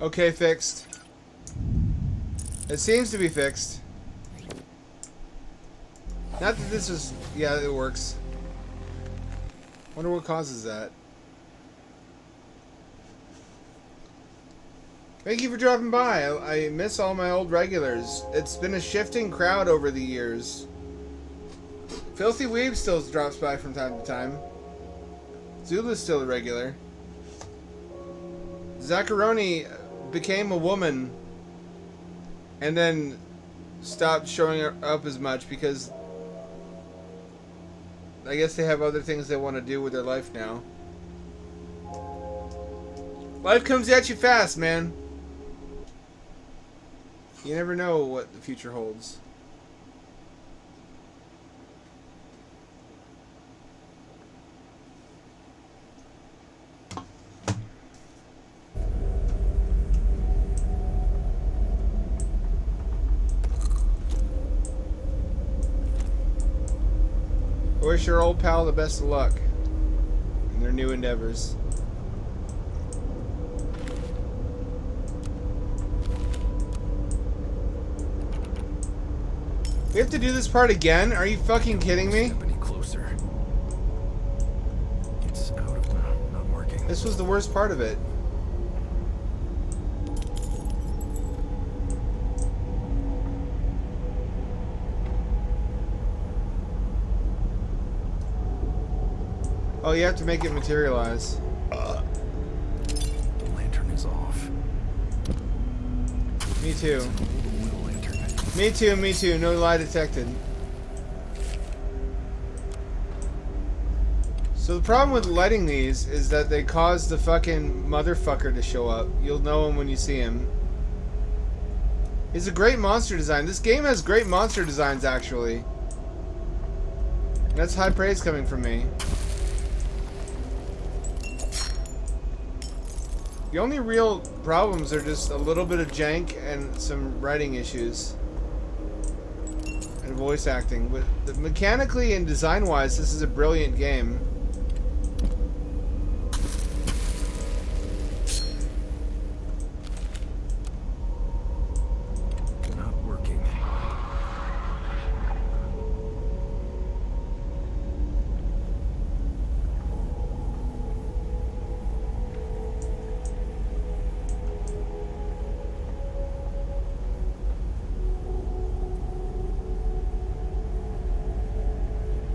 Okay, fixed. It seems to be fixed. Not that this was... Yeah, it works. Wonder what causes that. Thank you for dropping by. I miss all my old regulars. It's been a shifting crowd over the years. Filthy Weeb still drops by from time to time. Zula's still a regular. Zacharoni became a woman and then stopped showing up as much because I guess they have other things they want to do with their life now. Life comes at you fast, man. You never know what the future holds. I wish your old pal the best of luck in their new endeavors. We have to do this part again? Are you fucking kidding me? Step any closer. It's out of not working. This was the worst part of it. Oh, you have to make it materialize. The lantern is off. Me too. It's an old oil lantern. Me too, me too. No lie detected. So the problem with lighting these is that they cause the fucking motherfucker to show up. You'll know him when you see him. He's a great monster design. This game has great monster designs, actually. That's high praise coming from me. The only real problems are just a little bit of jank and some writing issues. And voice acting. But mechanically and design-wise, this is a brilliant game. Not working.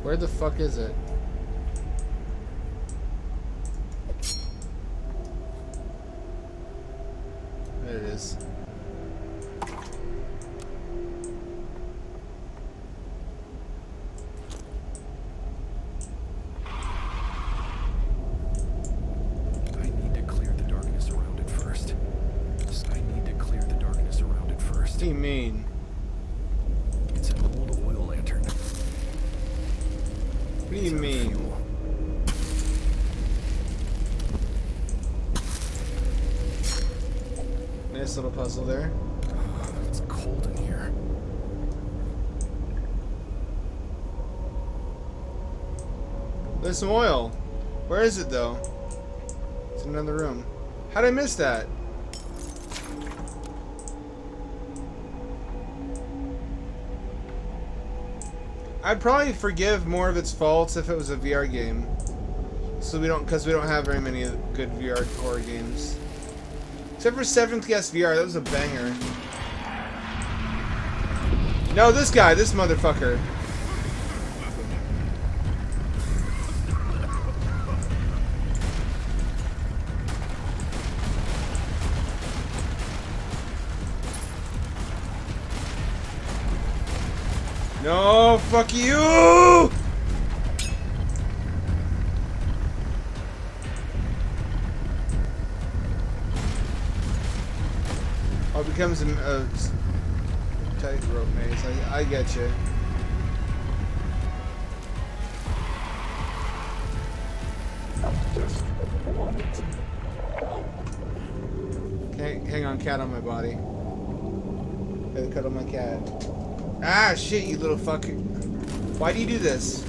Where the fuck is it? There it is. I need to clear the darkness around it first. I need to clear the darkness around it first. What do you mean? It's an old oil lantern. What do you mean? Fuel. Nice little puzzle there. It's cold in here. There's some oil. Where is it though? It's in another room. How'd I miss that? I'd probably forgive more of its faults if it was a VR game. So because we don't have very many good VR horror games. Except for Seventh Guest VR, that was a banger. No, this guy, this motherfucker. No, fuck you! Oh, it becomes a tightrope maze. I get you. Okay, hang on, cat on my body. Gotta cuddle my cat. Ah, shit, you little fucker. Why do you do this?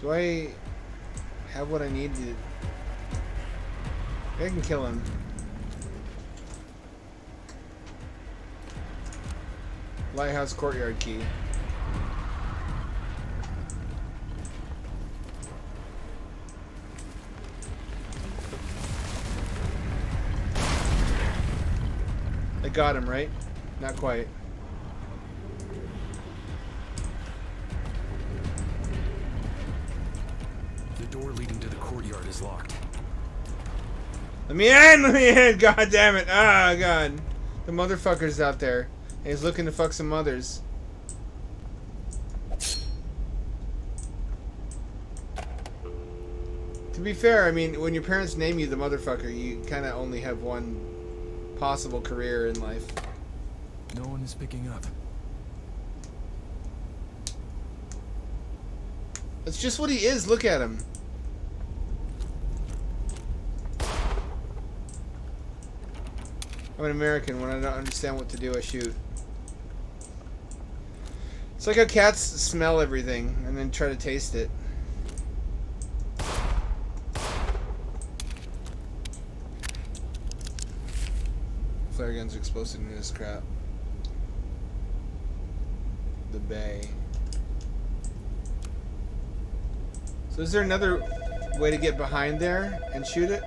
Do I have what I need to... I can kill him. Lighthouse courtyard key. I got him, right? Not quite. The door leading to the courtyard is locked. Let me in! Let me in! God damn it! Ah, God. The motherfucker's out there. And he's looking to fuck some mothers. To be fair, I mean, when your parents name you the motherfucker, you kind of only have one possible career in life. No one is picking up. That's just what he is. Look at him. I'm an American. When I don't understand what to do, I shoot. It's like how cats smell everything and then try to taste it. Flare guns are explosive into this crap. The bay. So is there another way to get behind there and shoot it?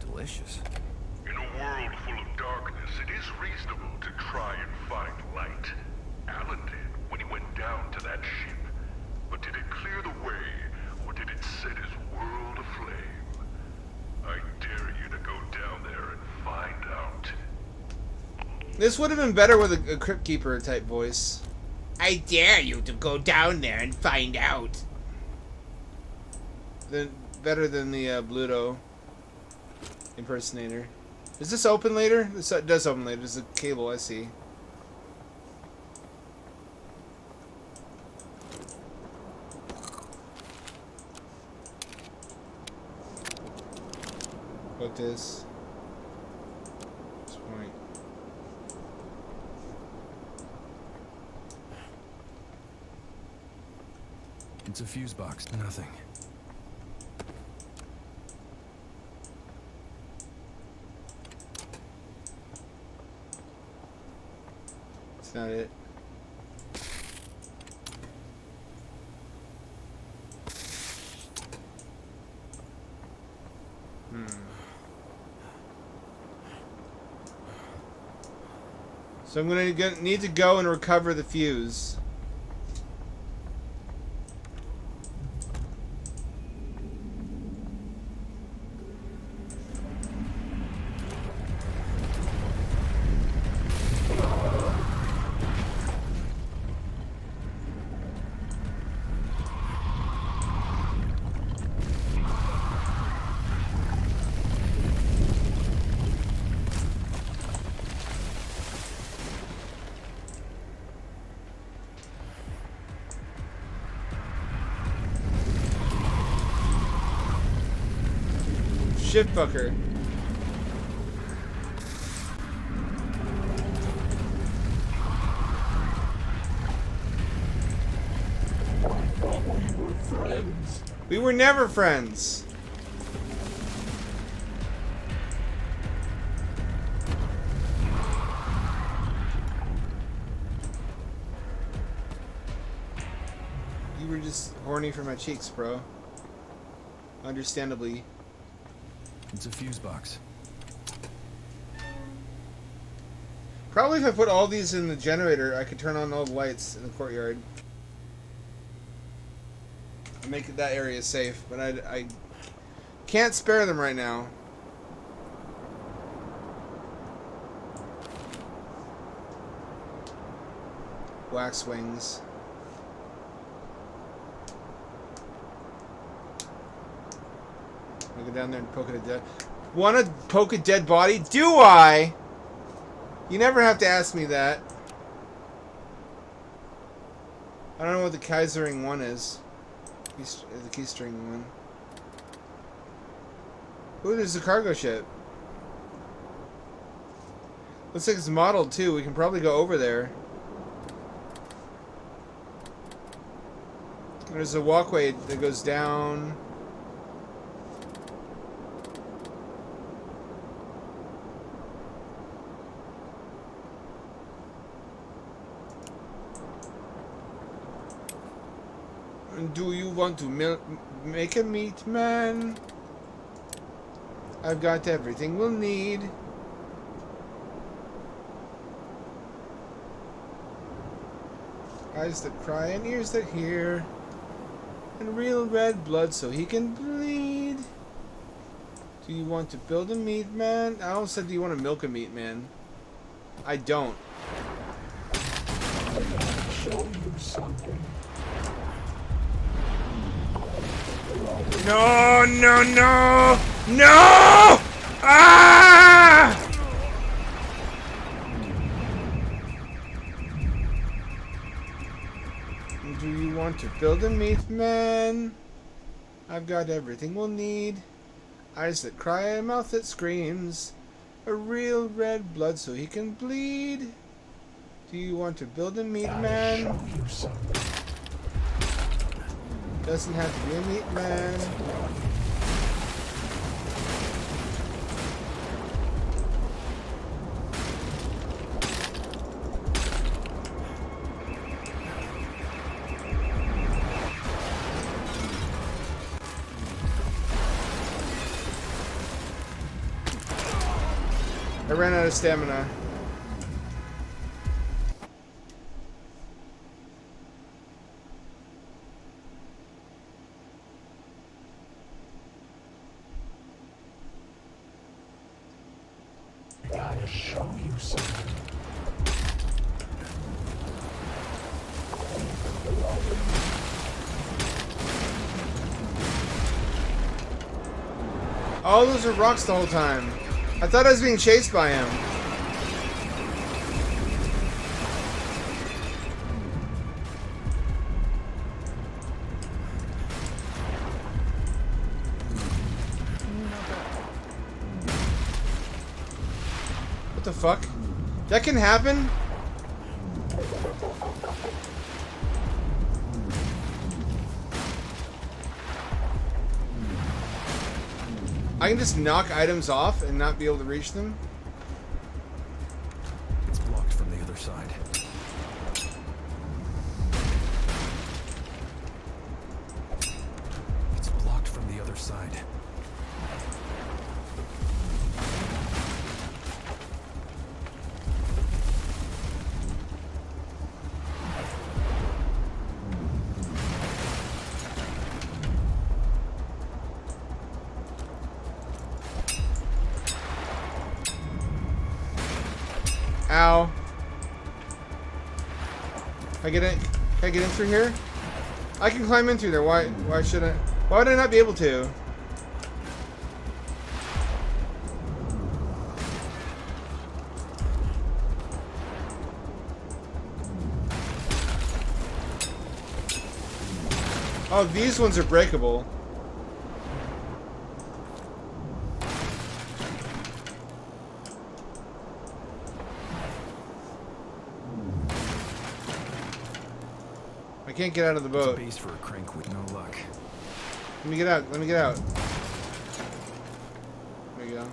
Delicious. In a world full of darkness, it is reasonable to try and find light. Alan did when he went down to that ship. But did it clear the way, or did it set his world aflame? I dare you to go down there and find out. This would have been better with a Crypt Keeper type voice. I dare you to go down there and find out. Better than the Bluto impersonator. Does this open later? This does open later. There's a cable, I see. What this? This point. It's a fuse box. Nothing. That's not it. So I'm gonna need to go and recover the fuse. Shit fucker. We were never friends. You were just horny for my cheeks, bro. Understandably. It's a fuse box. Probably if I put all these in the generator, I could turn on all the lights in the courtyard. And make that area safe, but I can't spare them right now. Wax wings. I go down there and poke at a dead... Want to poke a dead body? Do I? You never have to ask me that. I don't know what the Kaisering one is. The keystring one. Ooh, there's a cargo ship. Looks like it's modeled too. We can probably go over there. There's a walkway that goes down. Do you want to make a meat, man? I've got everything we'll need. Eyes that cry and ears that hear. And real red blood so he can bleed. Do you want to build a meat, man? I almost said, do you want to milk a meat, man? I don't. Show you something. No, no, no! No! Ah! Do you want to build a meat, man? I've got everything we'll need. Eyes that cry, a mouth that screams. A real red blood so he can bleed. Do you want to build a meat, man? Show you something. Doesn't have to be a meat man. I ran out of stamina. I gotta show you something. Oh, those are rocks the whole time. I thought I was being chased by him. What the fuck? That can happen? I can just knock items off and not be able to reach them? It's blocked from the other side. It's blocked from the other side. Ow. Can I get in? Can I get in through here? I can climb in through there. Why should I? Why would I not be able to? Oh, these ones are breakable. I can't get out of the It's a boat. base for a crank with no luck. Let me get out. Let me get out. There we go.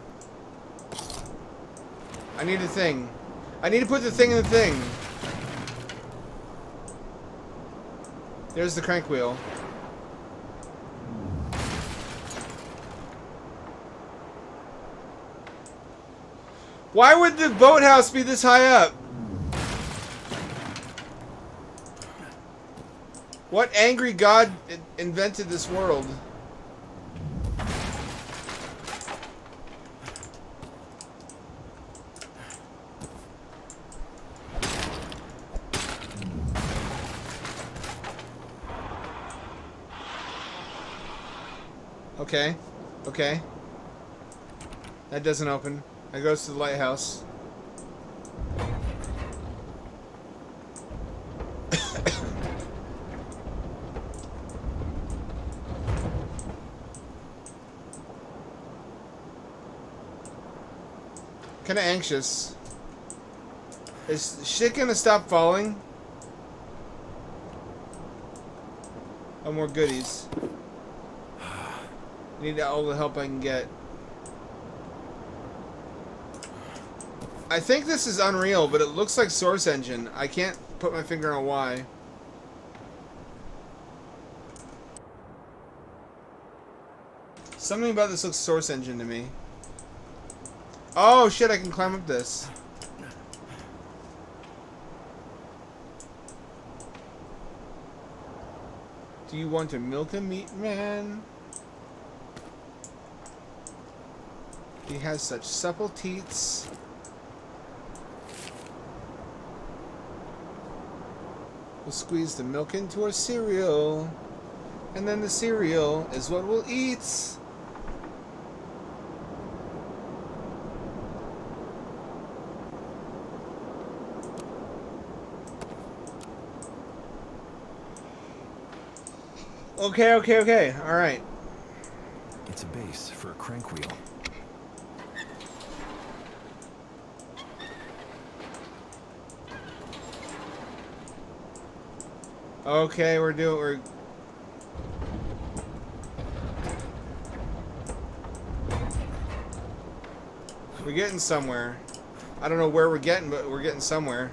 I need a thing. I need to put the thing in the thing. There's the crank wheel. Why would the boathouse be this high up? What angry god invented this world? Okay. Okay. That doesn't open. That goes to the lighthouse. Kinda anxious. Is shit gonna stop falling? Oh, more goodies. Need all the help I can get. I think this is Unreal, but it looks like Source Engine. I can't put my finger on why. Something about this looks Source Engine to me. Oh shit, I can climb up this. Do you want to milk a meat man? He has such supple teats. We'll squeeze the milk into our cereal. And then the cereal is what we'll eat. Okay. Alright. It's a base for a crank wheel. Okay, we're getting somewhere. I don't know where we're getting, but we're getting somewhere.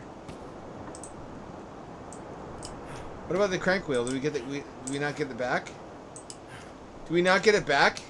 What about the crank wheel? Do we get do we not get it back? Do we not get it back?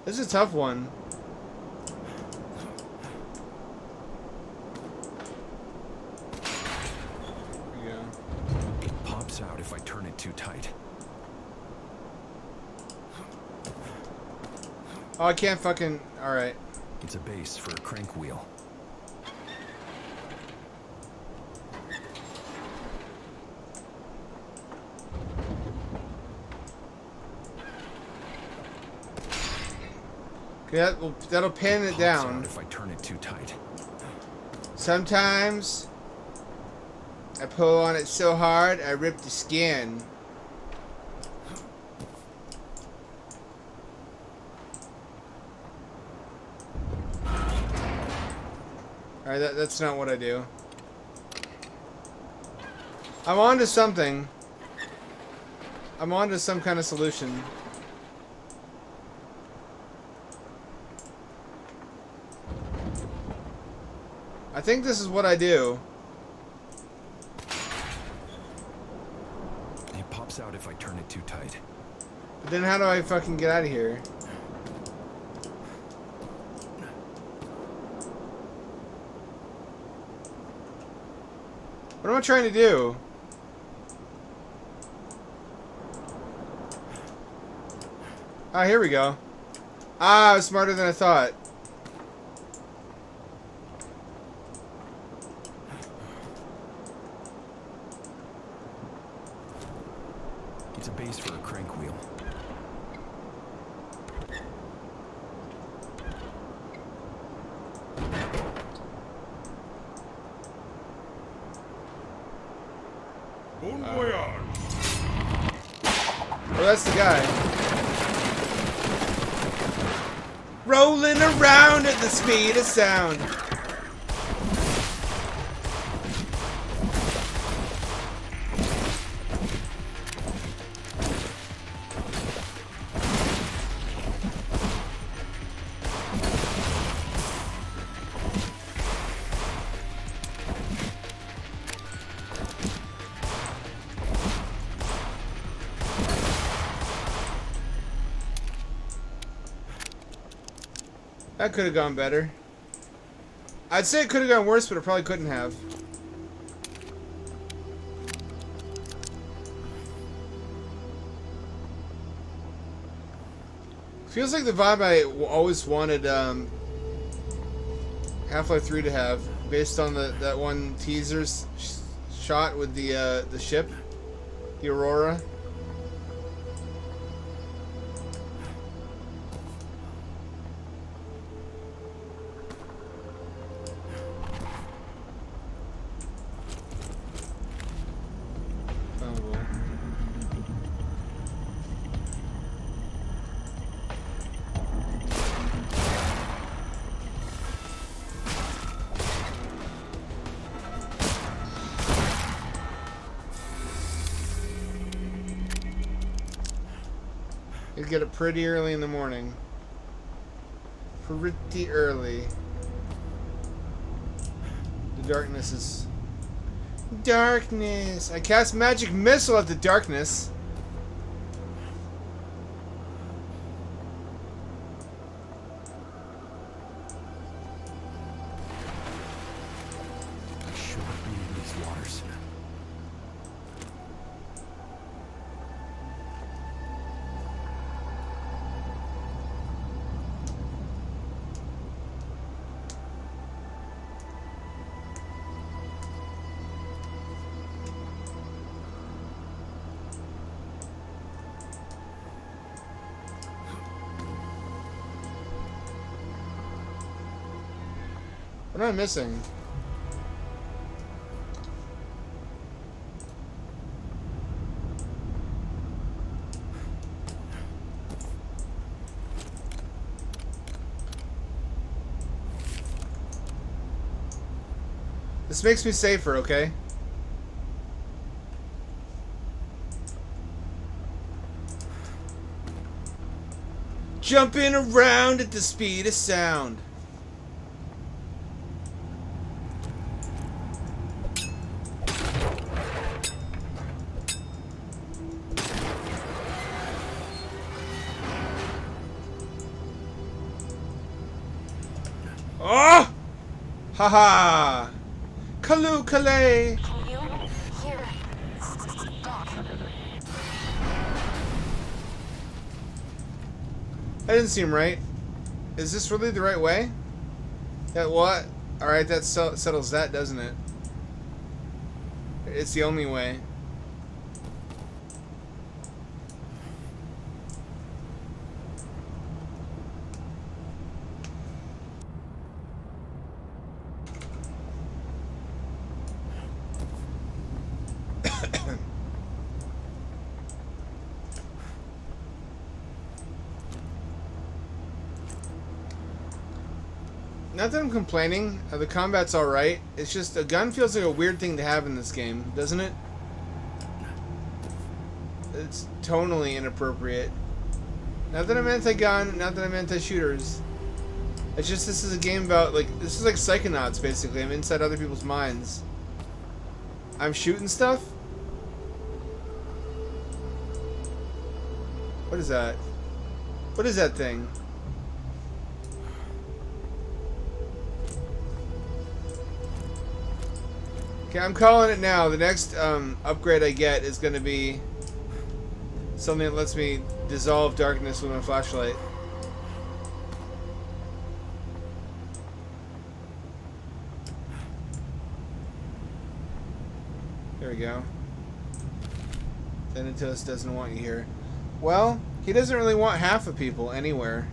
This is a tough one. There we go. It pops out if I turn it too tight. Oh, I can't fucking... Alright. It's a base for a crank wheel. Okay, that'll pin it Pops down. out if I turn it too tight. Sometimes I pull on it so hard I rip the skin. Alright, that's not what I do. I'm on to something. I'm on to some kind of solution. I think this is what I do. It pops out if I turn it too tight. But then how do I fucking get out of here? What am I trying to do? Ah, here we go. Ah, I was smarter than I thought. It's a base for a crank wheel. Bon voyage. Oh, that's the guy. Rolling around at the speed of sound. That could have gone better. I'd say it could have gone worse, but it probably couldn't have. Feels like the vibe I always wanted Half-Life 3 to have, based on that one teaser shot with the ship, the Aurora. Gotta get it pretty early in the morning. Pretty early. The darkness is... Darkness! I cast magic missile at the darkness. I shouldn't be in these waters. What am I missing? This makes me safer, okay? Jumping around at the speed of sound. Oh! Haha! Kalu Kalay! Can you hear Doc? That didn't seem right. Is this really the right way? That what? Alright, that settles that, doesn't it? It's the only way. Not that I'm complaining. The combat's alright. It's just a gun feels like a weird thing to have in this game, doesn't it? It's tonally inappropriate. Not that I'm anti-gun, not that I'm anti-shooters. It's just this is a game about, like, this is like Psychonauts, basically. I'm inside other people's minds. I'm shooting stuff? What is that? What is that thing? Okay, I'm calling it now. The next upgrade I get is going to be something that lets me dissolve darkness with my flashlight. There we go. Thanatos doesn't want you here. Well, he doesn't really want half of people anywhere.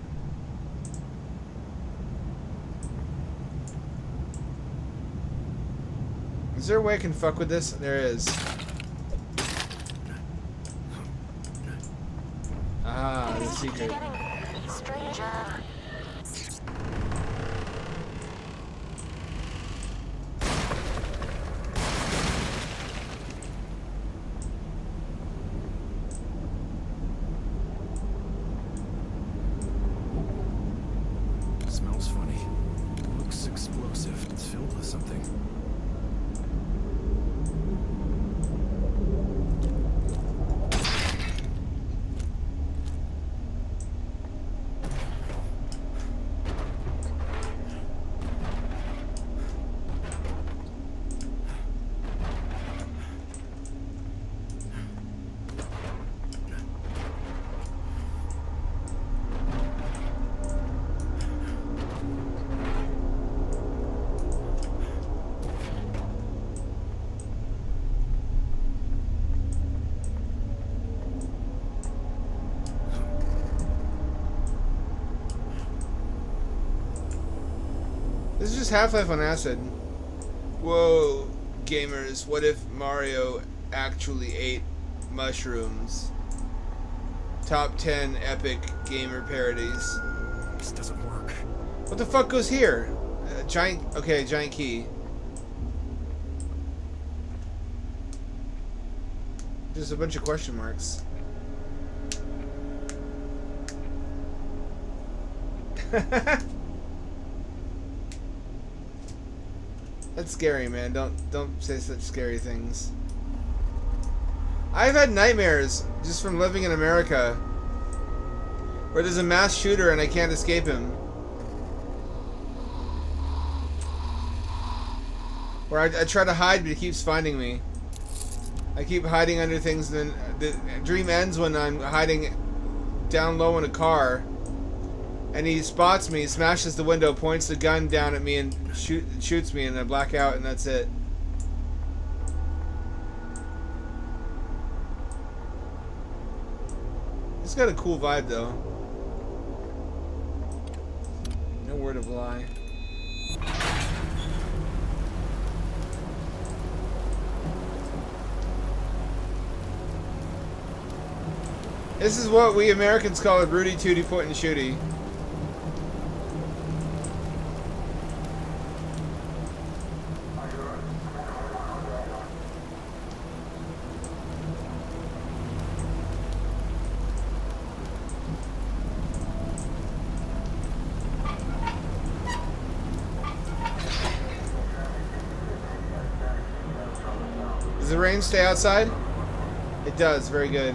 Is there a way I can fuck with this? There is. Ah, the secret. Stranger. Smells funny. Looks explosive. It's filled with something. This is just Half-Life on acid. Whoa, gamers, what if Mario actually ate mushrooms? Top 10 epic gamer parodies. This doesn't work. What the fuck goes here? Giant key. Just a bunch of question marks. That's scary, man. Don't say such scary things. I've had nightmares just from living in America where there's a mass shooter and I can't escape him. Where I try to hide but he keeps finding me. I keep hiding under things and then the dream ends when I'm hiding down low in a car and he spots me, smashes the window, points the gun down at me and shoots me and I black out and that's it. It's got a cool vibe though. No word of lie. This is what we Americans call a Rudy Tooty Point and Shooty. Does the rain stay outside? It does, very good.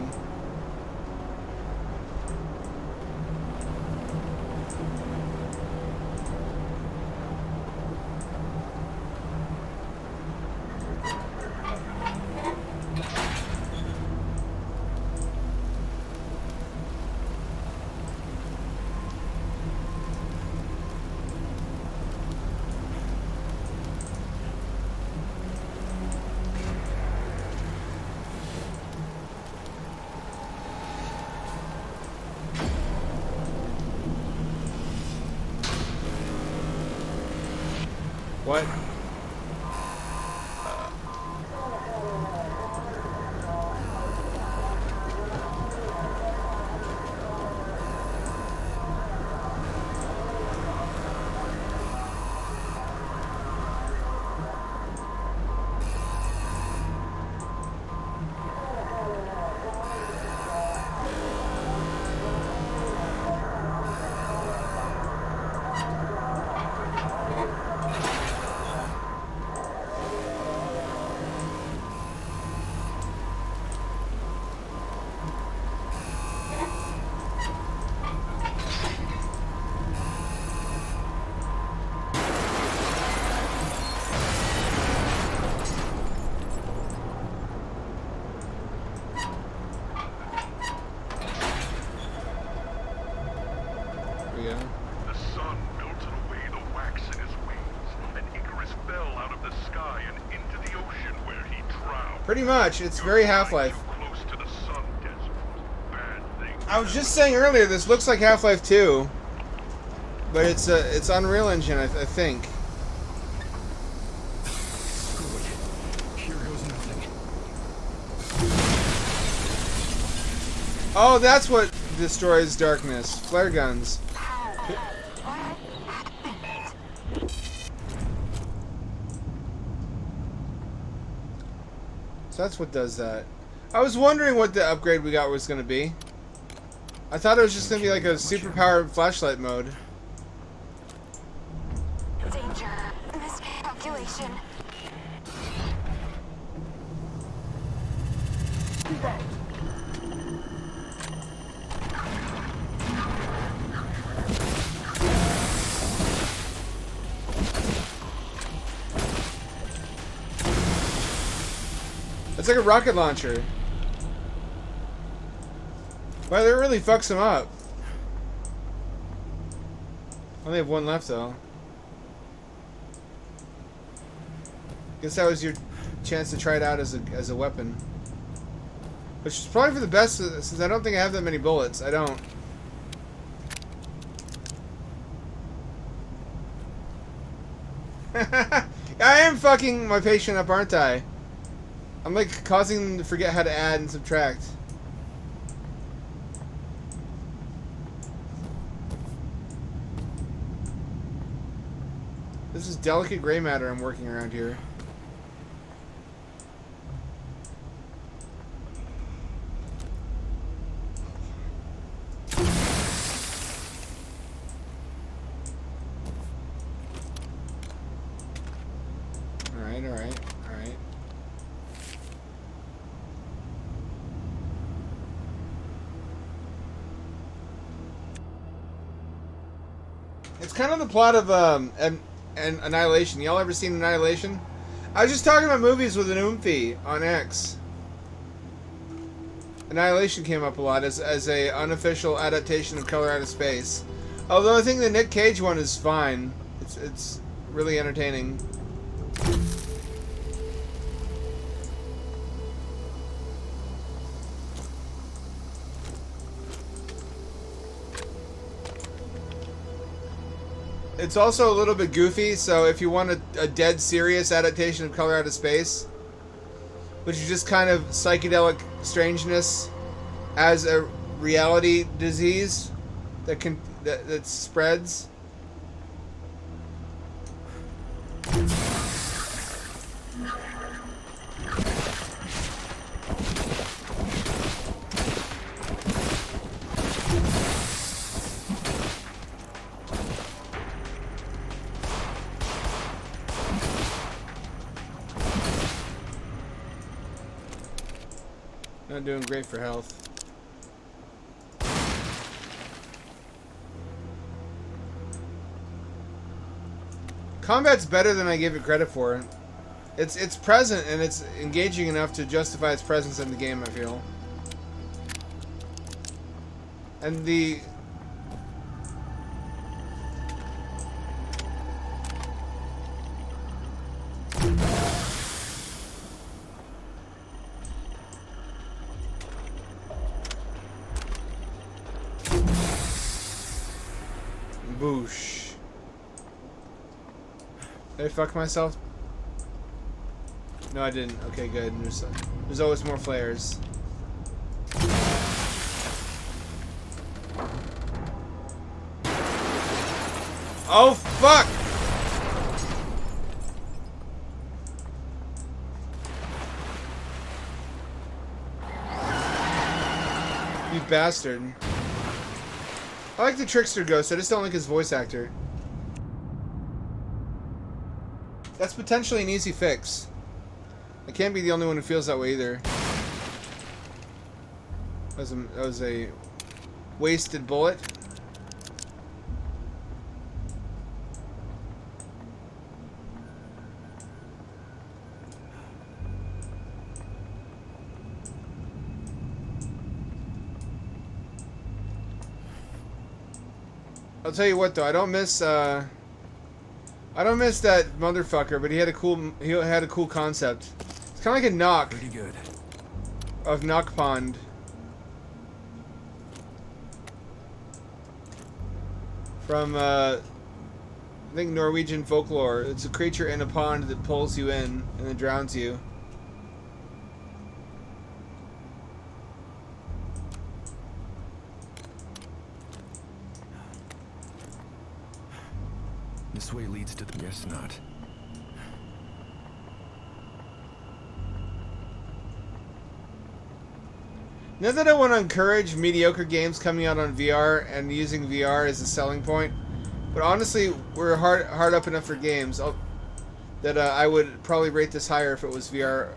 What? The sun melted away the wax in his wings, and Icarus fell out of the sky and into the ocean where he drowned. Pretty much. It's very Half-Life. Too close to the sun desert. Bad things. I was just saying earlier, this looks like Half-Life 2, but it's Unreal Engine, I think. Screw it. Here goes nothing. Oh, that's what destroys darkness. Flare guns. So that's what does that. I was wondering what the upgrade we got was going to be. I thought it was just going to be like a superpowered flashlight mode. Danger. Miscalculation. It's like a rocket launcher. Wow, that really fucks him up. I only have one left though. Guess that was your chance to try it out as a weapon. Which is probably for the best since I don't think I have that many bullets. I don't. I am fucking my patient up, aren't I? I'm like causing them to forget how to add and subtract. This is delicate gray matter I'm working around here. It's kind of the plot of an Annihilation. Y'all ever seen Annihilation? I was just talking about movies with an oomphy on X. Annihilation came up a lot as a unofficial adaptation of Color Out of Space. Although I think the Nick Cage one is fine. It's really entertaining. It's also a little bit goofy, so if you want a dead serious adaptation of Color Out of Space, which is just kind of psychedelic strangeness as a reality disease that spreads. Not doing great for health. Combat's better than I give it credit for. It's present and it's engaging enough to justify its presence in the game, I feel. And the boosh. Did I fuck myself? No, I didn't. Okay, good. There's always more flares. Oh, fuck! You bastard. I like the Trickster Ghost, I just don't like his voice actor. That's potentially an easy fix. I can't be the only one who feels that way either. That was a wasted bullet. I'll tell you what though, I don't miss that motherfucker, but he had a cool concept. It's kind of like a knock. Pretty good. Of Knock Pond. From I think Norwegian folklore. It's a creature in a pond that pulls you in and then drowns you. This way leads to the... Guess not. Not that I want to encourage mediocre games coming out on VR and using VR as a selling point, but honestly, we're hard up enough for games that I would probably rate this higher if it was VR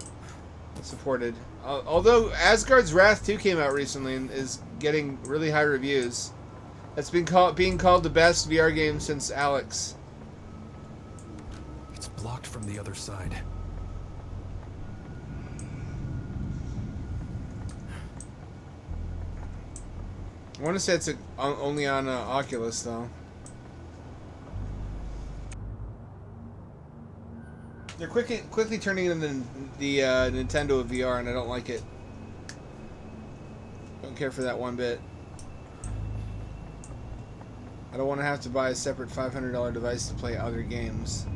supported. Although Asgard's Wrath 2 came out recently and is getting really high reviews. That's being called the best VR game since Alex. It's blocked from the other side. I want to say it's only on Oculus, though. They're quickly turning into the Nintendo of VR, and I don't like it. Don't care for that one bit. I don't want to have to buy a separate $500 device to play other games.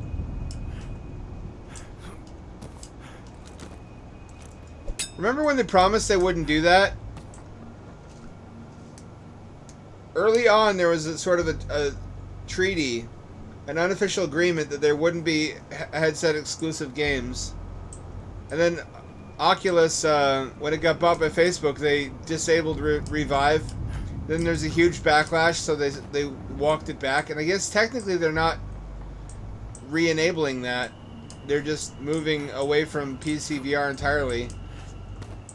Remember when they promised they wouldn't do that? Early on, there was a sort of a treaty, an unofficial agreement that there wouldn't be headset exclusive games. And then Oculus, when it got bought by Facebook, they disabled Revive. Then there's a huge backlash, so they walked it back. And I guess technically they're not re-enabling that. They're just moving away from PC VR entirely.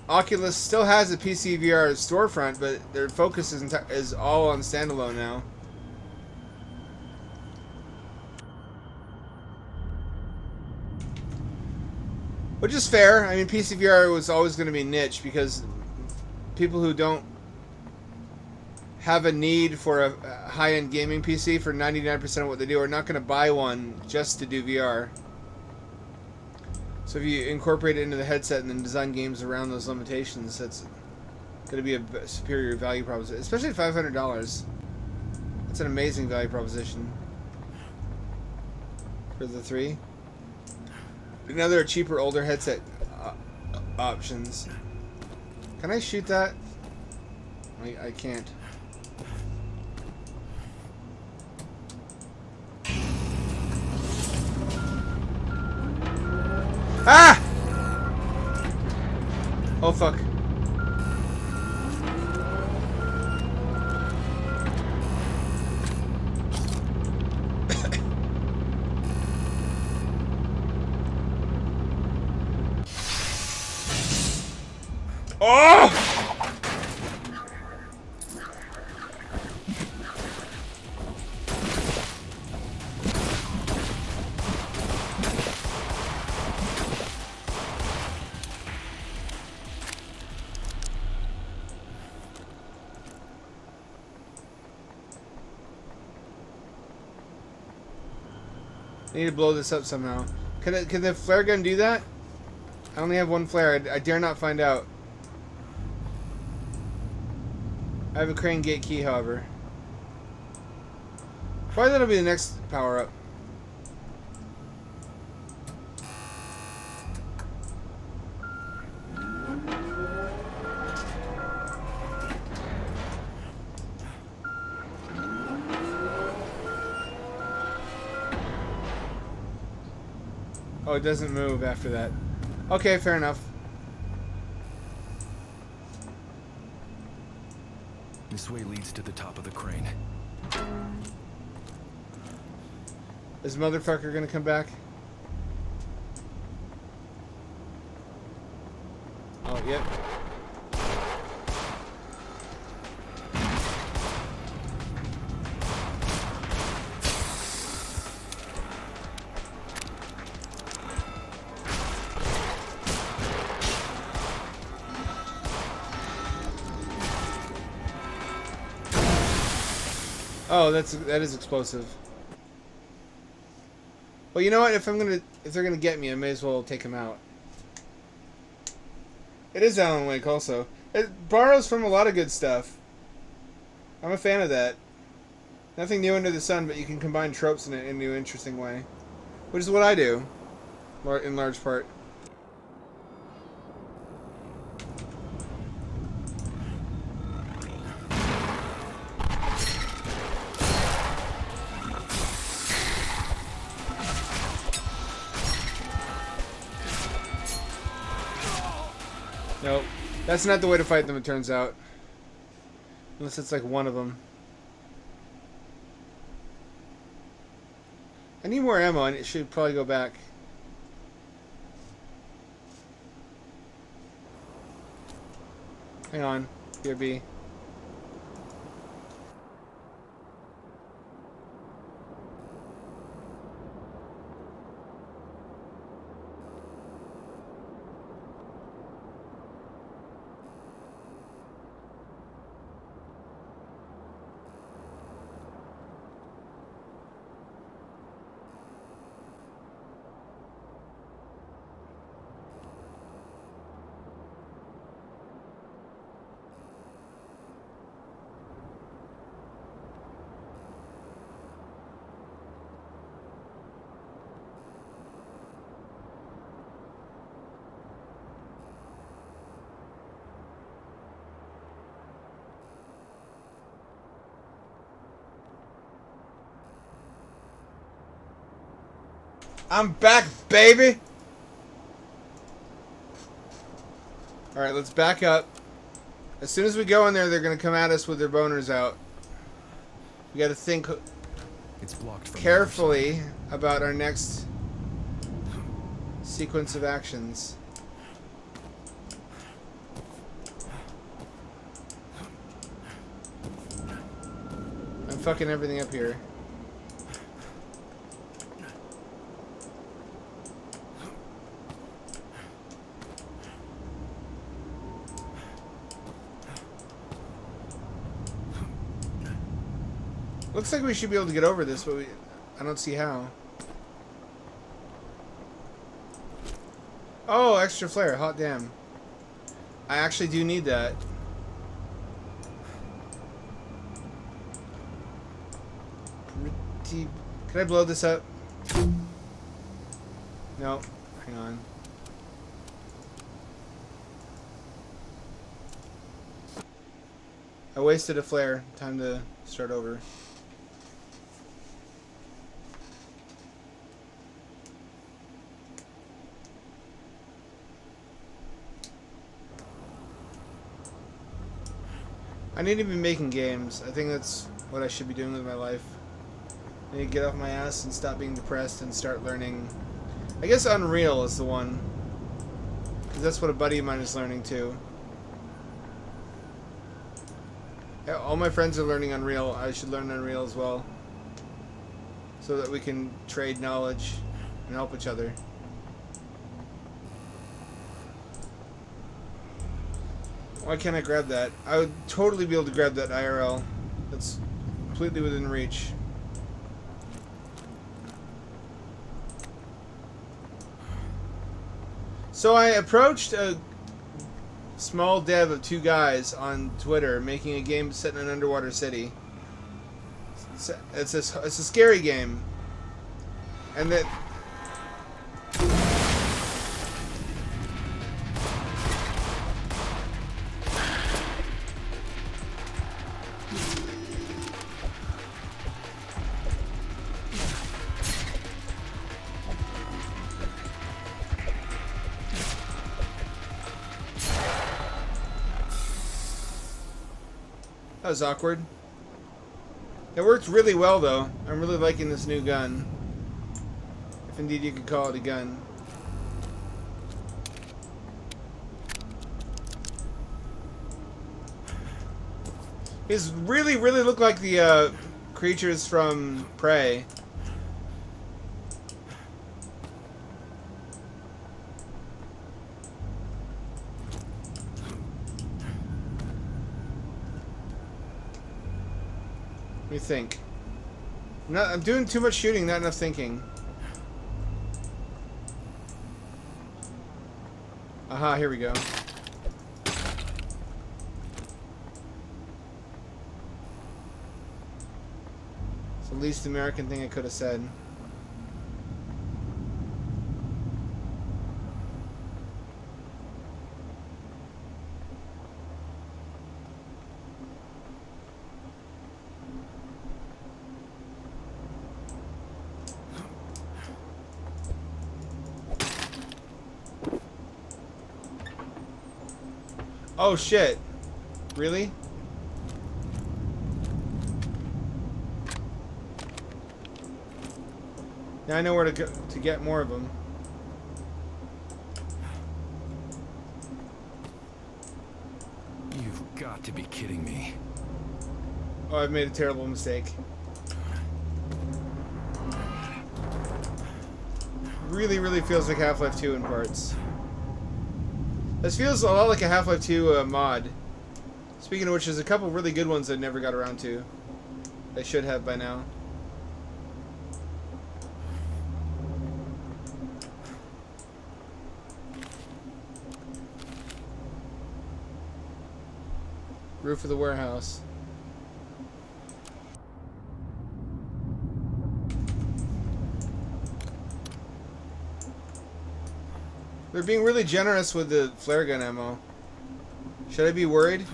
Oculus still has a PC VR storefront, but their focus is all on standalone now. Which is fair. I mean, PC VR was always going to be niche because people who don't have a need for a high-end gaming PC for 99% of what they do are not going to buy one just to do VR. So if you incorporate it into the headset and then design games around those limitations, that's going to be a superior value proposition, especially at $500. That's an amazing value proposition for the 3. Now there are cheaper, older headset options. Can I shoot that? I can't. Ah! Oh fuck. Oh! I need to blow this up somehow. Can the flare gun do that? I only have one flare. I dare not find out. I have a crane gate key, however. Probably that'll be the next power up. Oh, it doesn't move after that. Okay, fair enough. This way leads to the top of the crane. Is motherfucker gonna come back? Oh, yep. Oh, that is explosive. Well, you know what? If they're gonna get me, I may as well take them out. It is Alan Wake, also. It borrows from a lot of good stuff. I'm a fan of that. Nothing new under the sun, but you can combine tropes in a new, interesting way, which is what I do, in large part. Nope. That's not the way to fight them, it turns out. Unless it's like one of them. I need more ammo, and it should probably go back. Hang on. BRB. I'm back, baby! Alright, let's back up. As soon as we go in there, they're going to come at us with their boners out. We got to think It's blocked from carefully about our next sequence of actions. I'm fucking everything up here. Looks like we should be able to get over this, but I don't see how. Oh, extra flare. Hot damn. I actually do need that. Pretty... Can I blow this up? No. Hang on. I wasted a flare. Time to start over. I need to be making games. I think that's what I should be doing with my life. I need to get off my ass and stop being depressed and start learning. I guess Unreal is the one. Because that's what a buddy of mine is learning too. Yeah, all my friends are learning Unreal. I should learn Unreal as well. So that we can trade knowledge and help each other. Why can't I grab that? I would totally be able to grab that IRL. That's completely within reach. So I approached a small dev of 2 guys on Twitter making a game set in an underwater city. It's a scary game. And that... That was awkward. It worked really well though. I'm really liking this new gun. If indeed you could call it a gun. These really look like the creatures from Prey. Let me think. I'm doing too much shooting, not enough thinking. Aha, here we go. It's the least American thing I could have said. Oh shit. Really? Now I know where to go to get more of them. You've got to be kidding me. Oh, I've made a terrible mistake. Really feels like Half-Life 2 in parts. This feels a lot like a Half-Life 2 mod. Speaking of which, there's a couple really good ones I never got around to. I should have by now. Roof of the warehouse. They're being really generous with the flare gun ammo. Should I be worried?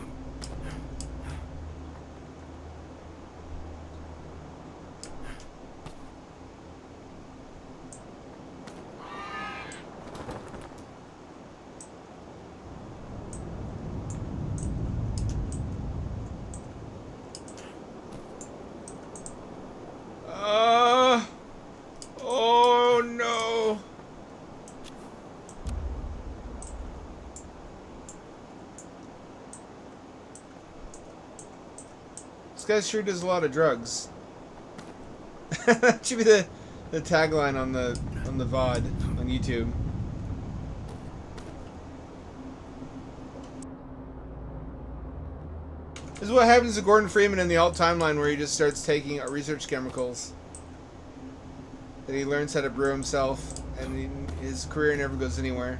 Oh no. This guy sure does a lot of drugs. That should be the tagline on the VOD on YouTube. This is what happens to Gordon Freeman in the alt timeline, where he just starts taking research chemicals that he learns how to brew himself, and his career never goes anywhere.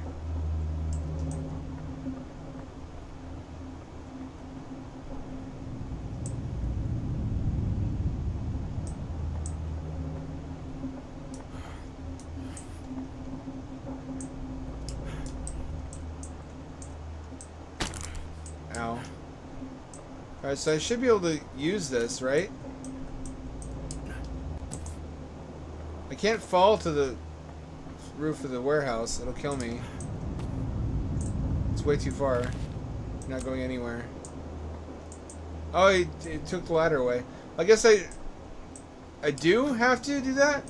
Ow. Alright, so I should be able to use this, right? I can't fall to the roof of the warehouse. It'll kill me. It's way too far. Not going anywhere. Oh, it took the ladder away. I guess I do have to do that?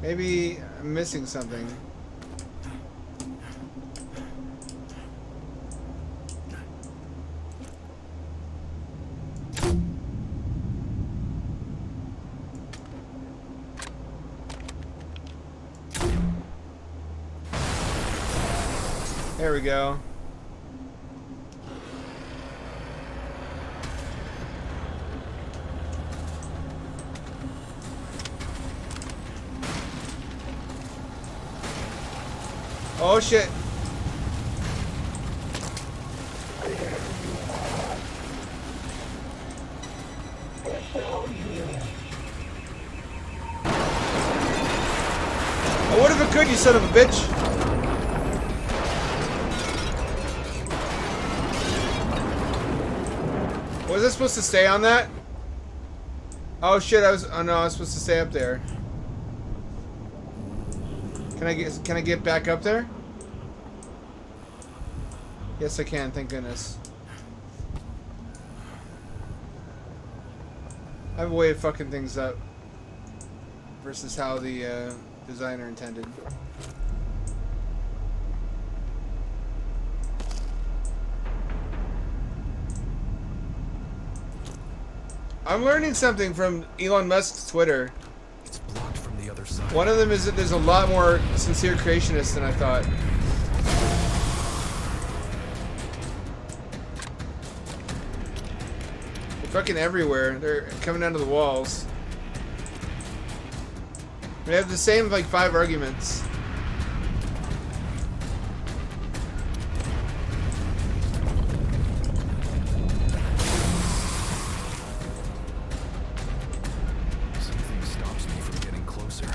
Maybe I'm missing something. There we go. Oh shit. Oh, what if it could, you son of a bitch? Was I supposed to stay on that? Oh shit, oh no, I was supposed to stay up there. Can I get back up there? Yes, I can, thank goodness. I have a way of fucking things up versus how the designer intended. I'm learning something from Elon Musk's Twitter. It's blocked from the other side. One of them is that there's a lot more sincere creationists than I thought. They're fucking everywhere. They're coming out of the walls. They have the same, like, 5 arguments. Something stops me from getting closer.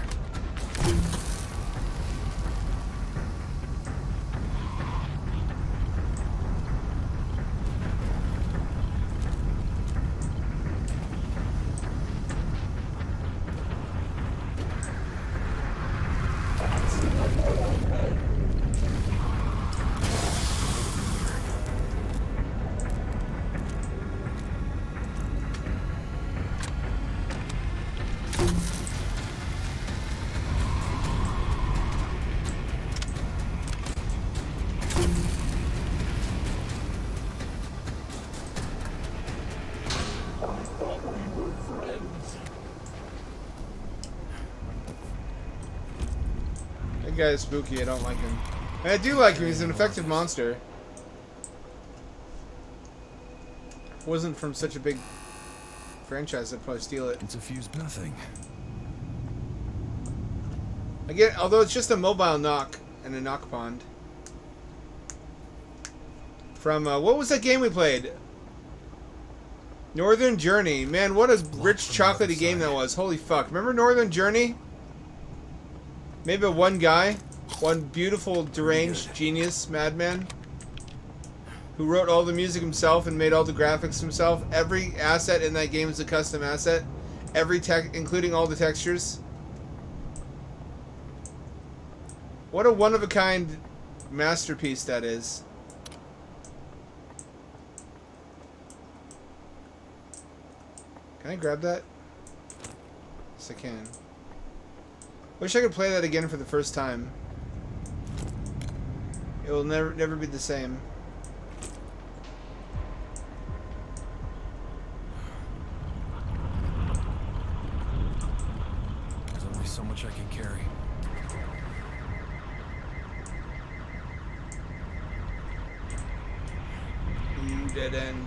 That guy is spooky, I don't like him. And I do like him, he's an effective monster. Wasn't from such a big franchise, I'd probably steal it. It's a fuse, nothing. Again, although it's just a mobile knock and a knock pond. From, what was that game we played? Northern Journey. Man, what a rich chocolatey game that was. Holy fuck. Remember Northern Journey? Maybe one guy, one beautiful, deranged genius madman who wrote all the music himself and made all the graphics himself. Every asset in that game is a custom asset. Every tech, including all the textures. What a one-of-a-kind masterpiece that is. Can I grab that? Yes, I can. Wish I could play that again for the first time. It will never be the same. There's only so much I can carry. Dead end.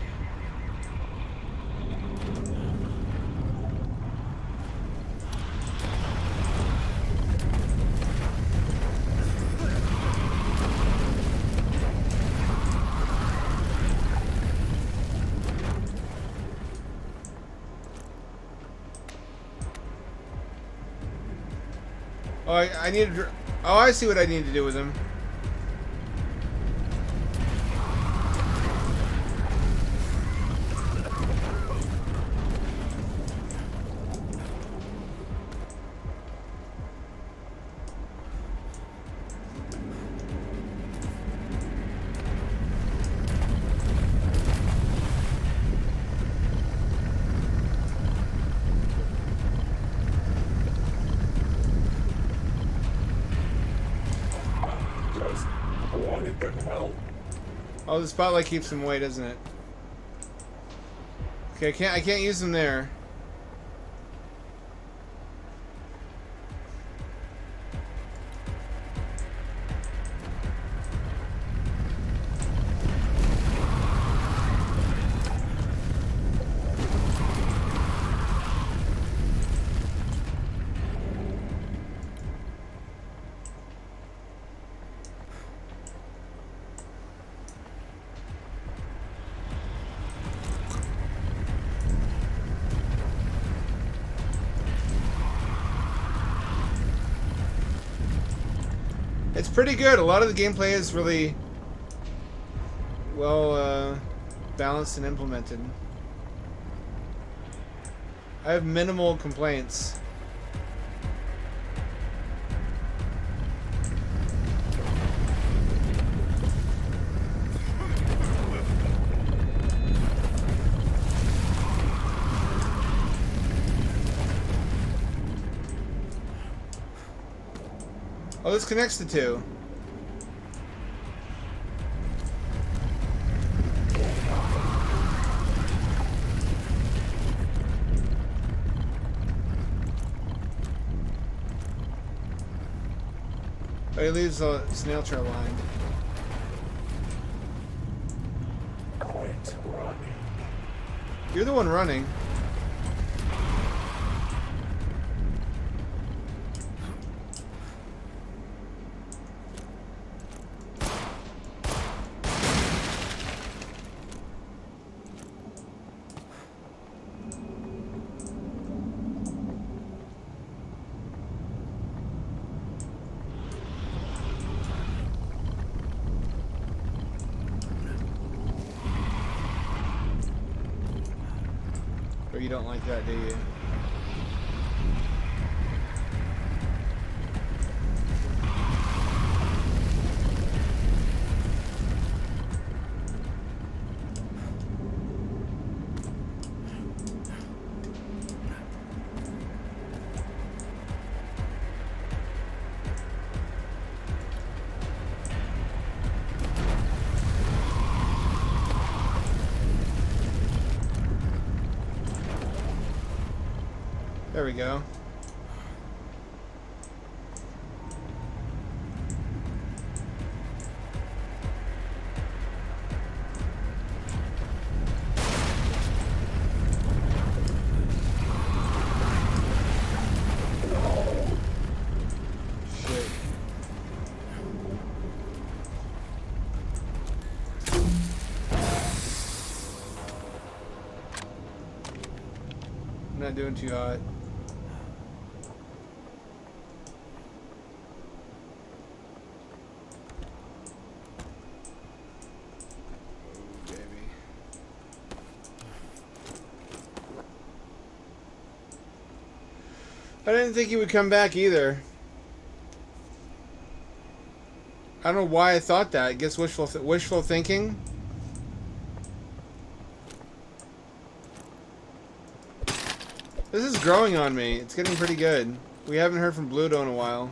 Oh, I need to... Oh, I see what I need to do with him. Oh, the spotlight keeps him away, doesn't it? Okay, I can't use them there. It's pretty good. A lot of the gameplay is really well balanced and implemented. I have minimal complaints. Oh, this connects the two. Oh, he leaves the snail trail behind. Quit running. You're the one running. Or you don't like that, do you? There we go. Shit. I'm not doing too hot. I didn't think he would come back either. I don't know why I thought that. I guess wishful thinking. This is growing on me. It's getting pretty good. We haven't heard from Bluto in a while.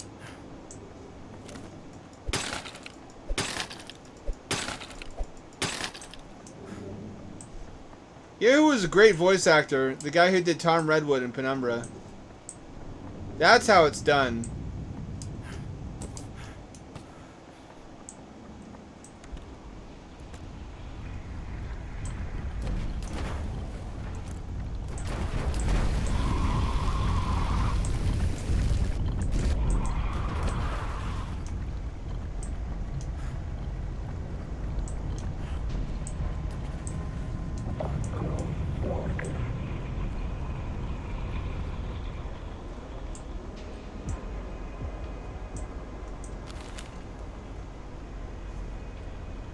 Yeah, who was a great voice actor? The guy who did Tom Redwood in Penumbra. That's how it's done.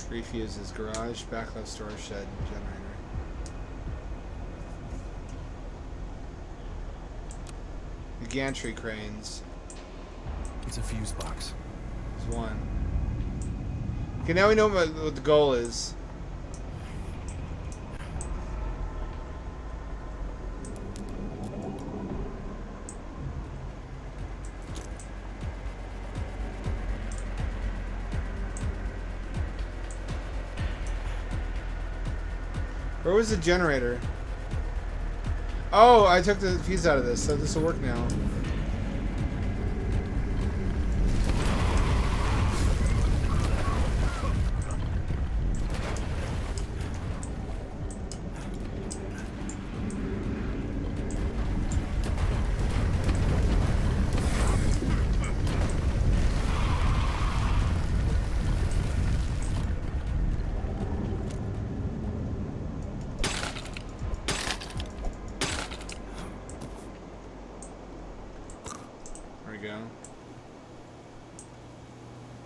Three fuses. Garage, back left storage shed, generator. The gantry cranes. It's a fuse box. There's one. Okay, now we know what the goal is. Where was the generator? Oh, I took the fuse out of this, so this will work now.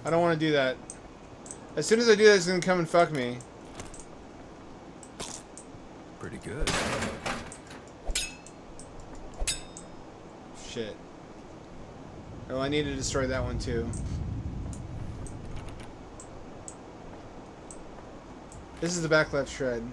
I don't want to do that. As soon as I do that, it's going to come and fuck me. Pretty good. Shit. Oh, I need to destroy that one too. This is the back left shred.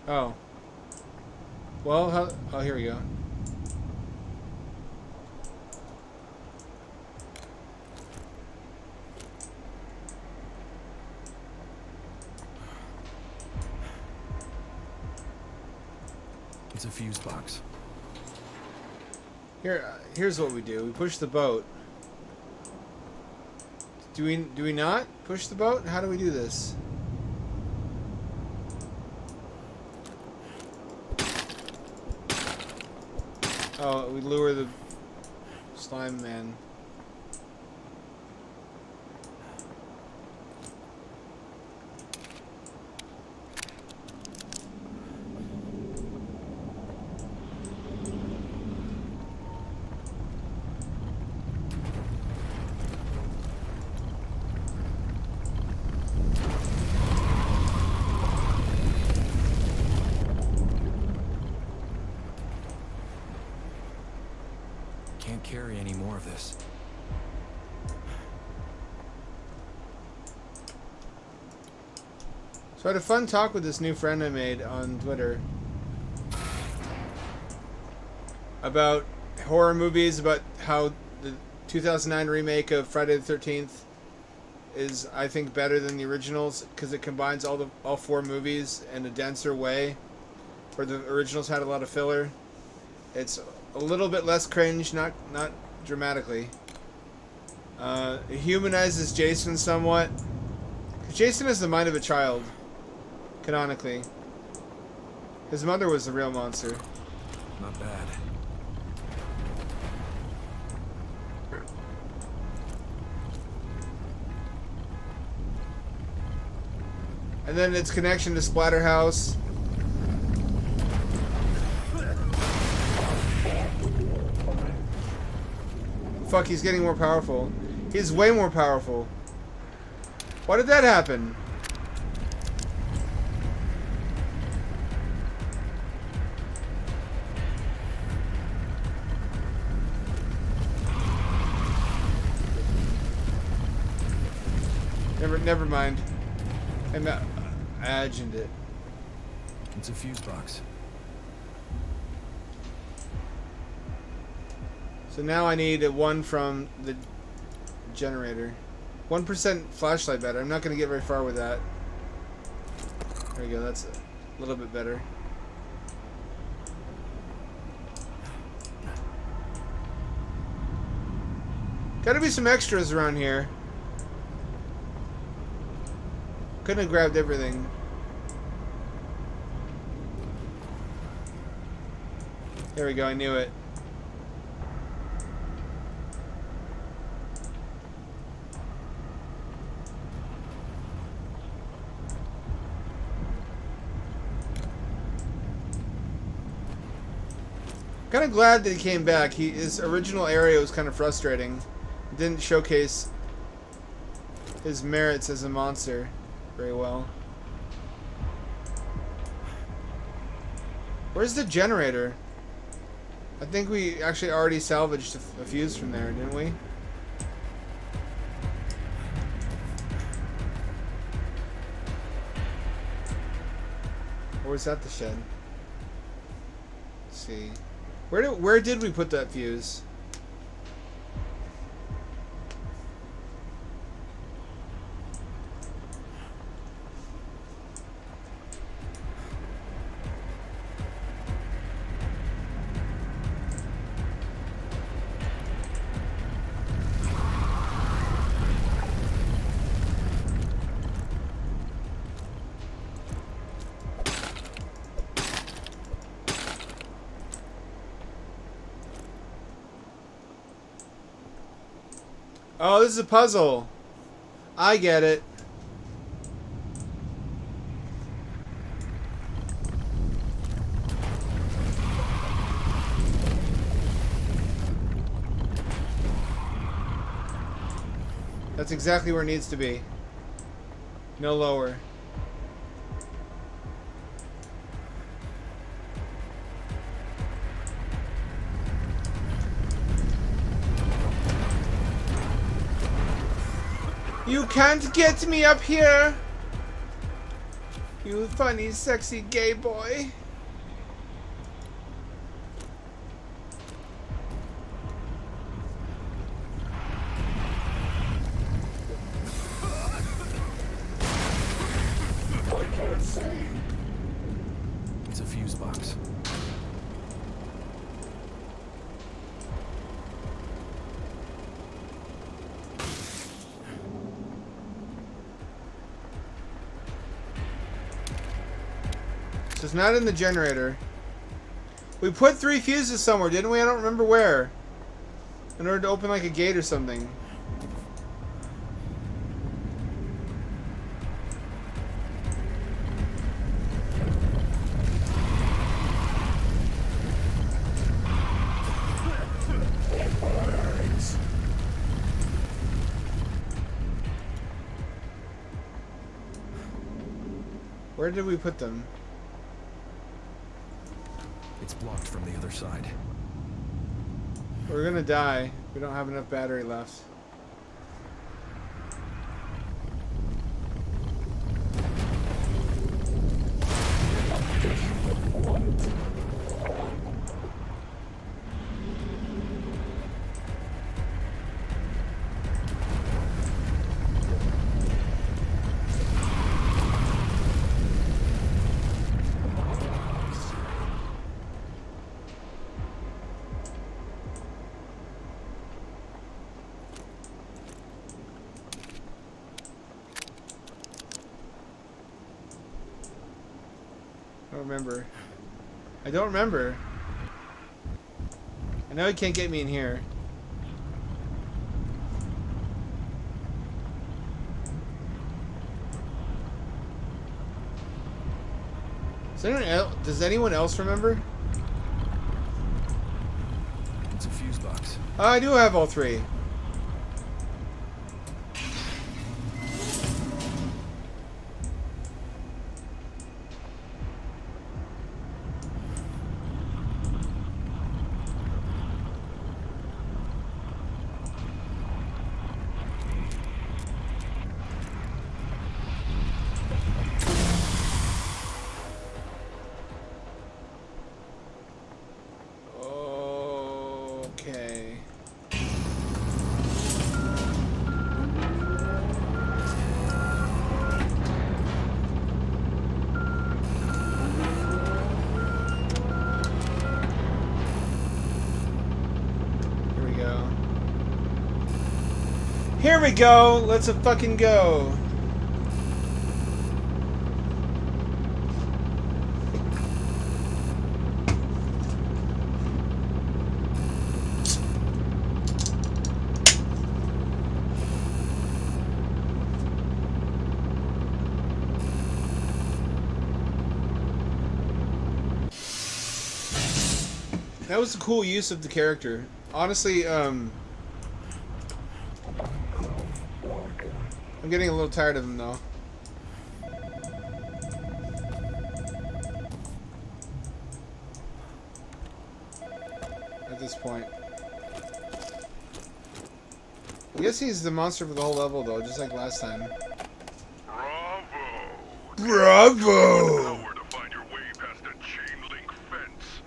Oh. Well, how, oh, here we go. It's a fuse box. Here's what we do. We push the boat. Do we not push the boat? How do we do this? Oh, we lure the slime man. Can't carry any more of this. So I had a fun talk with this new friend I made on Twitter about horror movies, about how the 2009 remake of Friday the 13th is, I think, better than the originals because it combines all four movies in a denser way, where the originals had a lot of filler. It's a little bit less cringe, not dramatically. It humanizes Jason somewhat. 'Cause Jason has the mind of a child, canonically. His mother was the real monster. Not bad. And then its connection to Splatterhouse. Fuck, he's getting more powerful. He's way more powerful. Why did that happen? Never mind. I imagined it. It's a fuse box. So now I need a 1 from the generator. 1% flashlight better. I'm not going to get very far with that. There we go. That's a little bit better. Gotta be some extras around here. Couldn't have grabbed everything. There we go. I knew it. Kind of glad that he came back. His original area was kind of frustrating. It didn't showcase his merits as a monster very well. Where's the generator? I think we actually already salvaged a fuse from there, didn't we? Or was that the shed? Let's see. Where did we put that fuse? Oh, this is a puzzle. I get it. That's exactly where it needs to be. No lower. You can't get me up here! You funny, sexy gay boy. It's a fuse box. So it's not in the generator. We put 3 fuses somewhere, didn't we? I don't remember where. In order to open like a gate or something. Where did we put them? It's blocked from the other side. We're gonna die. We don't have enough battery left. I don't remember. I know he can't get me in here. Does anyone else remember? It's a fuse box. Oh, I do have all 3. Okay. Here we go. Let's fucking go. That was a cool use of the character. Honestly, I'm getting a little tired of him though. At this point. I guess he's the monster for the whole level though, just like last time. Bravo! Bravo! Power to find your way past a chain link fence.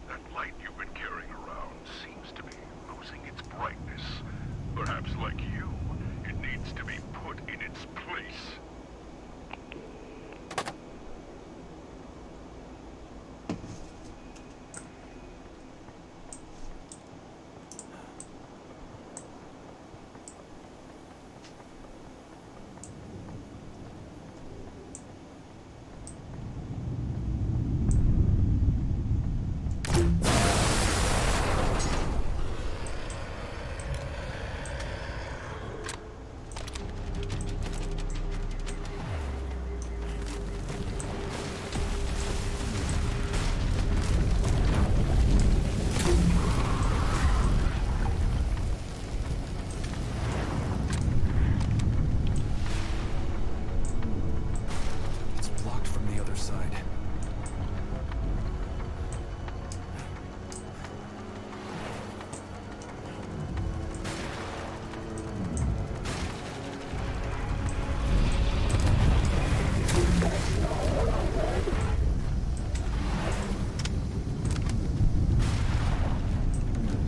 That light you've been carrying around seems to be losing its brightness. Perhaps like you, it needs to be put in its place. It's blocked from the other side.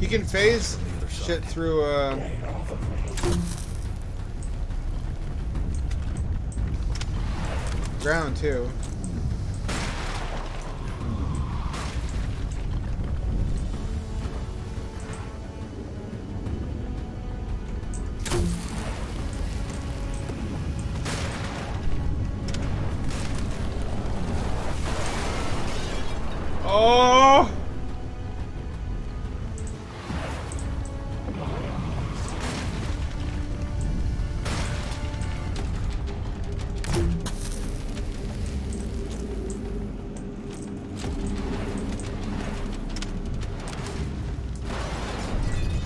He can phase shit through ground too. Oh!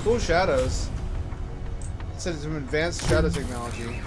Cool shadows. It said it's some advanced shadow technology.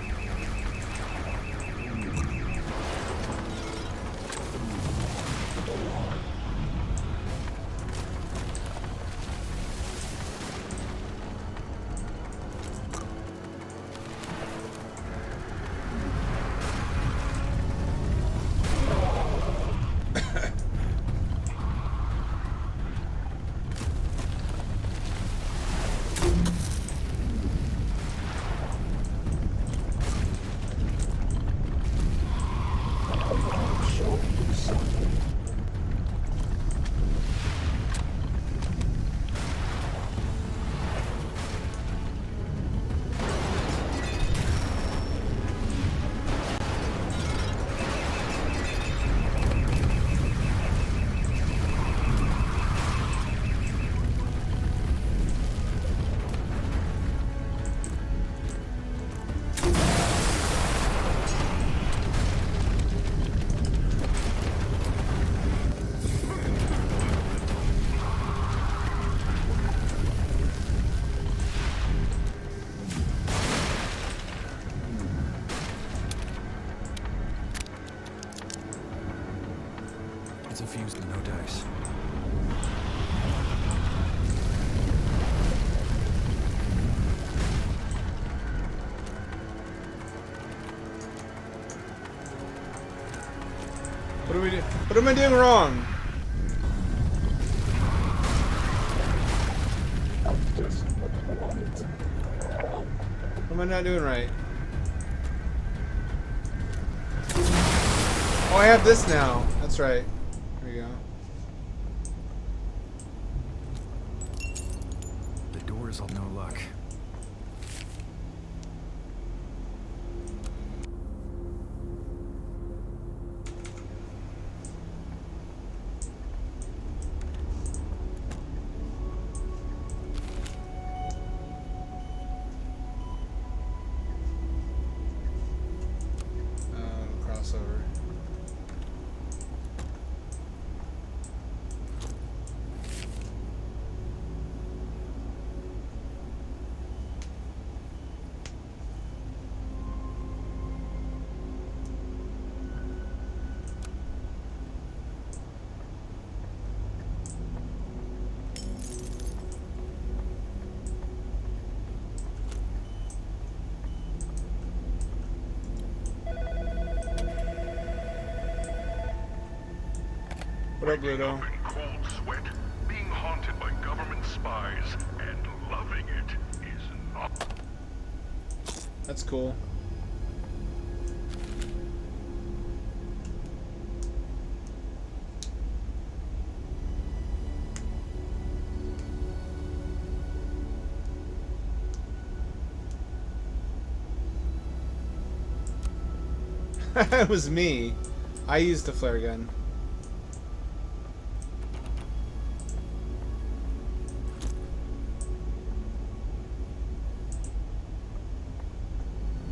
It's a fuse with no dice. What do we do? What am I doing wrong? What am I not doing right? Oh, I have this now. That's right. Here we go. The door is all no luck. Crossover. What up, waking Ludo? up in cold sweat, being haunted by government spies, and loving it is not. That's cool. It was me. I used the flare gun.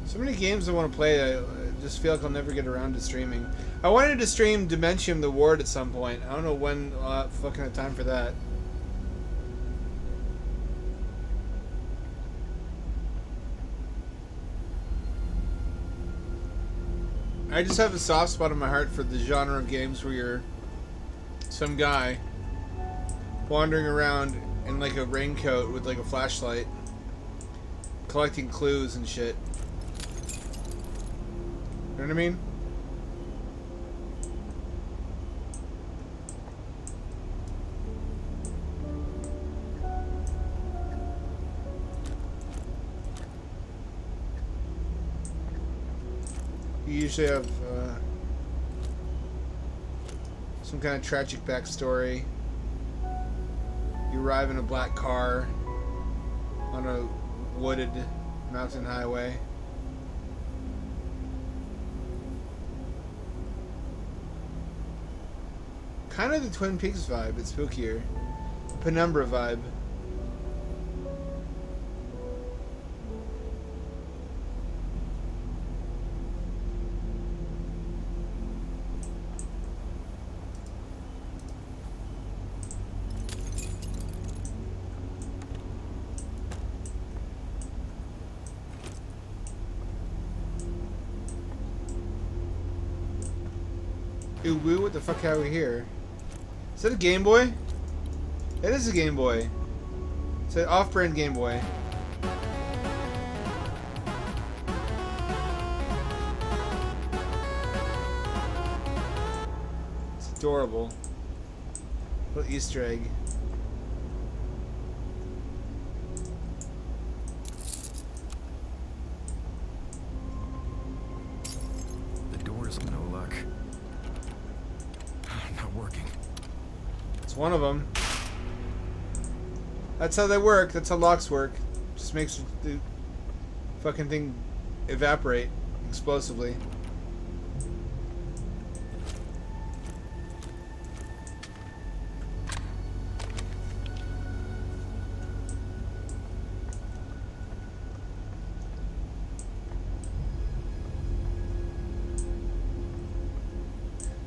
So many games I want to play, I just feel like I'll never get around to streaming. I wanted to stream Dementium the Ward at some point. I don't know when I'll have fucking time for that. I just have a soft spot in my heart for the genre of games where you're some guy wandering around in like a raincoat with like a flashlight, collecting clues and shit. You know what I mean? You usually have some kind of tragic backstory. You arrive in a black car on a wooded mountain highway. Kind of the Twin Peaks vibe, it's spookier. Penumbra vibe. Ooh, woo, what the fuck are we here? Is that a Game Boy? It is a Game Boy. It's an off-brand Game Boy. It's adorable. Little Easter egg. The door's no luck. Not working. It's one of them. That's how they work. That's how locks work. Just makes the fucking thing evaporate explosively.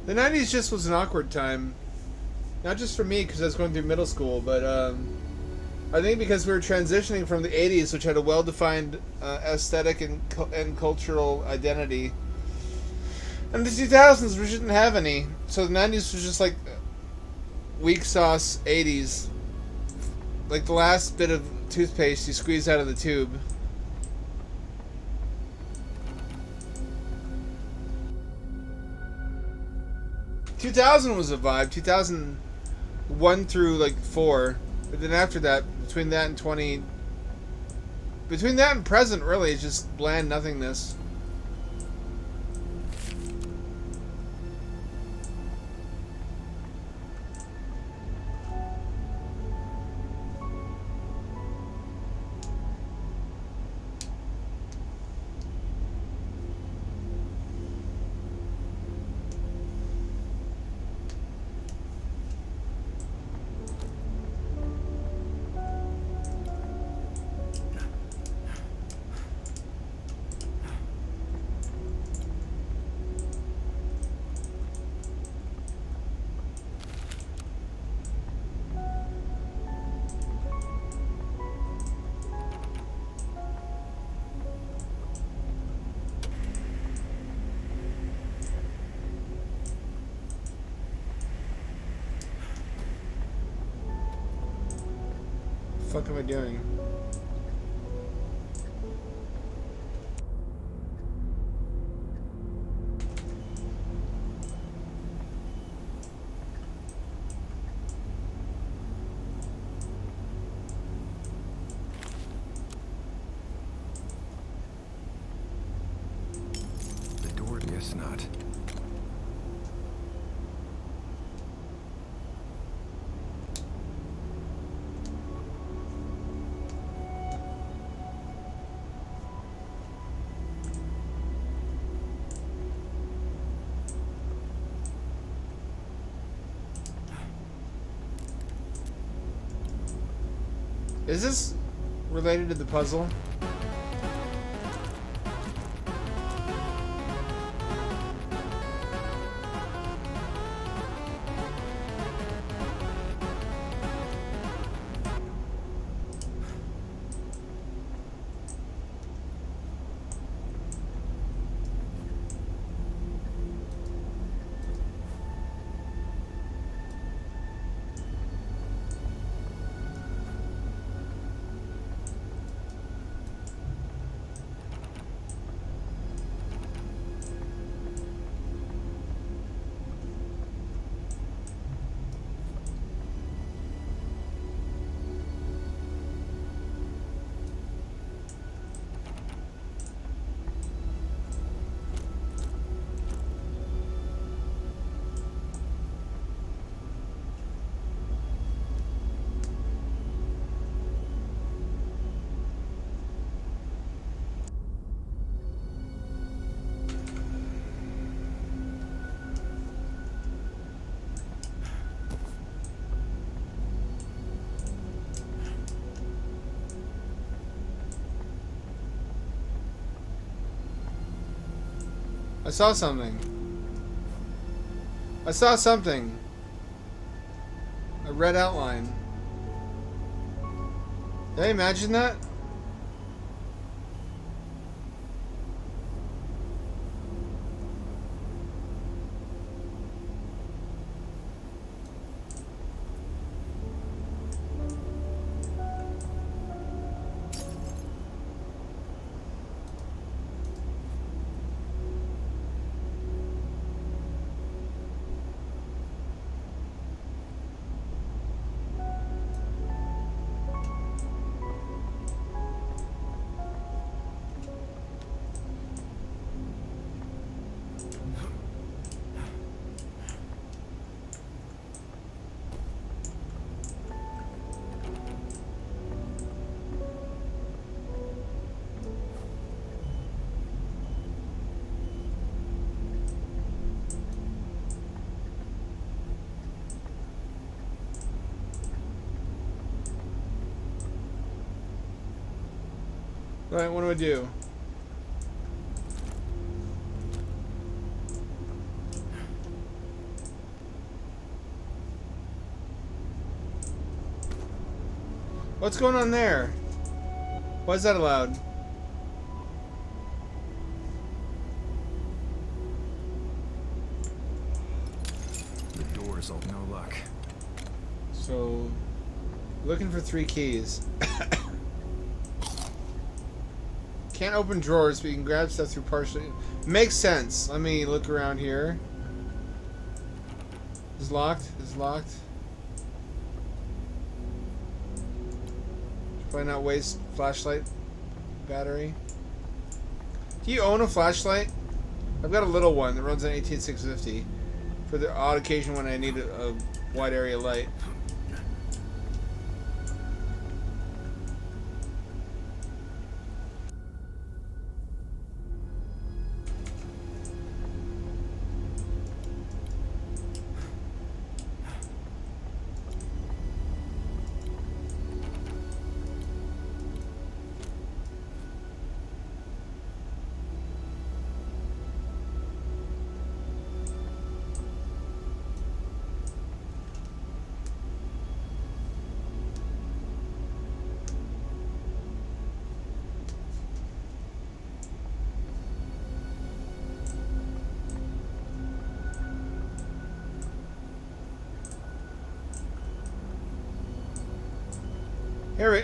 The 90s just was an awkward time. Not just for me, because I was going through middle school, but I think because we were transitioning from the 80s, which had a well-defined aesthetic and cultural identity, and the 2000s, which didn't have any. So the 90s was just like weak sauce 80s. Like the last bit of toothpaste you squeeze out of the tube. "2000 was a vibe. 2001 through like 4, but then after that, between that and present, really, it's just bland nothingness. The fuck am I doing? Is this related to the puzzle? I saw something. I saw something. A red outline. Did I imagine that? Alright, what do I do? What's going on there? Why is that allowed? The door's all no luck. So, looking for 3 keys. Can't open drawers, but you can grab stuff through partially. Makes sense. Let me look around here. It's locked. It's locked. Probably not waste flashlight battery. Do you own a flashlight? I've got a little one that runs on 18650 for the odd occasion when I need a wide area light.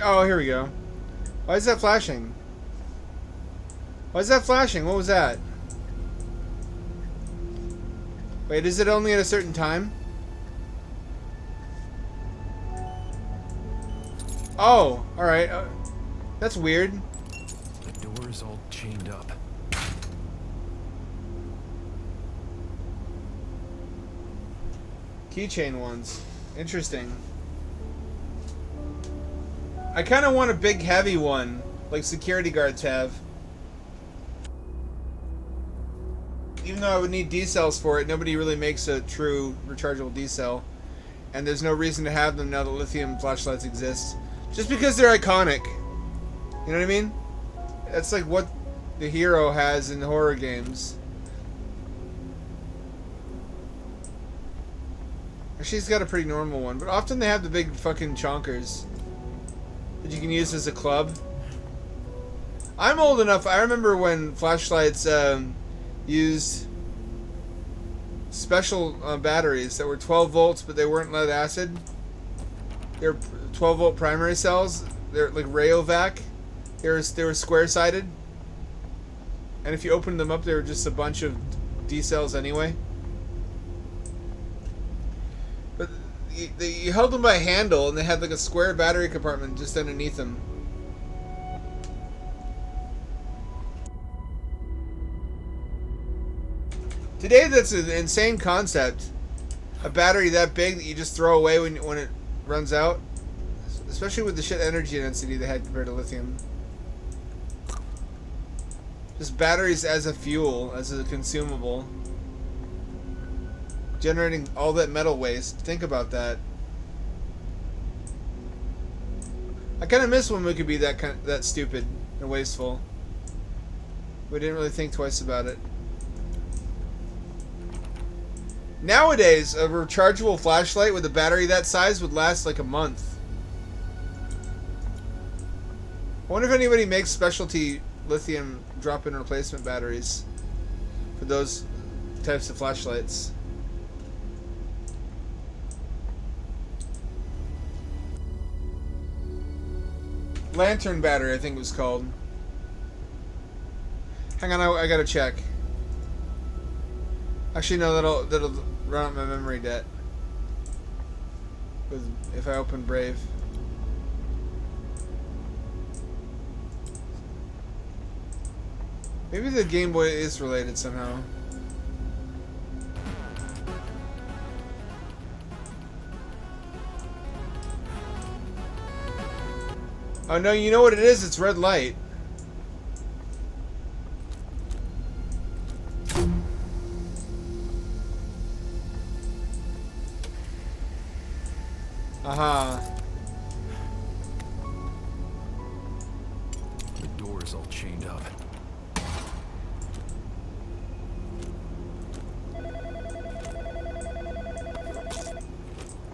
Here we go. Why is that flashing? Why is that flashing? What was that? Wait, is it only at a certain time? Oh, alright. That's weird. The door is all chained up. Keychain ones. Interesting. I kind of want a big heavy one, like security guards have. Even though I would need D-cells for it, nobody really makes a true rechargeable D-cell. And there's no reason to have them now that lithium flashlights exist. Just because they're iconic. You know what I mean? That's like what the hero has in horror games. She's got a pretty normal one, but often they have the big fucking chonkers that you can use as a club. I'm old enough. I remember when flashlights used special batteries that were 12 volts, but they weren't lead acid. They're 12 volt primary cells. They're like Rayovac. They were square sided, and if you opened them up, they were just a bunch of D cells anyway. But you held them by a handle, and they had like a square battery compartment just underneath them. Today, that's an insane concept. A battery that big that you just throw away when it runs out. Especially with the shit energy density they had compared to lithium. Just batteries as a fuel, as a consumable. Generating all that metal waste. Think about that. I kind of miss when we could be that stupid and wasteful. We didn't really think twice about it. Nowadays, a rechargeable flashlight with a battery that size would last like a month. I wonder if anybody makes specialty lithium drop-in replacement batteries for those types of flashlights. Lantern battery, I think it was called. Hang on, I gotta check. Actually, no, that'll run up my memory debt. If I open Brave. Maybe the Game Boy is related somehow. Oh no, you know what it is? It's red light. Aha. The door's all chained up.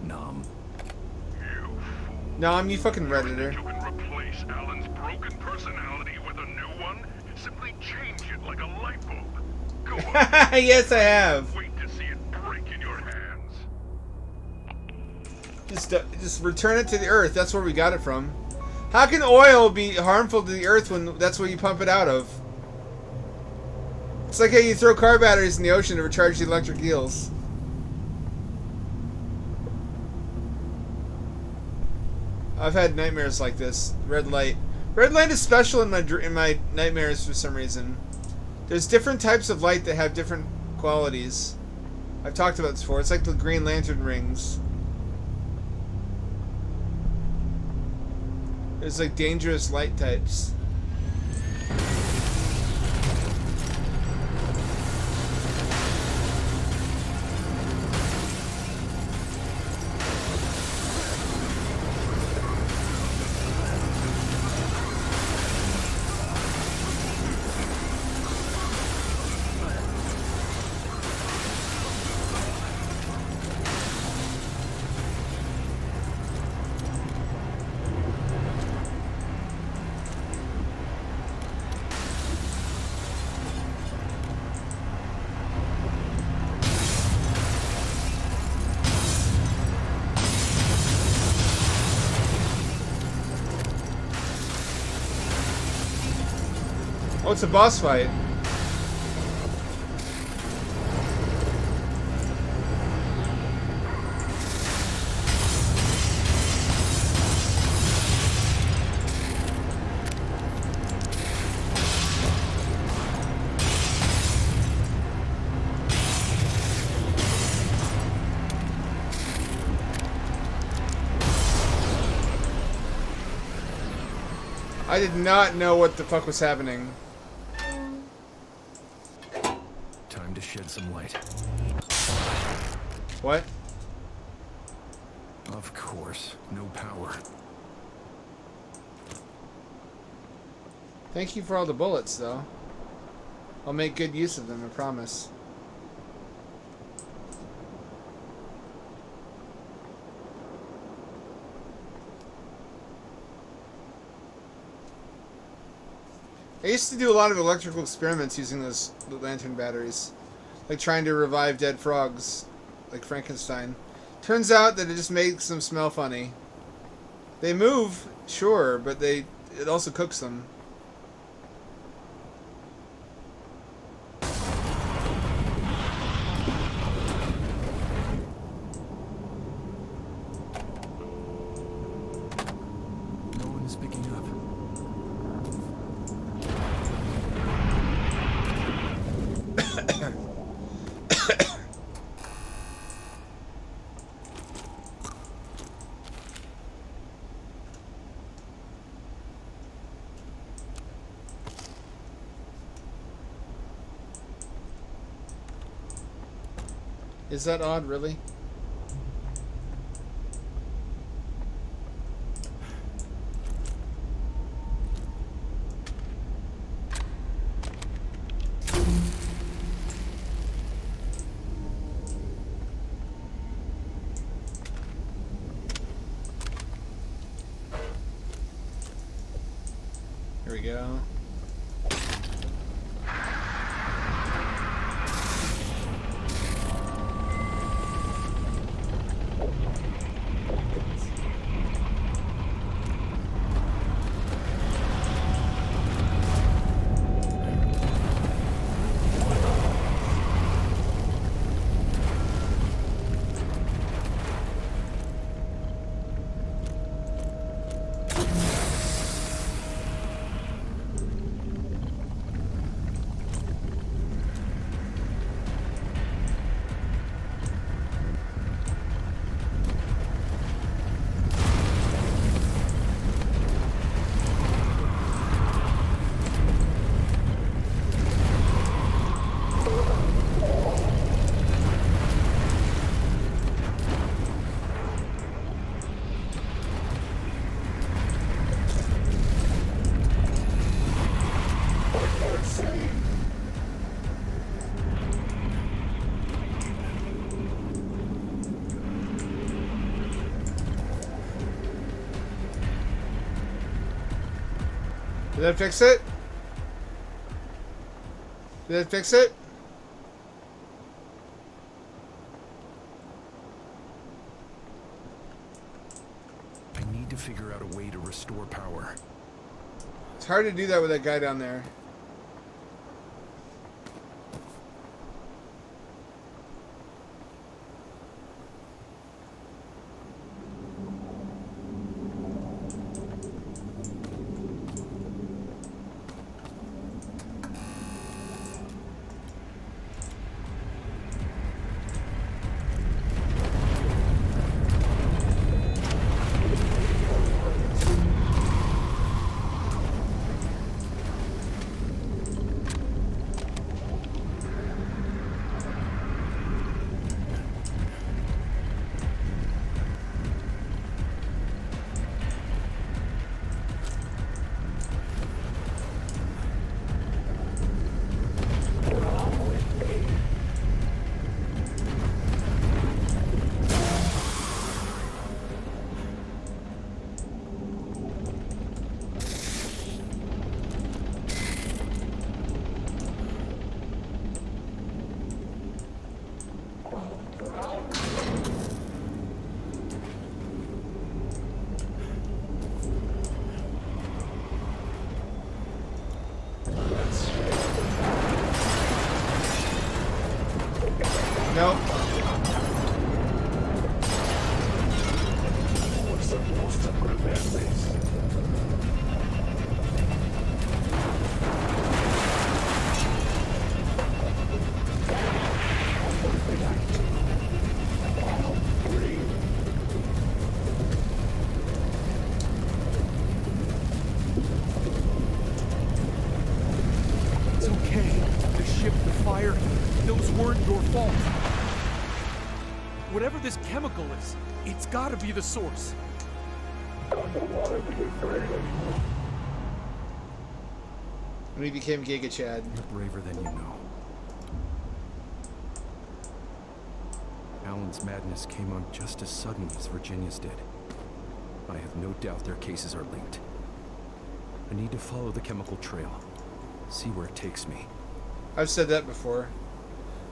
Nom. Nom, you fucking redditor. You can replace Alan's broken personality with a new one. Simply change it like a light bulb. Go on. Yes, I have. Wait to see it break in your hands. Just return it to the earth. That's where we got it from. How can oil be harmful to the earth when that's where you pump it out of? It's like how you throw car batteries in the ocean to recharge the electric eels. I've had nightmares like this. Red light. Red light is special in my nightmares for some reason. There's different types of light that have different qualities. I've talked about this before. It's like the Green Lantern rings. There's like dangerous light types. Oh, it's a boss fight. I did not know what the fuck was happening. Time to shed some light. What? Of course, no power. Thank you for all the bullets, though. I'll make good use of them, I promise. I used to do a lot of electrical experiments using those lantern batteries. Like trying to revive dead frogs, like Frankenstein. Turns out that it just makes them smell funny. They move, sure, but it also cooks them. No one is picking up. Is that odd, really? Here we go. Did that fix it? Did that fix it? I need to figure out a way to restore power. It's hard to do that with that guy down there. Nope. It's okay. The ship, the fire, those weren't your fault. Whatever this chemical is, it's gotta be the source. when he became Giga Chad. You're braver than you know. Alan's madness came on just as suddenly as Virginia's did. I have no doubt their cases are linked. I need to follow the chemical trail. See where it takes me. I've said that before.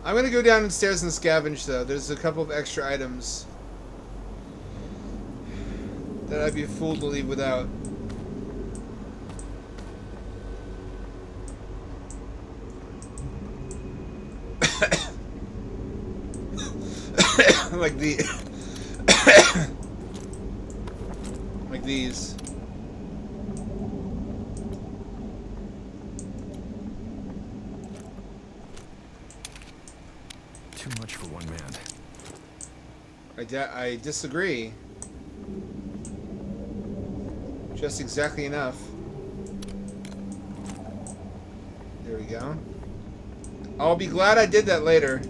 I'm gonna go downstairs and scavenge though. There's a couple of extra items that I'd be a fool to leave without. Like the like these. Too much for one man. I disagree. Just exactly enough. There we go. I'll be glad I did that later.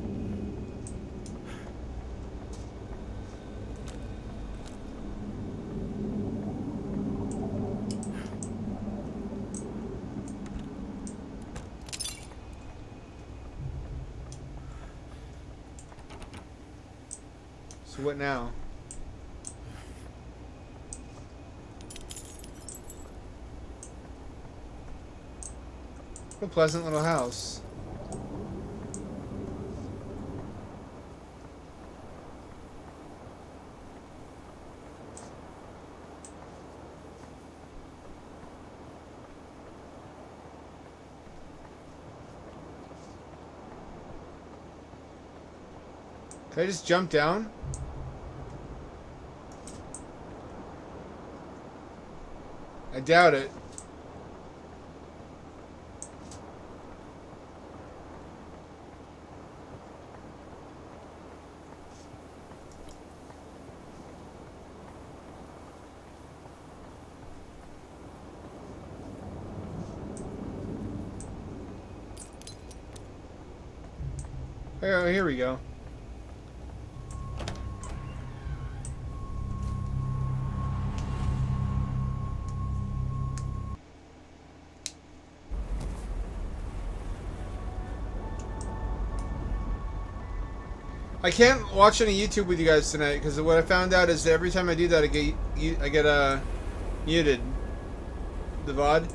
So what now? What a pleasant little house. Can I just jump down? I doubt it. Oh, here we go. I can't watch any YouTube with you guys tonight because what I found out is that every time I do that, I get muted. The VOD.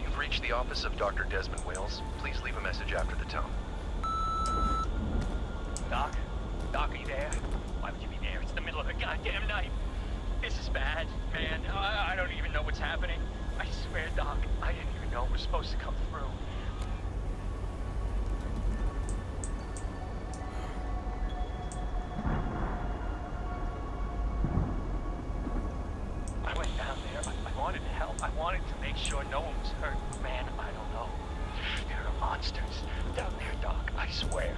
You've reached the office of Dr. Desmond Wales. Please leave a message after the tone. Doc? Doc, are you there? Why would you be there? It's the middle of the goddamn night. This is bad, man. I don't even know what's happening. I swear, Doc, I didn't even know it was supposed to come through. I went down there. I wanted to help. I wanted to make sure no one was hurt. Man, I don't know. There are monsters down there, Doc. I swear.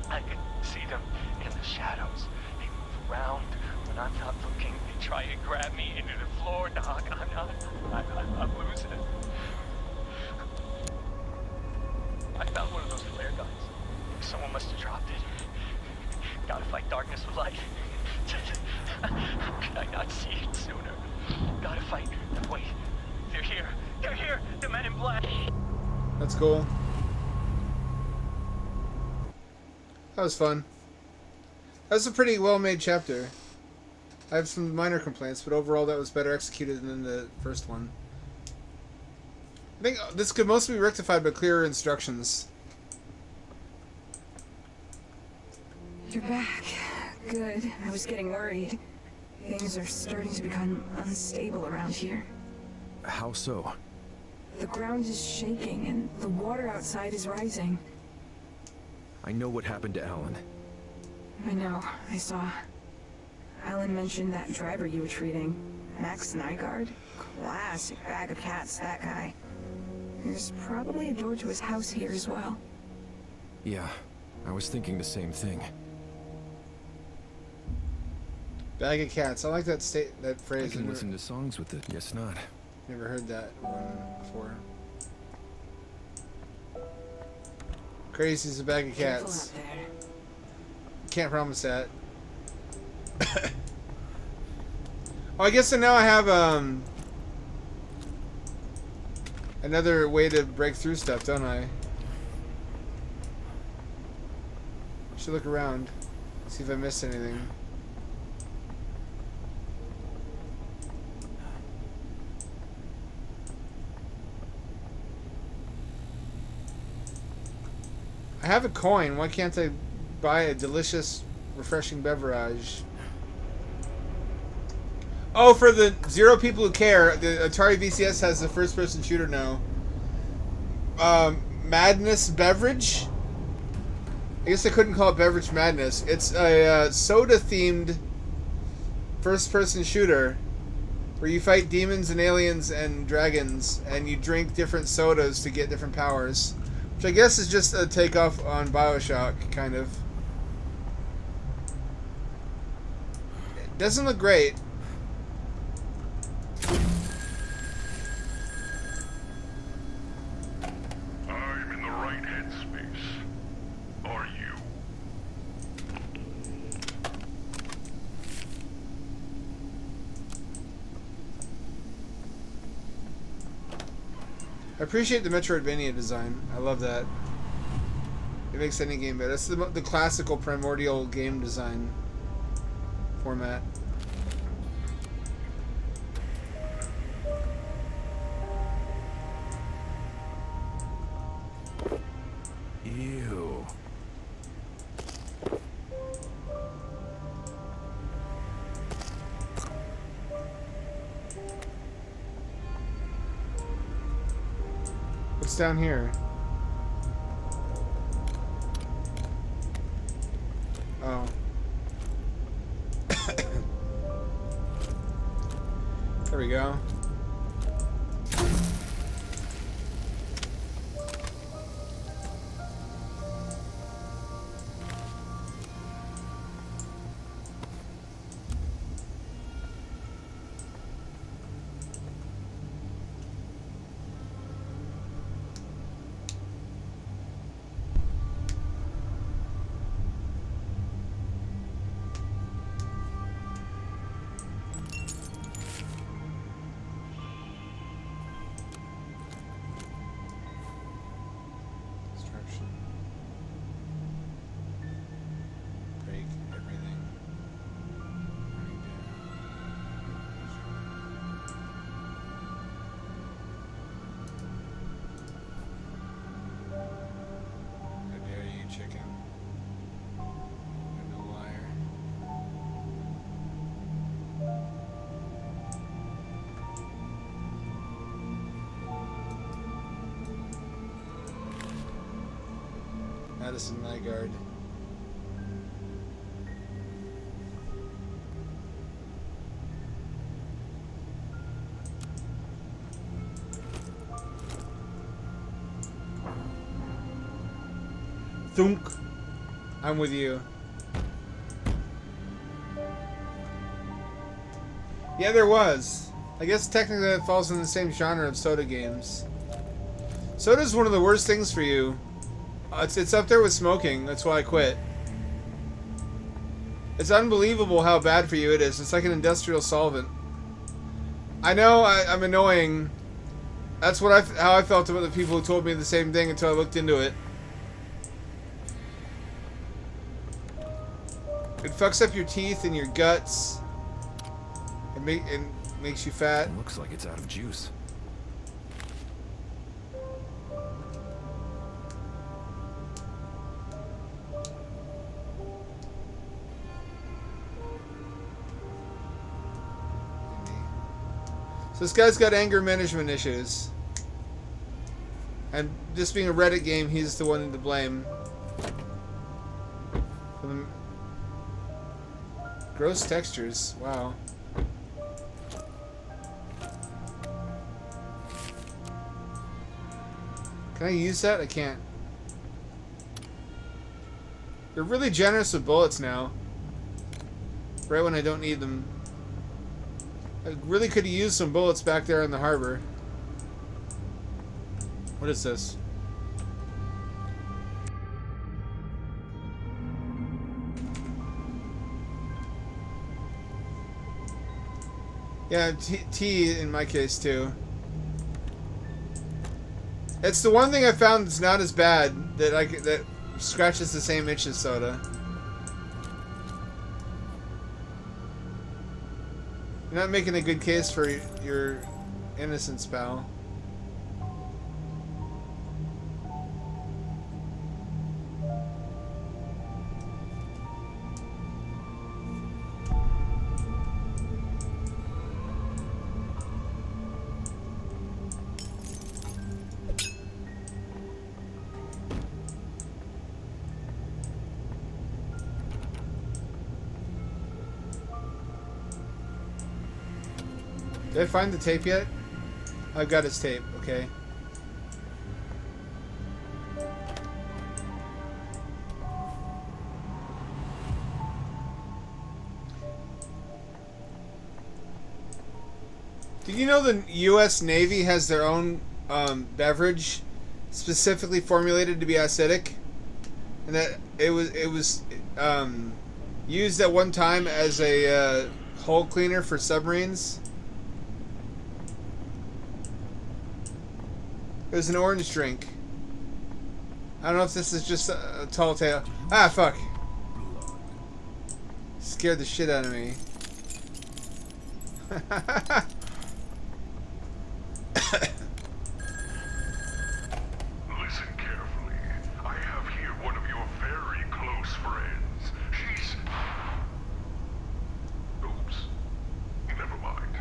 I could see them in the shadows. They move around when I'm not looking. They try to grab me into the floor, Doc. I'm losing it. I found one of those flare guns. Someone must have dropped it. Gotta fight darkness with light. How could I not see it sooner? Gotta fight. Wait. They're here. They're here. The men in black. That's cool. That was fun. That was a pretty well-made chapter. I have some minor complaints, but overall that was better executed than the first one. I think this could mostly be rectified by clearer instructions. You're back. Good. I was getting worried. Things are starting to become unstable around here. How so? The ground is shaking and the water outside is rising. I know what happened to Alan. I know. I saw. Alan mentioned that driver you were treating. Max Nygaard. Classic bag of cats, that guy. There's probably a door to his house here as well. Yeah, I was thinking the same thing. Bag of cats. I like that that I phrase. can listen to songs with it, guess not. Never heard that one before. Crazy's a bag of Careful cats. out there. Can't promise that. Oh, I guess so now I have another way to break through stuff, don't I? Should look around, see if I missed anything. I have a coin. Why can't I buy a delicious, refreshing beverage? Oh, for the 0 people who care, the Atari VCS has the first-person shooter now. Madness Beverage? I guess I couldn't call it Beverage Madness. It's a soda-themed first-person shooter where you fight demons and aliens and dragons, and you drink different sodas to get different powers. Which I guess is just a takeoff on BioShock, kind of. It doesn't look great. I'm in the right headspace. Are you? I appreciate the Metroidvania design. I love that. It makes any game better. It's the classical primordial game design format. Ew. What's down here? Oh. There we go. Destruction. Break everything. Running down. How dare you, chicken? You're no liar. Madison Nygaard. Thunk. I'm with you. Yeah, there was. I guess technically that falls in the same genre of soda games. Soda's one of the worst things for you. It's up there with smoking. That's why I quit. It's unbelievable how bad for you it is. It's like an industrial solvent. I know I'm annoying. That's what how I felt about the people who told me the same thing until I looked into it. It fucks up your teeth and your guts. It makes you fat. It looks like it's out of juice. So this guy's got anger management issues. And this being a Reddit game, he's the one to blame. For the gross textures. Wow. Can I use that? I can't. They're really generous with bullets now. Right when I don't need them. I really could have used some bullets back there in the harbor. What is this? Yeah, tea in my case too. It's the one thing I found that's not as bad that that scratches the same itch as soda. You're not making a good case for your innocence, pal. Did I find the tape yet? I've got his tape, okay. Did you know the U.S. Navy has their own beverage specifically formulated to be acidic? And that it was used at one time as a hull cleaner for submarines? It was an orange drink. I don't know if this is just a tall tale. Ah, fuck. Scared the shit out of me. Listen carefully. I have here one of your very close friends. She's... Oops. Never mind.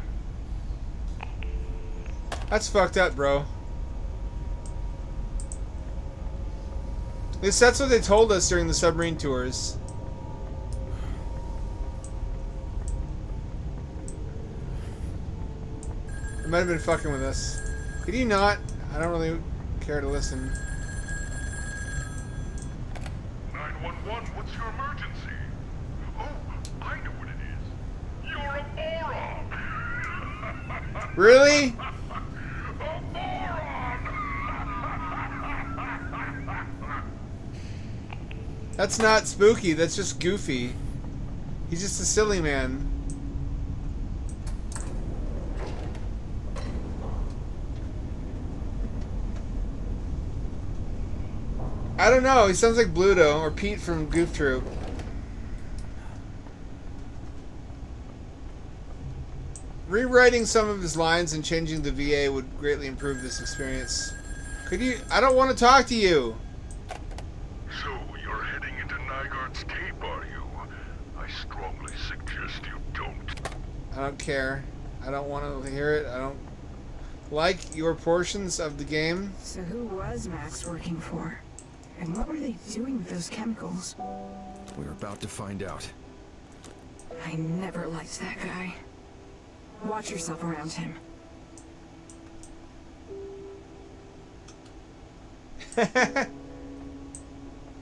That's fucked up, bro. At least that's what they told us during the submarine tours. They might have been fucking with us. Could you not? I don't really care to listen. 911, what's your emergency? Oh, I know what it is. You're a moron! Really? A moron! That's not spooky, that's just goofy. He's just a silly man. I don't know, he sounds like Bluto or Pete from Goof Troop. Rewriting some of his lines and changing the VA would greatly improve this experience. Could you... I don't want to talk to you! So, you're heading into Nygaard's tape, are you? I strongly suggest you don't. I don't care. I don't want to hear it. I don't like your portions of the game. So who was Max working for? And what were they doing with those chemicals? We're about to find out. I never liked that guy. Watch yourself around him.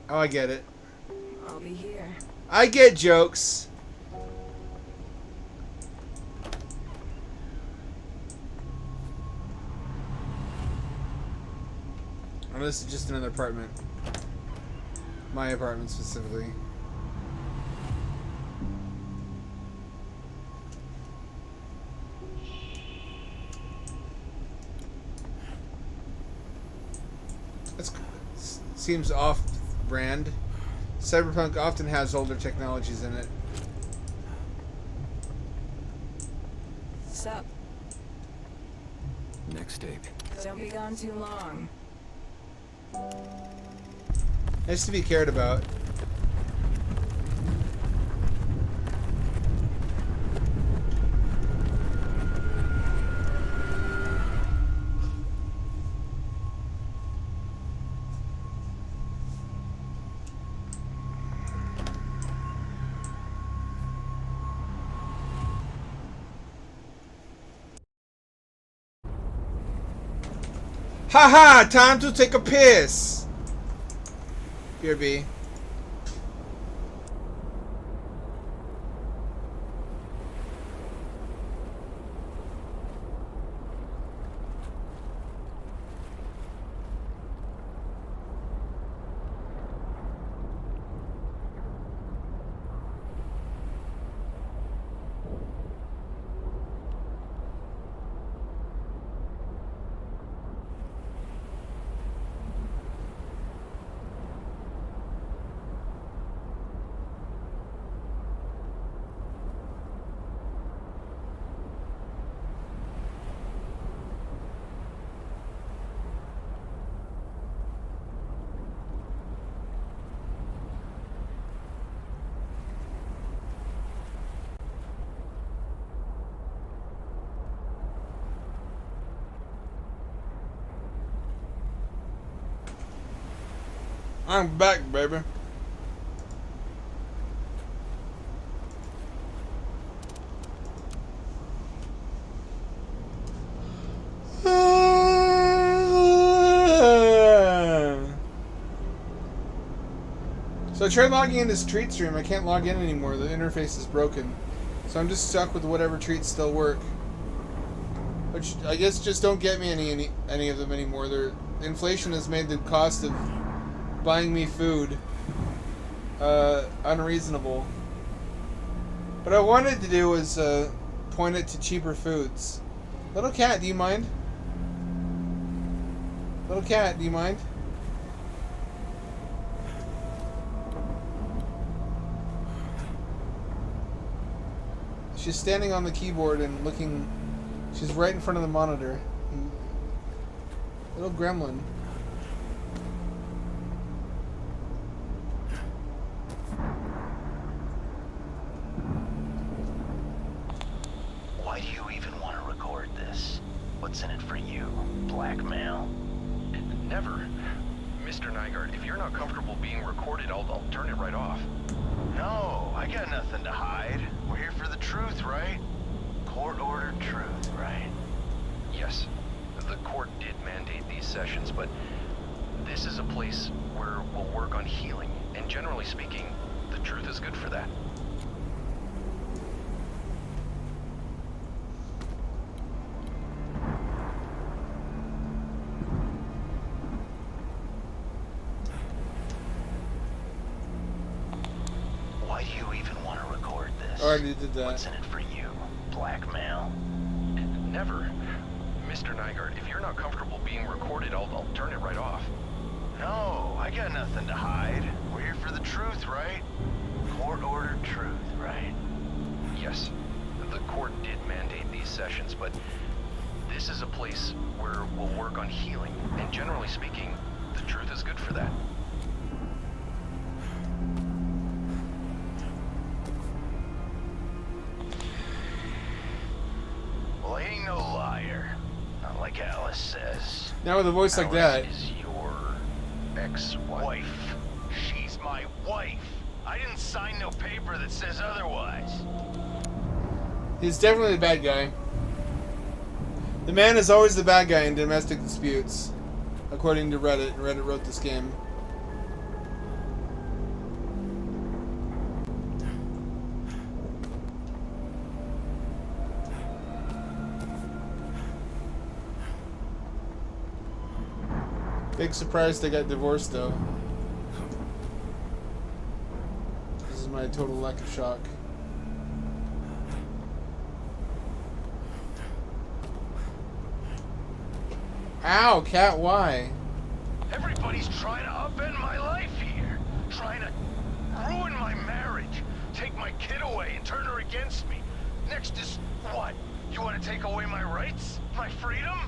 Oh, I get it. I'll be here. I get jokes. Oh, this is just another apartment. My apartment specifically. That seems off-brand. Cyberpunk often has older technologies in it. Sup? Next tape. Don't be gone too long. Nice to be cared about. Haha! Time to take a piss! Here, B. I'm back, baby. So I tried logging into this treat stream. I can't log in anymore. The interface is broken. So I'm just stuck with whatever treats still work. Which I guess just don't get me any of them anymore. Inflation has made the cost of buying me food unreasonable. What I wanted to do was point it to cheaper foods. Little cat, do you mind? Little cat, do you mind? She's standing on the keyboard and looking. She's right in front of the monitor. Little gremlin. Why do you even want to record this? What's in it for you? Blackmail? Never. Mr. Nygaard, if you're not comfortable being recorded, I'll turn it right off. No, I got nothing to hide. We're here for the truth, right? Court-ordered truth, right? Yes, the court did mandate these sessions, but this is a place where we'll work on healing, and generally speaking, the truth is good for that. Why do you even want to record this? Already did that. What's in it for you? Blackmail? Never. Mr. Nygaard, if you're not comfortable being recorded, I'll turn it right off. No, I got nothing to hide. We're here for the truth, right? Court-ordered truth, right? Yes, the court did mandate these sessions, but this is a place where we'll work on healing, and generally speaking, the truth is good for that. Well, I ain't no liar. Not like Alice says. Now with a voice like that. Alice is your ex-wife. She's my wife. I didn't sign no paper that says otherwise. He's definitely the bad guy. The man is always the bad guy in domestic disputes, according to Reddit. Reddit wrote this game. Big surprise they got divorced though. This is my total lack of shock. Ow, cat, why? Everybody's trying to upend my life here. Trying to ruin my marriage. Take my kid away and turn her against me. Next is what? You want to take away my rights? My freedom?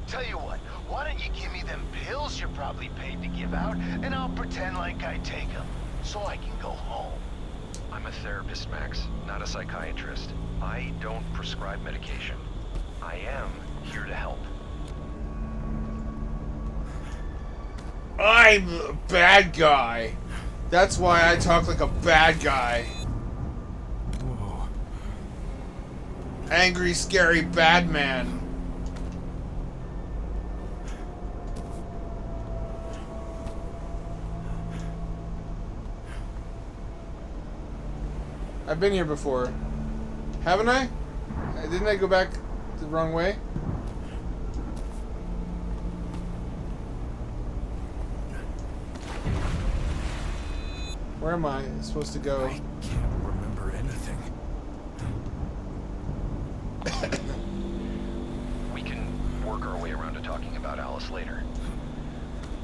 Tell you what, why don't you give me them pills you're probably paid to give out, and I'll pretend like I take them, so I can go home. I'm a therapist, Max, not a psychiatrist. I don't prescribe medication. I am here to help. I'm a bad guy. That's why I talk like a bad guy. Whoa. Angry, scary bad man. I've been here before. Haven't I? Didn't I go back the wrong way? Where am I supposed to go? I can't remember anything. We can work our way around to talking about Alice later.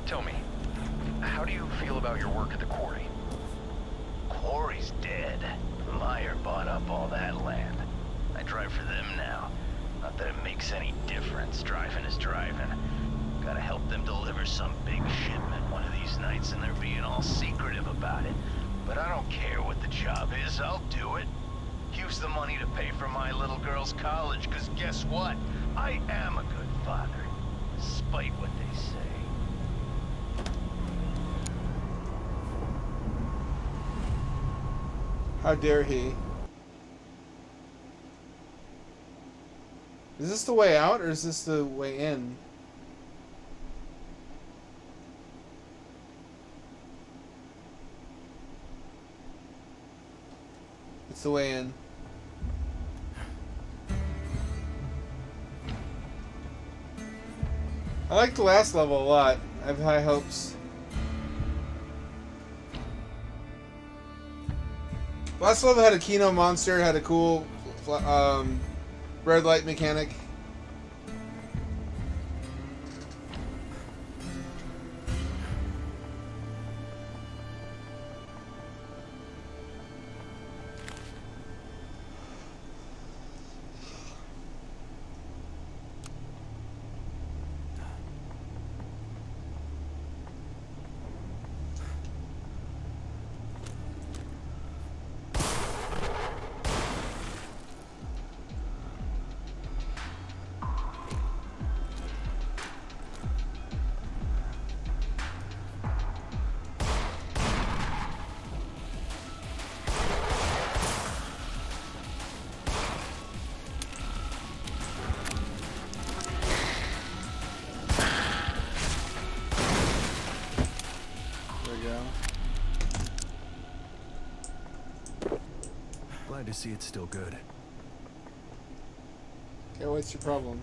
Tell me, how do you feel about your work at the quarry? Quarry's dead. Meyer bought up all that land. I drive for them now. Not that it makes any difference. Driving is driving. Gotta help them deliver some big shipment one of these nights, and they're being all secretive about it. But I don't care what the job is, I'll do it. Use the money to pay for my little girl's college, because guess what? I am a good father, despite what they say. How dare he? Is this the way out or is this the way in? It's the way in. I like the last level a lot. I have high hopes. Last level had a Kino monster, had a cool red light mechanic. Glad to see it's still good. Okay, what's your problem?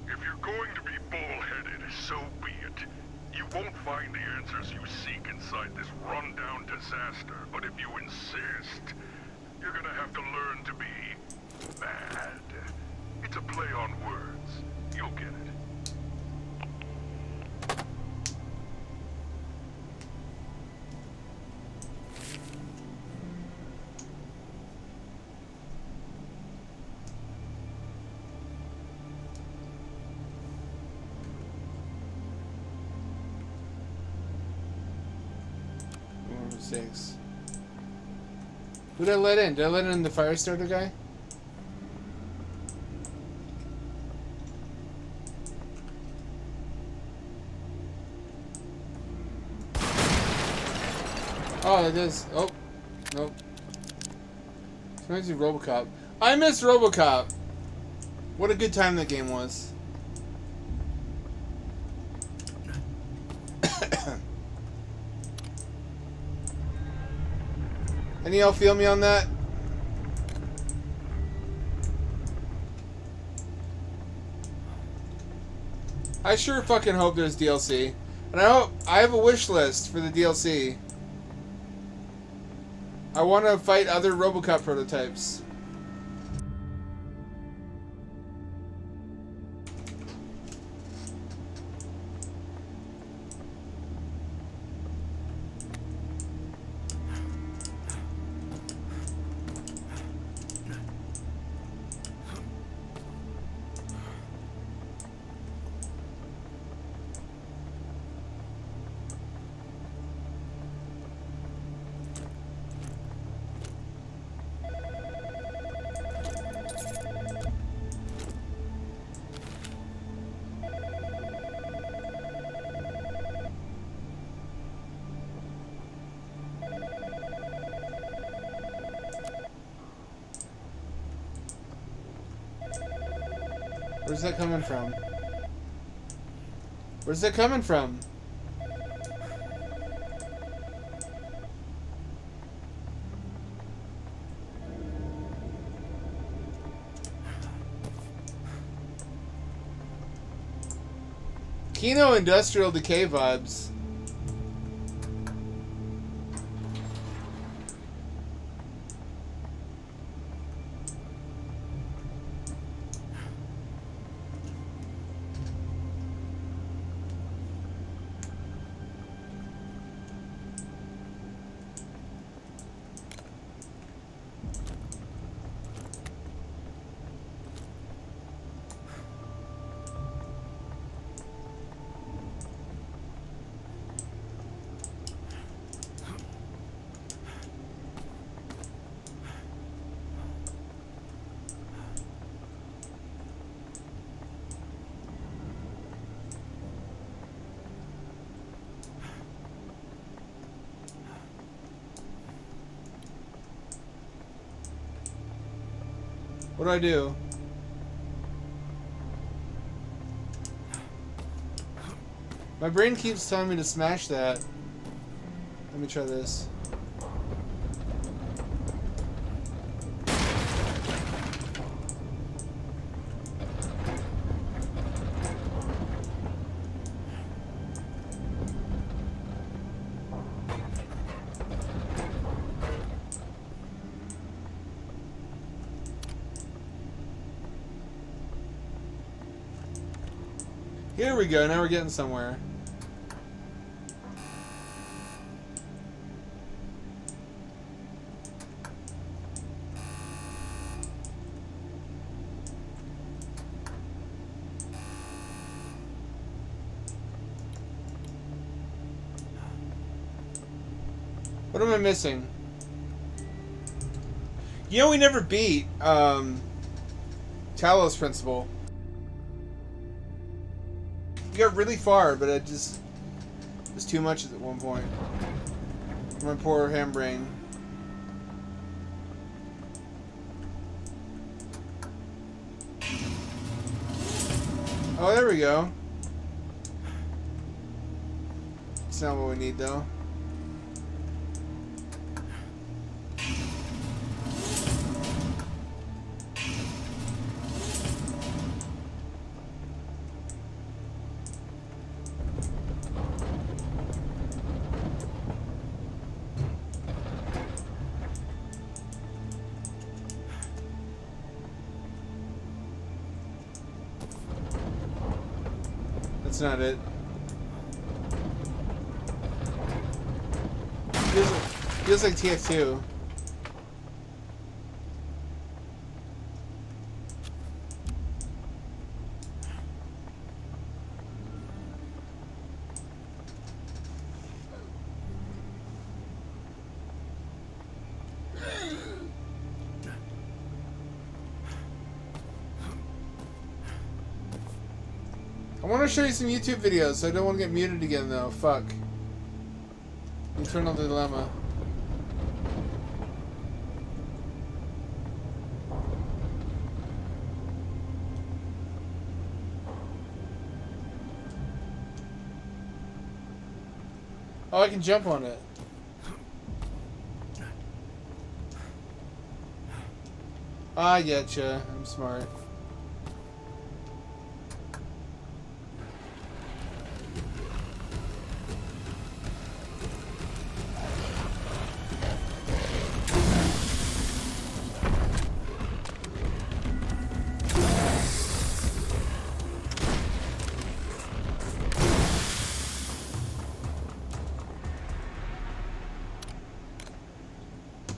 If you're going to be bullheaded, so be it. You won't find the answers you seek inside this rundown disaster, but if you insist, you're gonna have to learn to be mad. It's a play on words. You'll get it. Number 6. Who did I let in? Did I let in the fire starter guy? Oh, it is. Oh, nope. This reminds me of RoboCop. I miss RoboCop. What a good time that game was. Any of y'all feel me on that? I sure fucking hope there's DLC. And I have a wish list for the DLC. I want to fight other RoboCop prototypes. Where's that coming from? Where's that coming from? Kino Industrial Decay vibes. What do I do? My brain keeps telling me to smash that. Let me try this. Here we go, now we're getting somewhere. What am I missing? You know, we never beat Talos Principle. We got really far, but it just was too much at one point. My poor ham brain. Oh, there we go. It's not what we need, though. That's not it. Feels like TF2. I want to show you some YouTube videos, so I don't want to get muted again, though. Fuck. Eternal Dilemma. Oh, I can jump on it. I getcha. I'm smart.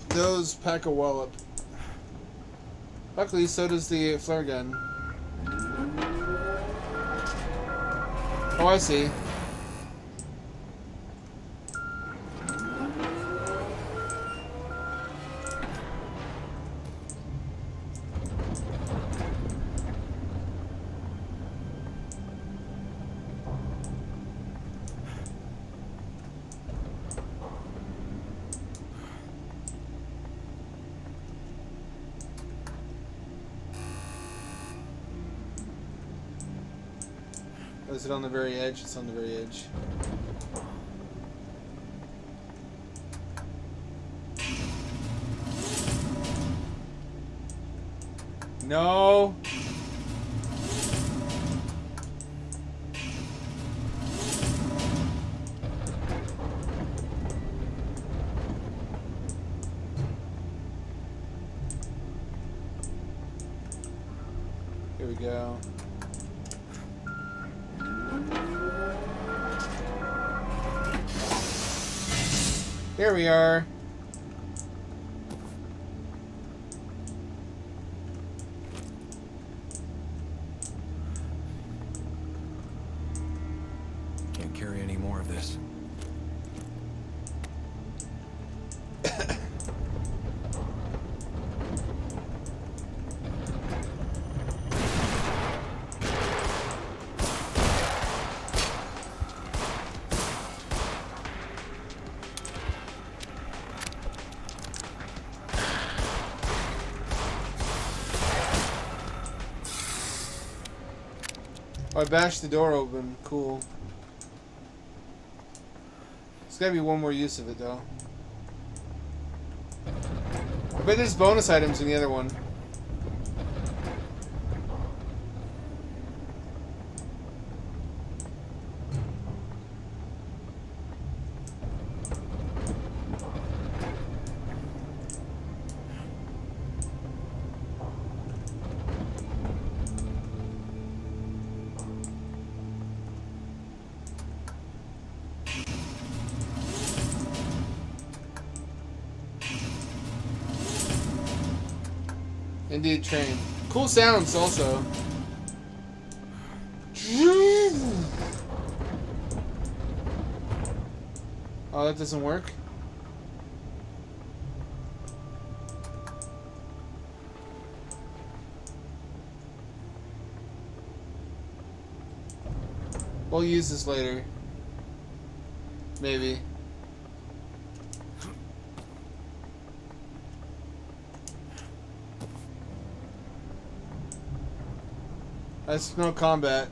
Those pack a wallop. Luckily, so does the flare gun. Oh, I see. Oh, is it on the very edge? It's on the very edge. No! Here we go. Here we are. Can't carry any more of this. Oh, I bashed the door open. Cool. There's gotta be one more use of it, though. I bet there's bonus items in the other one. Indeed, train. Cool sounds, also. Oh, that doesn't work? We'll use this later. Maybe. That's no combat.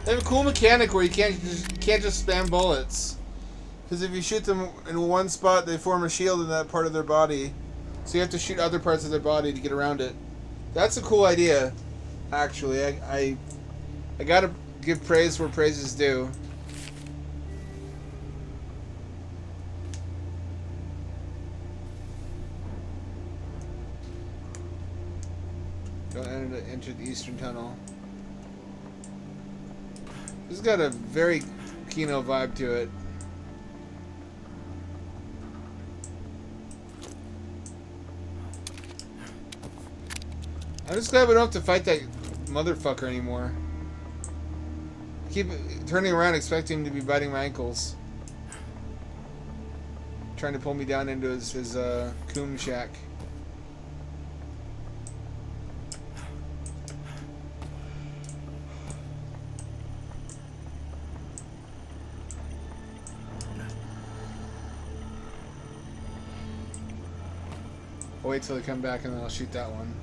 They have a cool mechanic where you can't just spam bullets, because if you shoot them in one spot, they form a shield in that part of their body. So you have to shoot other parts of their body to get around it. That's a cool idea, actually. I gotta give praise where praise is due. Don't enter the eastern tunnel. This has got a very Kino vibe to it. I'm just glad we don't have to fight that motherfucker anymore. I keep turning around expecting him to be biting my ankles. Trying to pull me down into his coom shack. I'll wait till they come back and then I'll shoot that one.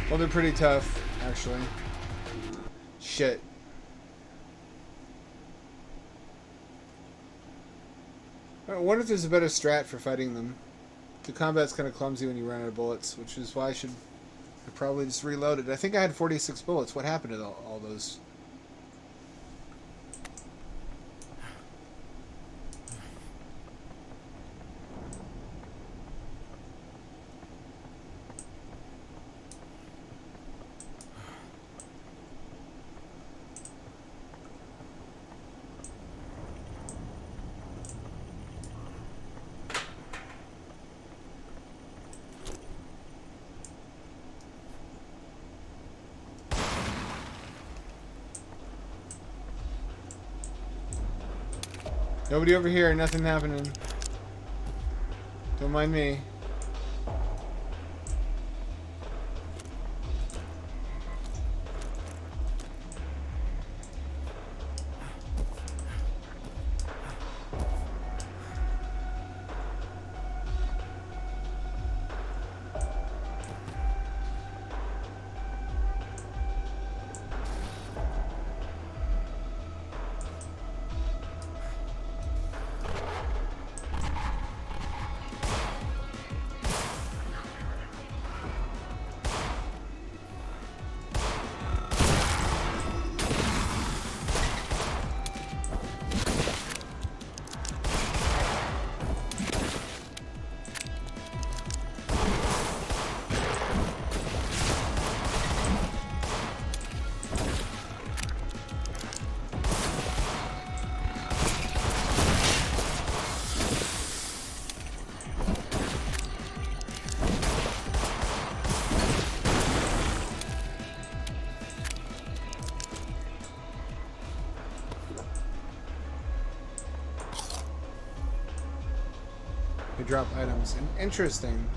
Well, they're pretty tough, actually. Shit. I wonder if there's a better strat for fighting them. The combat's kind of clumsy when you run out of bullets, which is why I should probably just reload it. I think I had 46 bullets. What happened to all those? Nobody over here, nothing happening. Don't mind me. They drop items. Interesting.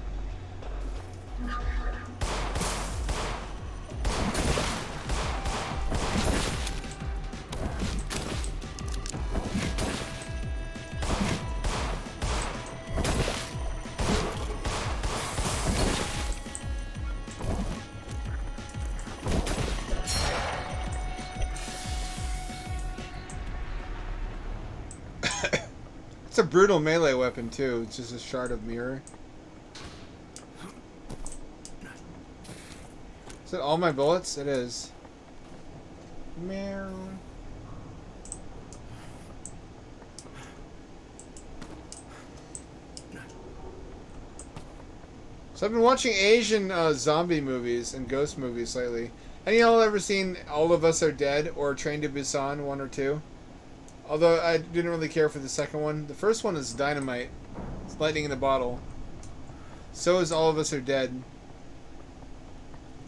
It's a brutal melee weapon too. It's just a shard of mirror. Is it all my bullets? It is. Meow. So I've been watching Asian zombie movies and ghost movies lately. Any of y'all ever seen All of Us Are Dead or Train to Busan 1 or 2? Although I didn't really care for the second one. The first one is dynamite. It's lightning in a bottle. So is All of Us Are Dead.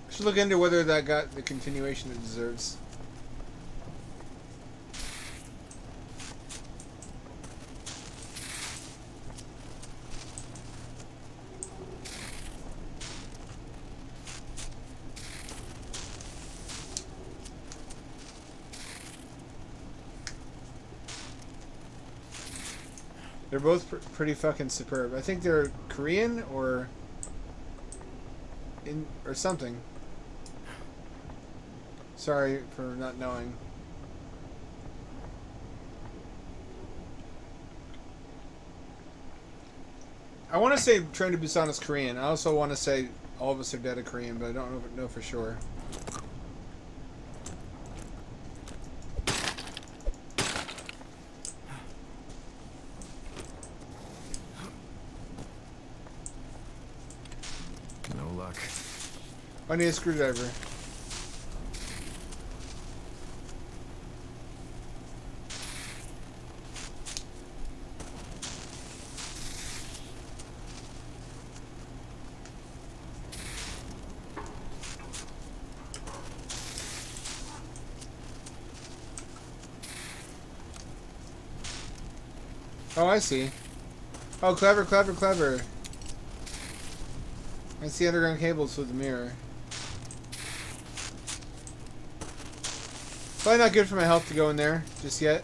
I should look into whether that got the continuation it deserves. They're both pretty fucking superb. I think they're Korean or something. Sorry for not knowing. I want to say Train to Busan is Korean. I also want to say All of Us Are Dead are Korean, but I don't know for sure. I need a screwdriver. Oh, I see. Oh, clever, clever, clever. I see underground cables with the mirror. Probably not good for my health to go in there just yet.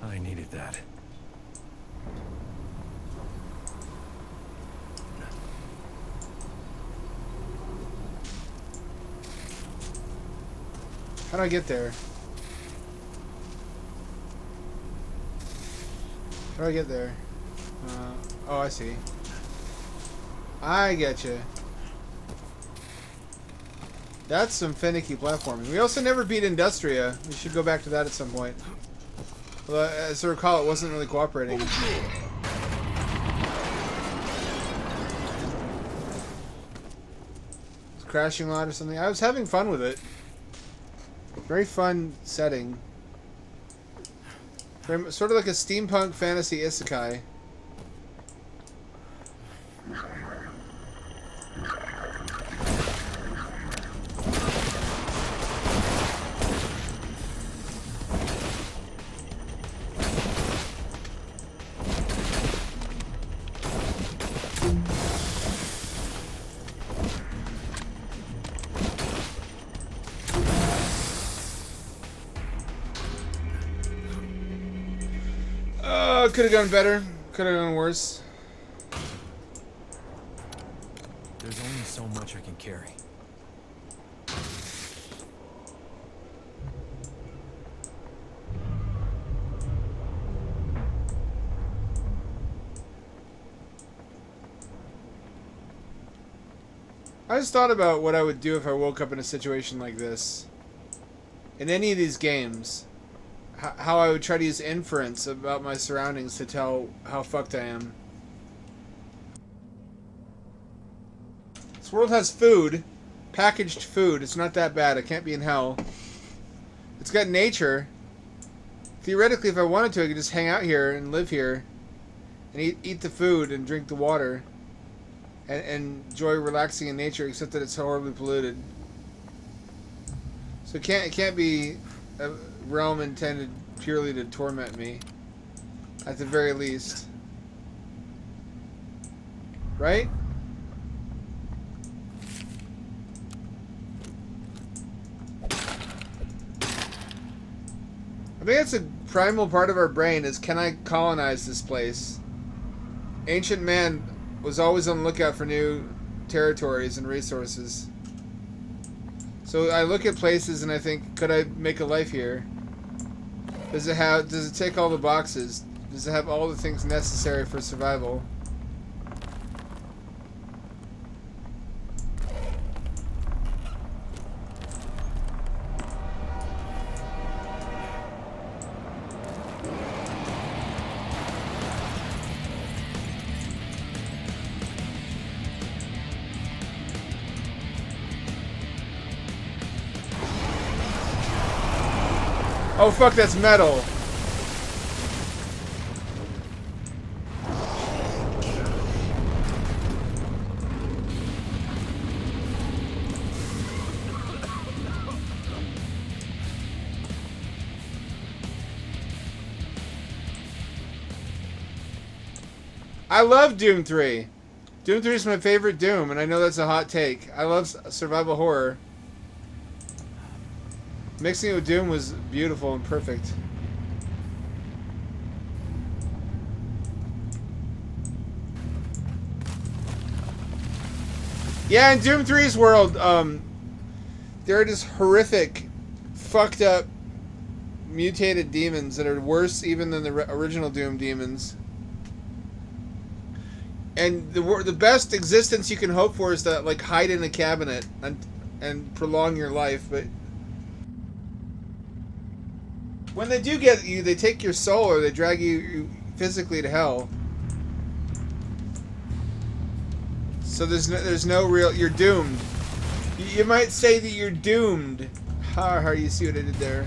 I needed that. How do I get there? How do I get there? Oh, I see. I get you. That's some finicky platforming. We also never beat Industria. We should go back to that at some point. Although, as I recall, it wasn't really cooperating. It's crashing a lot or something. I was having fun with it. Very fun setting. Sort of like a steampunk fantasy isekai. Could have gone better. Could have gone worse. There's only so much I can carry. I just thought about what I would do if I woke up in a situation like this. In any of these games. How I would try to use inference about my surroundings to tell how fucked I am. This world has food. Packaged food. It's not that bad. I can't be in hell. It's got nature. Theoretically, if I wanted to, I could just hang out here and live here. And eat the food and drink the water. And enjoy relaxing in nature, except that it's horribly polluted. So it can't be a realm intended purely to torment me. At the very least. Right? I think that's a primal part of our brain is, can I colonize this place? Ancient man was always on the lookout for new territories and resources. So I look at places and I think, could I make a life here? Does it tick all the boxes? Does it have all the things necessary for survival? Oh fuck, that's metal. I love Doom 3. Doom 3 is my favorite Doom, and I know that's a hot take. I love survival horror. Mixing it with Doom was beautiful and perfect. Yeah, in Doom 3's world, there are just horrific, fucked up, mutated demons that are worse even than the original Doom demons. And the best existence you can hope for is to like hide in a cabinet and prolong your life, but when they do get you, they take your soul or they drag you physically to hell. So there's no real. You're doomed. You might say that you're doomed. How do you see what I did there?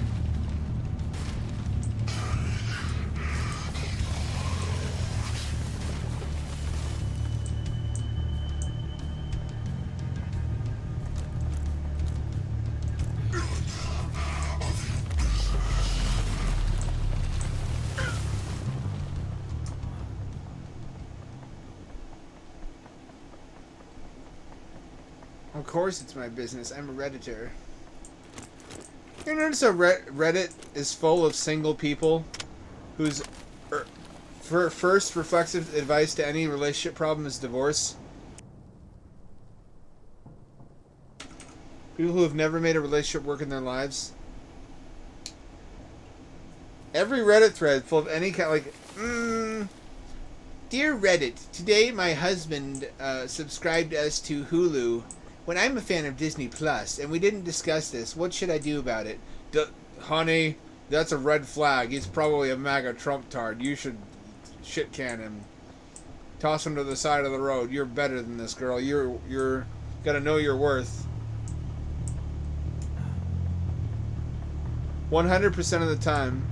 Of course it's my business. I'm a Redditor. You notice how Reddit is full of single people whose first reflexive advice to any relationship problem is divorce? People who have never made a relationship work in their lives. Every Reddit thread full of any kind, like, Dear Reddit, today my husband subscribed us to Hulu when I'm a fan of Disney Plus, and we didn't discuss this. What should I do about it? Honey, that's a red flag. He's probably a MAGA Trump tard. You should shit can him. Toss him to the side of the road. You're better than this girl. You're gotta know your worth. 100% of the time.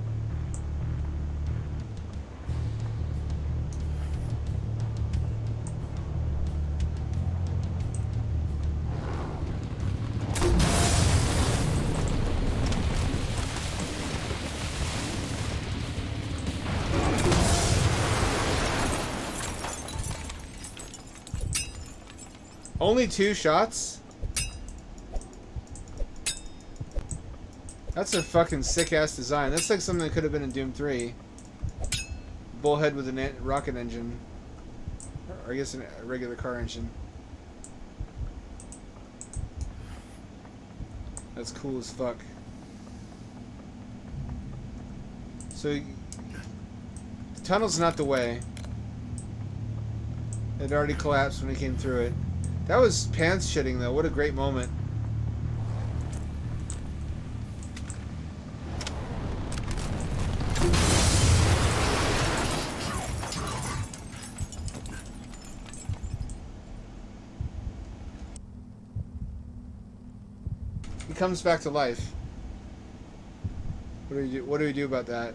Only 2 shots? That's a fucking sick-ass design. That's like something that could have been in Doom 3. Bullhead with a rocket engine. Or I guess a regular car engine. That's cool as fuck. So, the tunnel's not the way. It already collapsed when we came through it. That was pants shitting though. What a great moment. He comes back to life. What do we do? What do we do about that?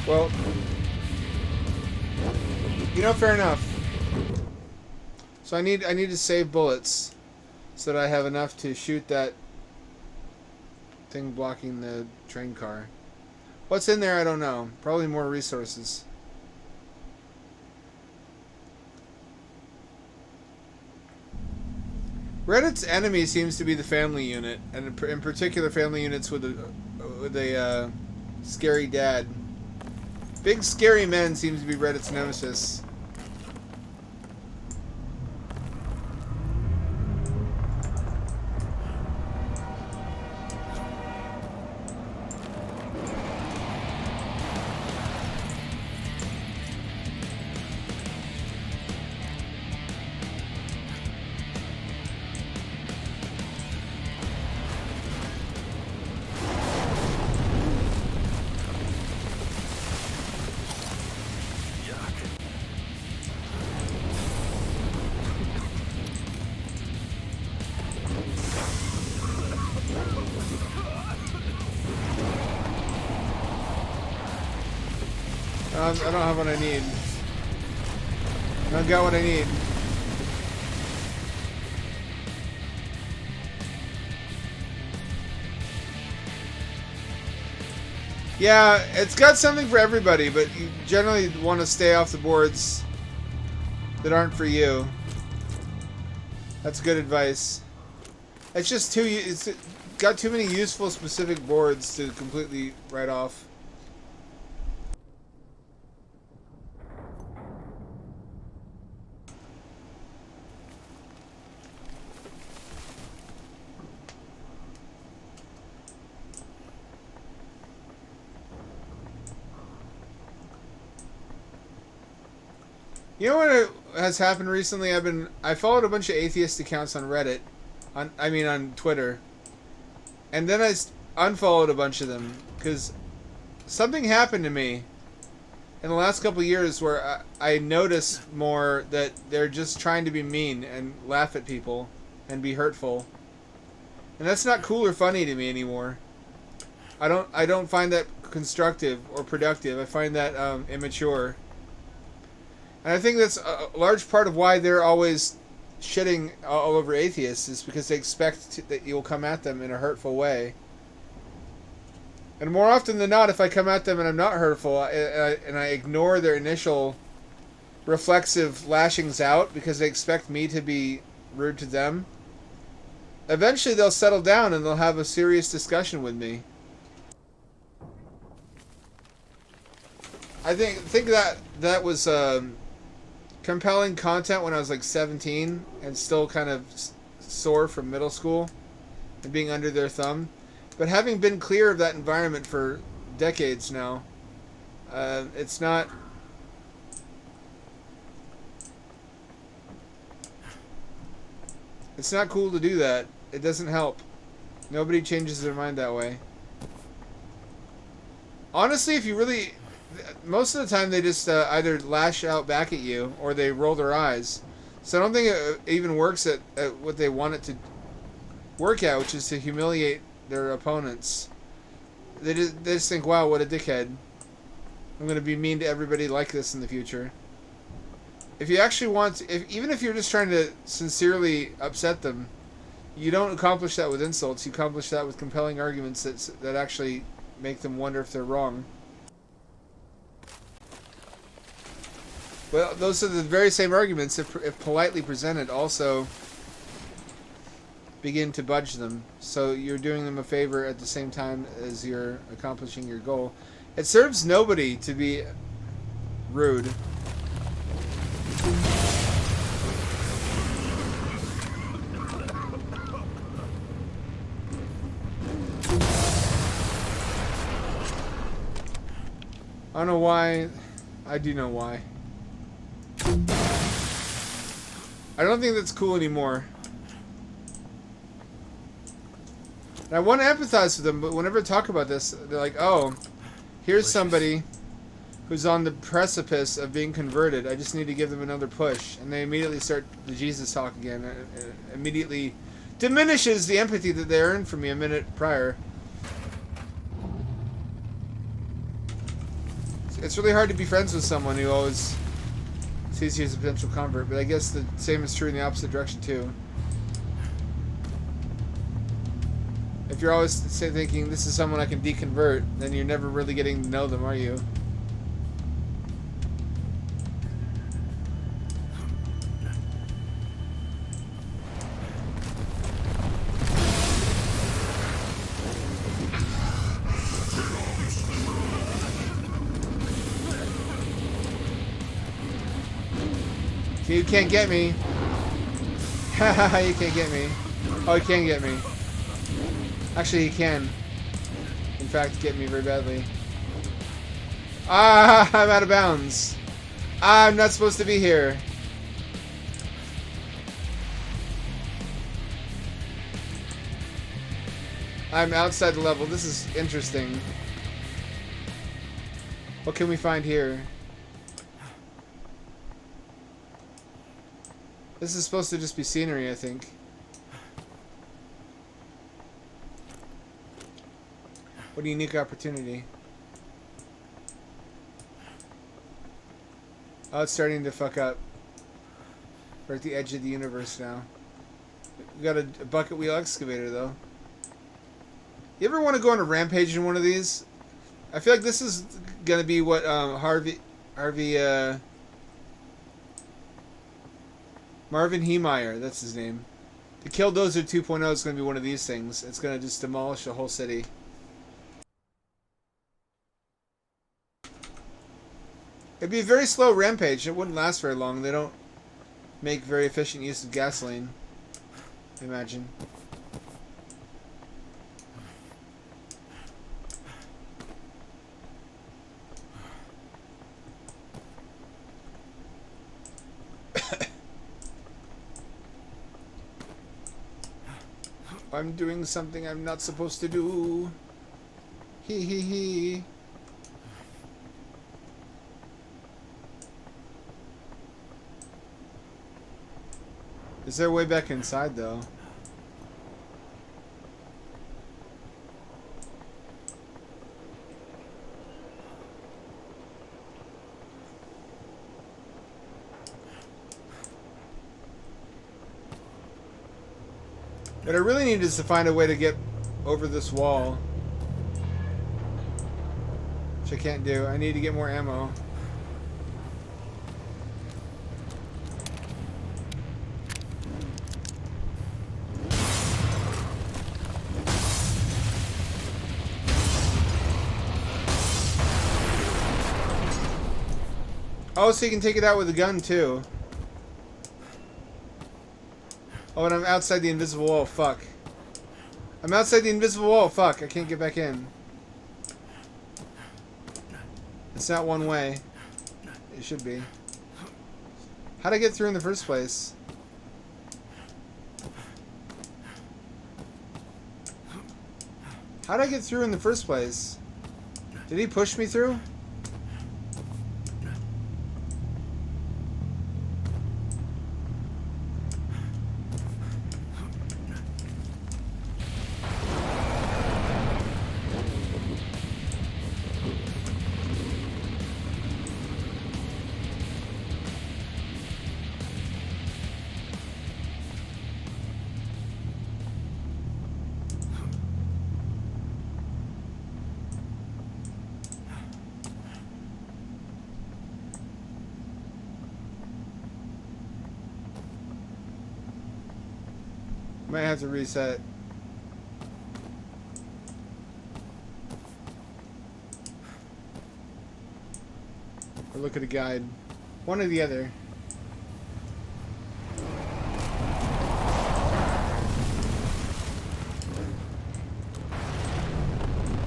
Well, you know, fair enough. So I need to save bullets so that I have enough to shoot that thing blocking the train car. What's in there, I don't know. Probably more resources. Reddit's enemy seems to be the family unit, and in particular family units with a scary dad. Big scary men seems to be Reddit's nemesis. I don't have what I need. I don't got what I need. Yeah, it's got something for everybody, but you generally want to stay off the boards that aren't for you. That's good advice. It's just it's got too many useful specific boards to completely write off. You know what has happened recently? I followed a bunch of atheist accounts on Reddit, on Twitter, and then I unfollowed a bunch of them because something happened to me in the last couple of years where I noticed more that they're just trying to be mean and laugh at people and be hurtful, and that's not cool or funny to me anymore. I don't find that constructive or productive. I find that immature. And I think that's a large part of why they're always shitting all over atheists is because they expect that you'll come at them in a hurtful way. And more often than not, if I come at them and I'm not hurtful and I ignore their initial reflexive lashings out because they expect me to be rude to them, eventually they'll settle down and they'll have a serious discussion with me. I think that was compelling content when I was like 17 and still kind of sore from middle school and being under their thumb. But having been clear of that environment for decades now, it's not cool to do that. It doesn't help. Nobody changes their mind that way. Honestly, if you really... Most of the time they just either lash out back at you or they roll their eyes. So I don't think it even works at what they want it to work at, which is to humiliate their opponents. They just think, wow, what a dickhead. I'm going to be mean to everybody like this in the future. If you actually want to, even if you're just trying to sincerely upset them, you don't accomplish that with insults. You accomplish that with compelling arguments that actually make them wonder if they're wrong. Well, those are the very same arguments, if politely presented, also begin to budge them. So you're doing them a favor at the same time as you're accomplishing your goal. It serves nobody to be rude. I don't know why. I do know why. I don't think that's cool anymore. And I want to empathize with them, but whenever I talk about this, they're like, oh, here's somebody who's on the precipice of being converted. I just need to give them another push. And they immediately start the Jesus talk again. It immediately diminishes the empathy that they earned from me a minute prior. it's really hard to be friends with someone who always sees you as a potential convert, but I guess the same is true in the opposite direction too. If you're always thinking this is someone I can deconvert, then you're never really getting to know them, are you? You can't get me. Haha, you can't get me. Oh, he can get me. Actually, he can. In fact, get me very badly. Ah, I'm out of bounds. I'm not supposed to be here. I'm outside the level. This is interesting. What can we find here? This is supposed to just be scenery, I think. What a unique opportunity. Oh, it's starting to fuck up. We're at the edge of the universe now. We got a bucket wheel excavator, though. You ever want to go on a rampage in one of these? I feel like this is gonna be what Marvin Heemeyer, that's his name. The Killdozer 2.0 is going to be one of these things. It's going to just demolish the whole city. It'd be a very slow rampage. It wouldn't last very long. They don't make very efficient use of gasoline, I imagine. I'm doing something I'm not supposed to do. Hee hee hee. Is there a way back inside, though? What I really need is to find a way to get over this wall. Which I can't do. I need to get more ammo. Oh, so you can take it out with a gun, too. Oh, and I'm outside the invisible wall. Fuck. I'm outside the invisible wall. Fuck. I can't get back in. It's not one way. It should be. How'd I get through in the first place? How'd I get through in the first place? Did he push me through? Might have to reset. Or look at a guide. One or the other.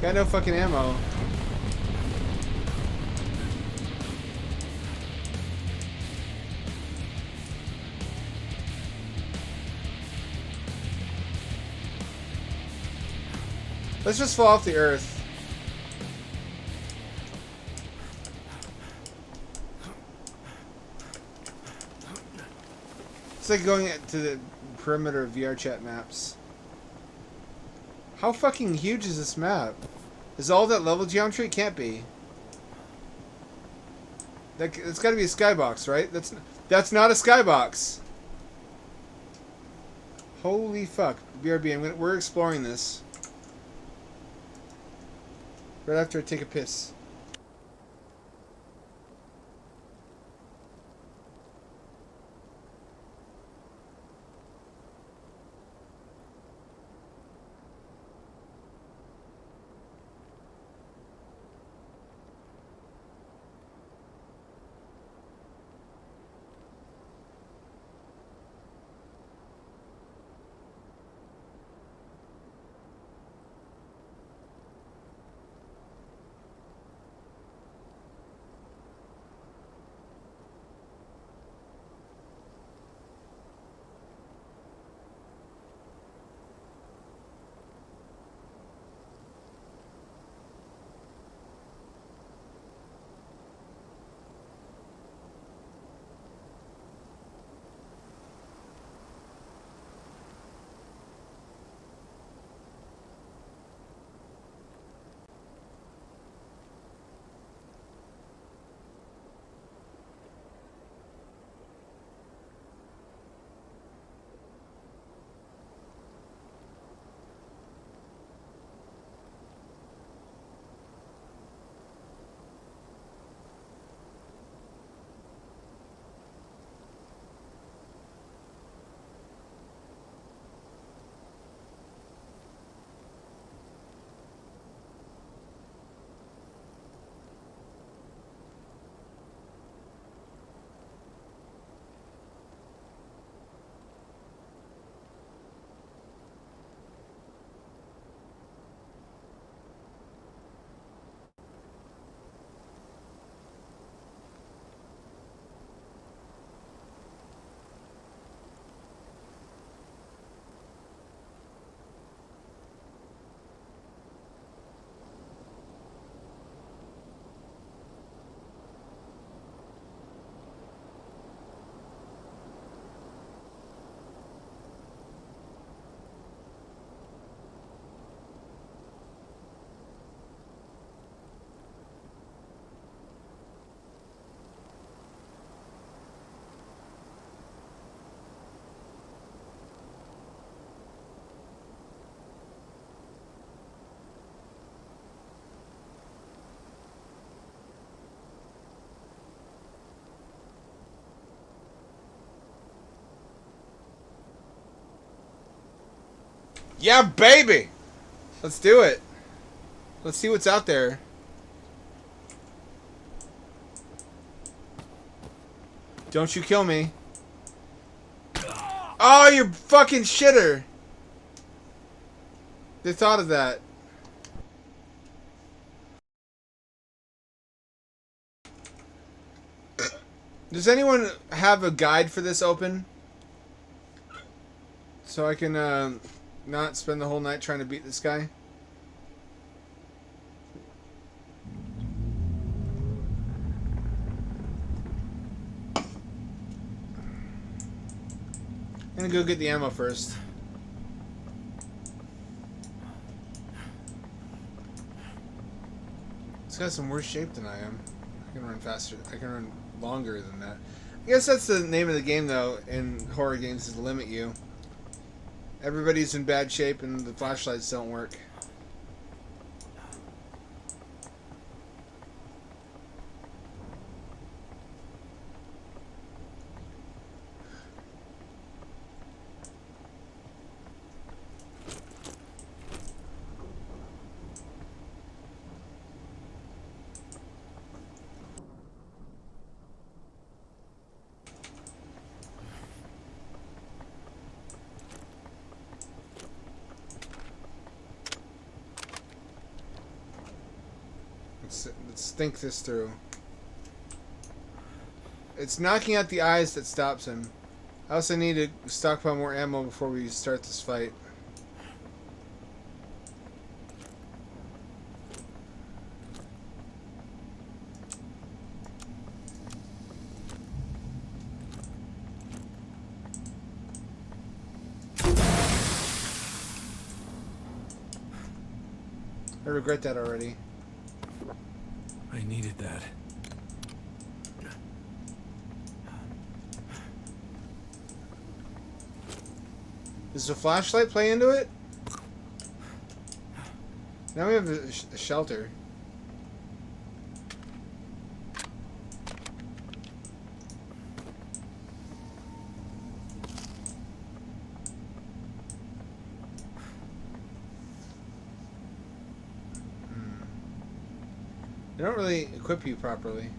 Got no fucking ammo. Let's just fall off the earth. It's like going to the perimeter of VRChat maps. How fucking huge is this map? Is all that level geometry? It can't be. It's got to be a skybox, right? That's not a skybox. Holy fuck. BRB, we're exploring this. Right after I take a piss. Yeah, baby! Let's do it. Let's see what's out there. Don't you kill me. Oh, you fucking shitter! They thought of that. Does anyone have a guide for this open? So I can, not spend the whole night trying to beat this guy? I'm gonna go get the ammo first. This guy's in worse shape than I am. I can run faster. I can run longer than that. I guess that's the name of the game, though, in horror games, is to limit you. Everybody's in bad shape and the flashlights don't work. Let's think this through. It's knocking out the eyes that stops him. I also need to stockpile more ammo before we start this fight. I regret that already. I needed that. Does the flashlight play into it? Now we have a shelter. They don't really equip you properly.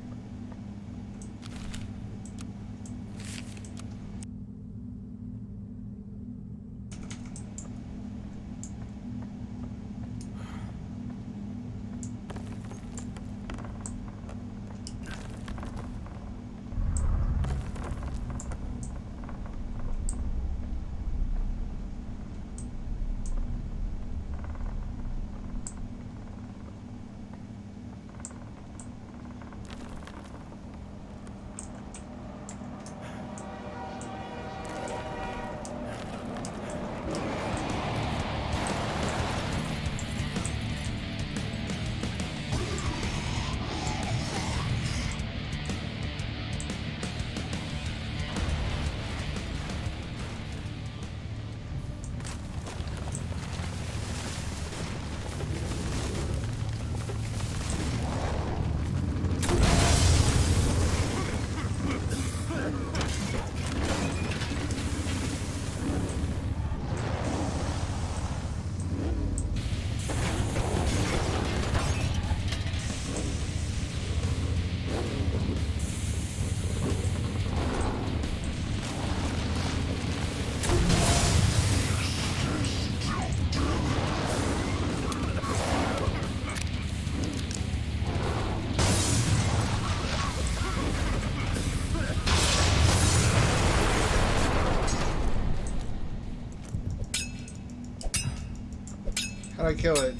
How'd I kill it?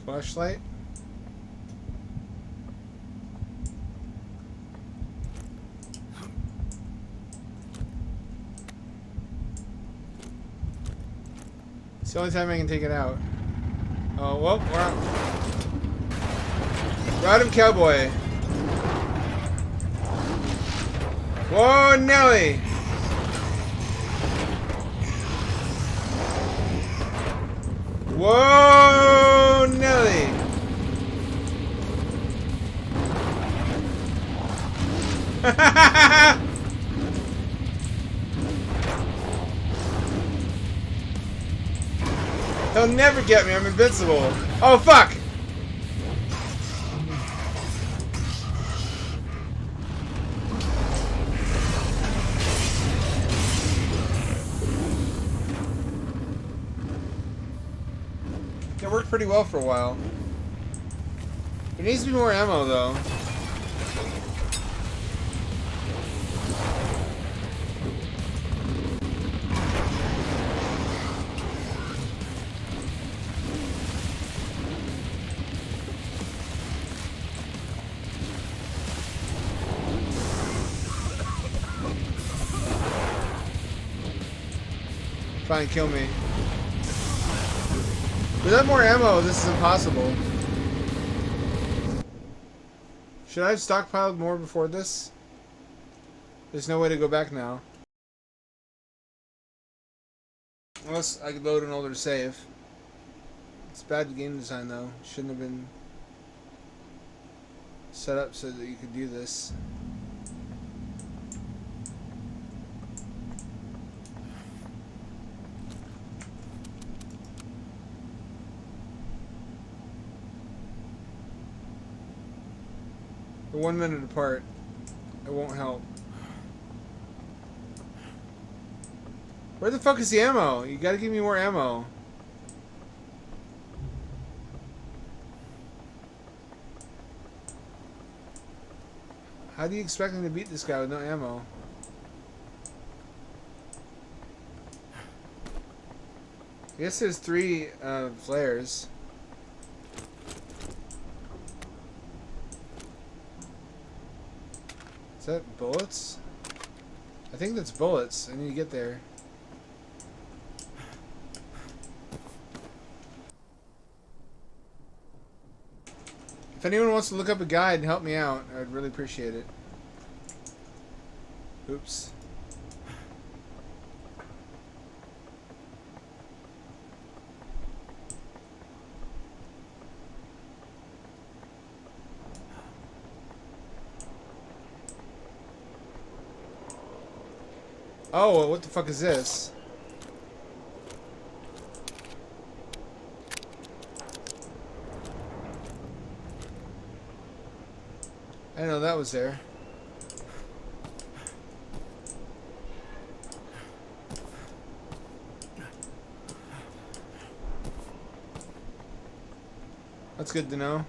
Flashlight? It's the only time I can take it out. Oh, well, we're out. Ride him, cowboy. Whoa, Nelly! Whoa, Nelly! He'll never get me, I'm invincible. Oh, fuck! It worked pretty well for a while. There needs to be more ammo, though. Try and kill me. Without more ammo, this is impossible. Should I have stockpiled more before this? There's no way to go back now. Unless I could load an older save. It's bad game design though. Shouldn't have been set up so that you could do this. We're 1 minute apart. It won't help. Where the fuck is the ammo? You gotta give me more ammo. How do you expect me to beat this guy with no ammo? I guess there's 3 flares. Is that bullets? I think that's bullets. I need to get there. If anyone wants to look up a guide and help me out, I'd really appreciate it. Oops. Oh, what the fuck is this? I didn't know that was there. That's good to know.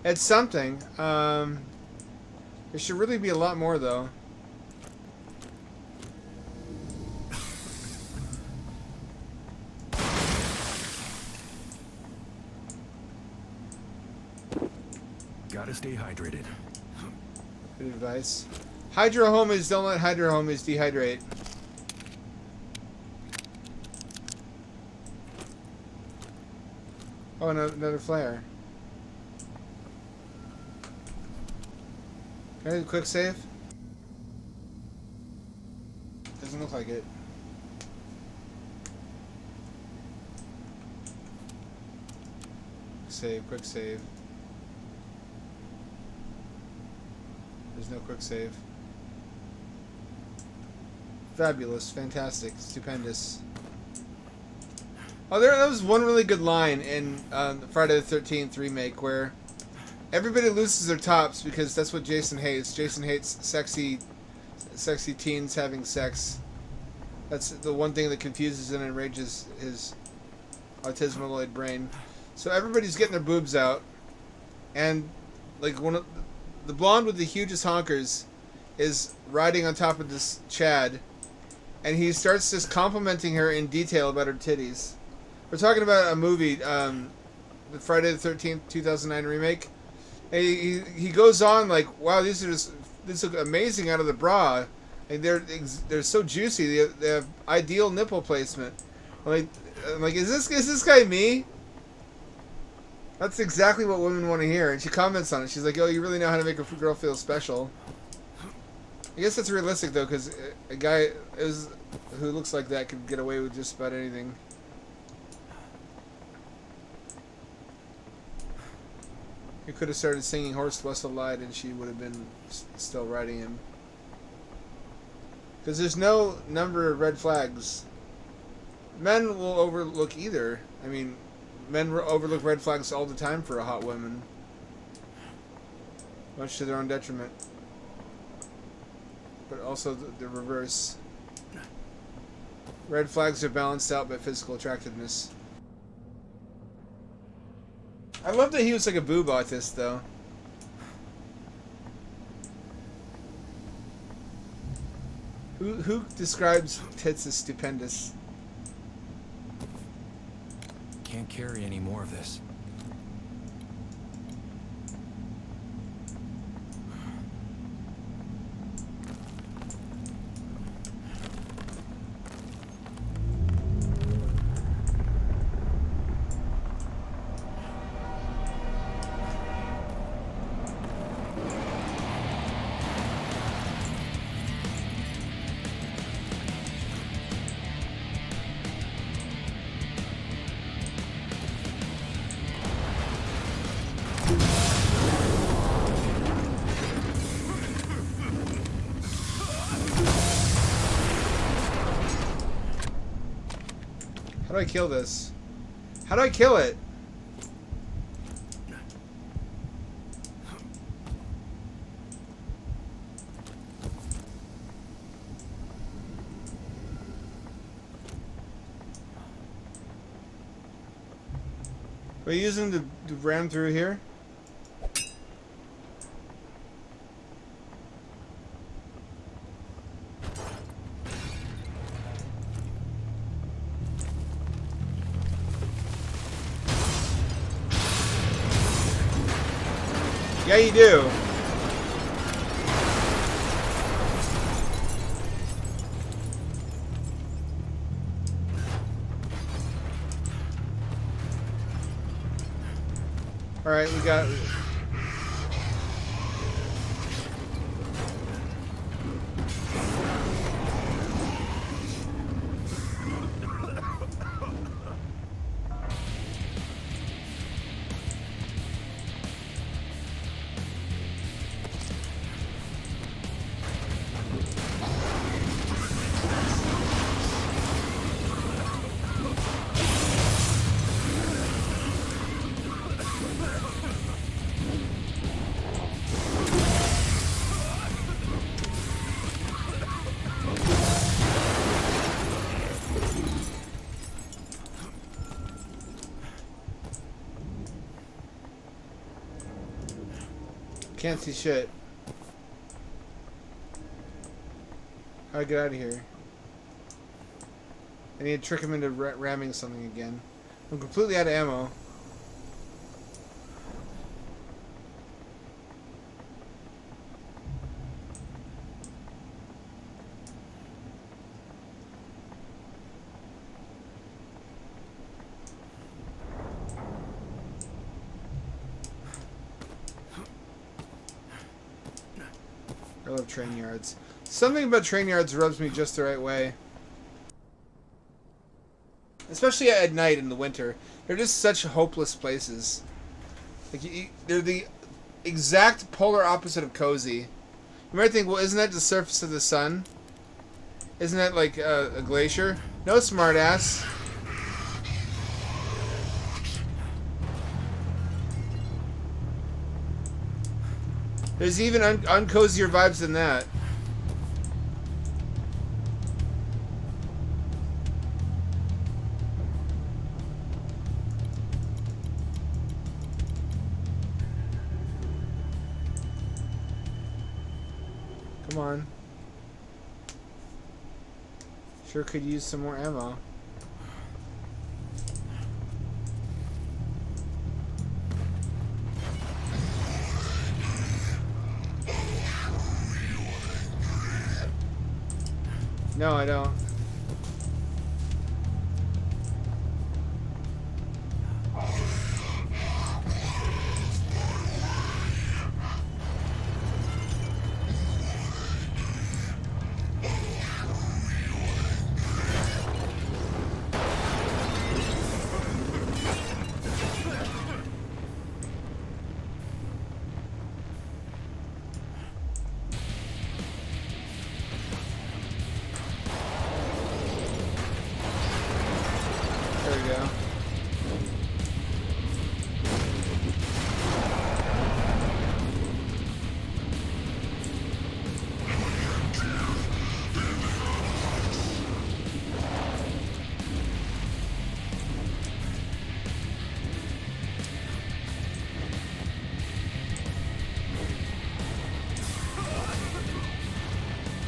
It's something. There should really be a lot more, though. Gotta stay hydrated. Good advice. Hydro homies, don't let hydro homies dehydrate. Oh, another flare. Can I do a quick save? Doesn't look like it. Save, quick save. There's no quick save. Fabulous, fantastic, stupendous. Oh, there was one really good line in Friday the 13th remake where everybody loses their tops because that's what Jason hates. Jason hates sexy teens having sex. That's the one thing that confuses and enrages his autismaloid brain. So everybody's getting their boobs out, and like one of the blonde with the hugest honkers is riding on top of this Chad, and he starts just complimenting her in detail about her titties. We're talking about a movie, the Friday the 13th 2009 remake. And he goes on like, wow, these look amazing out of the bra. And they're so juicy. They have ideal nipple placement. I'm like, is this guy me? That's exactly what women want to hear. And she comments on it. She's like, oh, you really know how to make a girl feel special. I guess that's realistic though, because a guy who looks like that could get away with just about anything. He could have started singing Horst Wessel Lied and she would have been still riding him. Because there's no number of red flags. Men will overlook either. I mean, men overlook red flags all the time for a hot woman. Much to their own detriment. But also the reverse. Red flags are balanced out by physical attractiveness. I love that he was like a boob autist, though. Who describes tits as stupendous? Can't carry any more of this. How do I kill this? How do I kill it? Are you using the ram through here? Yeah, you do. Alright, we got... Can't see shit. How do I get out of here? I need to trick him into ramming something again. I'm completely out of ammo. I love train yards. Something about train yards rubs me just the right way. Especially at night in the winter. They're just such hopeless places. Like they're the exact polar opposite of cozy. You might think, well, isn't that the surface of the sun? Isn't that like a glacier? No, smartass. There's even uncozier vibes than that. Come on. Sure could use some more ammo. No, I don't. There we go.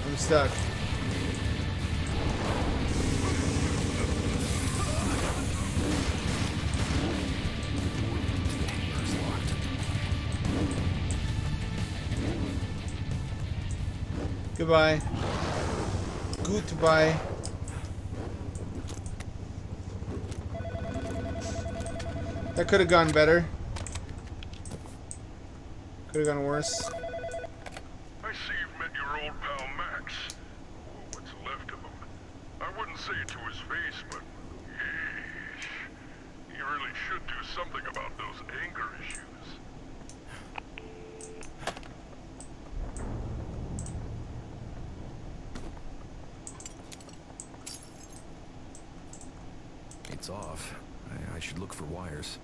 I'm stuck. Goodbye. Goodbye. That could have gone better. Could have gone worse. I see you've met your old pal Max. Or what's left of him. I wouldn't say it to his face, but yeesh. You really should do something about those anger issues. It's off. I should look for wires.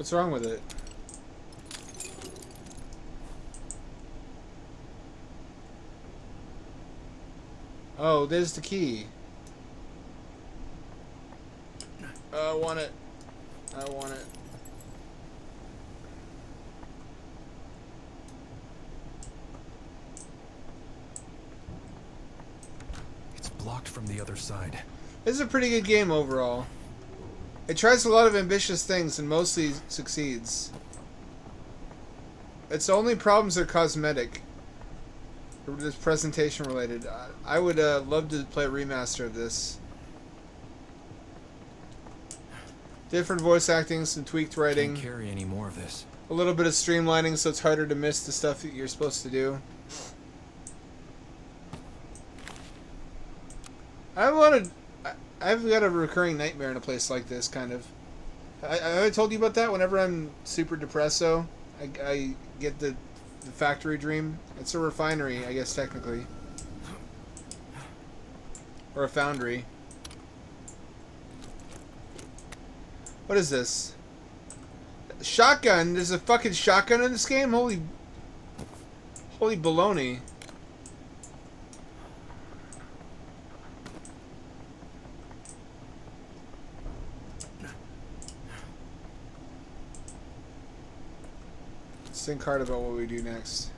What's wrong with it? Oh, there's the key. I want it. I want it. It's blocked from the other side. This is a pretty good game overall. It tries a lot of ambitious things and mostly succeeds. Its only problems are cosmetic. Or just presentation related. I would love to play a remaster of this. Different voice acting, some tweaked writing. Can't carry any more of this. A little bit of streamlining so it's harder to miss the stuff that you're supposed to do. I've got a recurring nightmare in a place like this, kind of. I told you about that. Whenever I'm super depressed, I get the factory dream. It's a refinery, I guess, technically. Or a foundry. What is this? Shotgun? There's a fucking shotgun in this game? Holy baloney. Let's think hard about what we do next.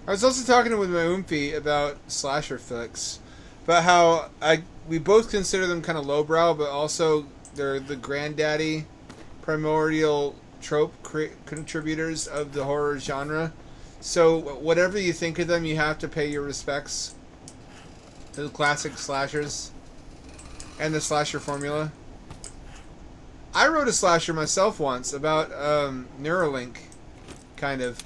I was also talking with my Oomphy about slasher flicks, about how we both consider them kind of lowbrow, but also they're the granddaddy, primordial trope contributors of the horror genre. So whatever you think of them, you have to pay your respects to the classic slashers and the slasher formula. I wrote a slasher myself once about Neuralink, kind of.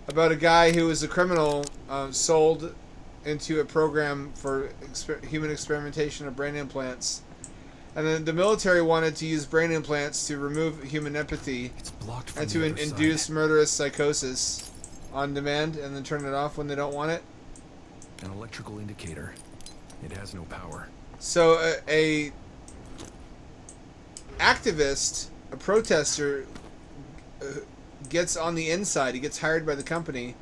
About a guy who was a criminal sold into a program for human experimentation of brain implants. And then the military wanted to use brain implants to remove human empathy and to induce murderous psychosis on demand and then turn it off when they don't want it. An electrical indicator. It has no power. So a activist, a protester, gets on the inside. He gets hired by the company,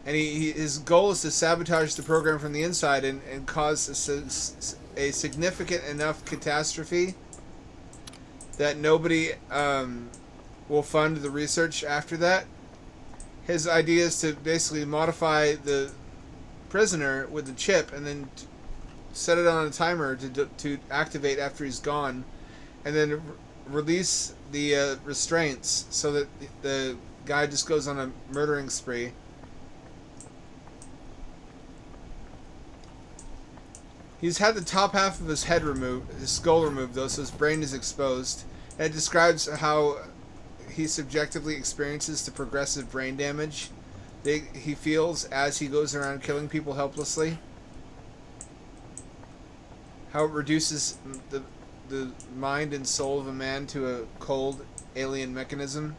and his goal is to sabotage the program from the inside and cause a significant enough catastrophe that nobody will fund the research after that. His idea is to basically modify the prisoner with the chip and then set it on a timer to activate after he's gone, and then release the restraints so that the guy just goes on a murdering spree. He's had the top half of his head removed, his skull removed though, so his brain is exposed. And it describes how he subjectively experiences the progressive brain damage that he feels as he goes around killing people helplessly. How it reduces the mind and soul of a man to a cold alien mechanism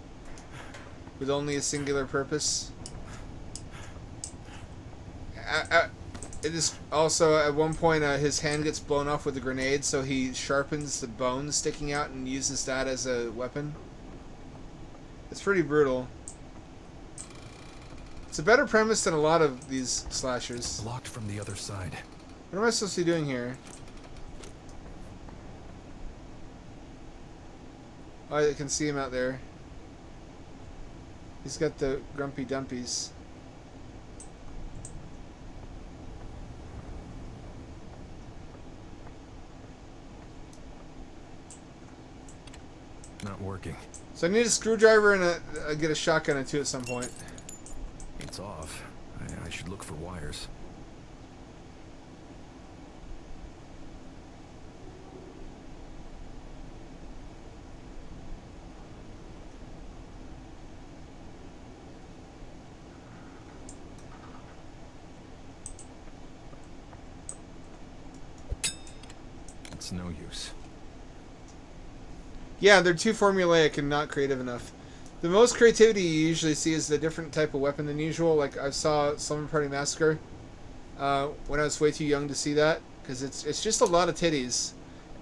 with only a singular purpose. It is also, at one point, his hand gets blown off with a grenade, so he sharpens the bone sticking out and uses that as a weapon. It's pretty brutal. It's a better premise than a lot of these slashers. Blocked from the other side. What am I supposed to be doing here? Oh, I can see him out there. He's got the grumpy dumpies. Not working. So I need a screwdriver and get a shotgun or two at some point. It's off. I should look for wires. It's no use. Yeah, they're too formulaic and not creative enough. The most creativity you usually see is a different type of weapon than usual. Like I saw Slumber Party Massacre when I was way too young to see that, because it's just a lot of titties.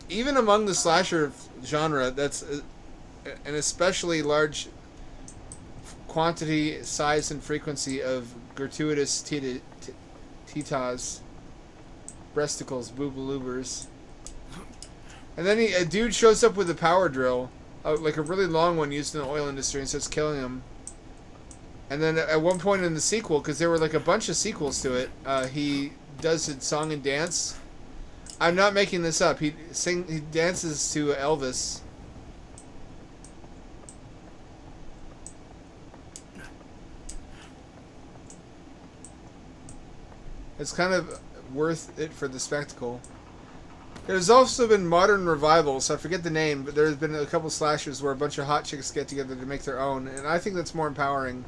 Even among the slasher genre, that's an especially large quantity, size, and frequency of gratuitous titas, breasticles, boobalubers. And then a dude shows up with a power drill, like a really long one used in the oil industry, and starts killing him. And then at one point in the sequel, because there were like a bunch of sequels to it, he does a song and dance. I'm not making this up. He dances to Elvis. It's kind of worth it for the spectacle. There's also been modern revivals. I forget the name, but there's been a couple slashers where a bunch of hot chicks get together to make their own, and I think that's more empowering.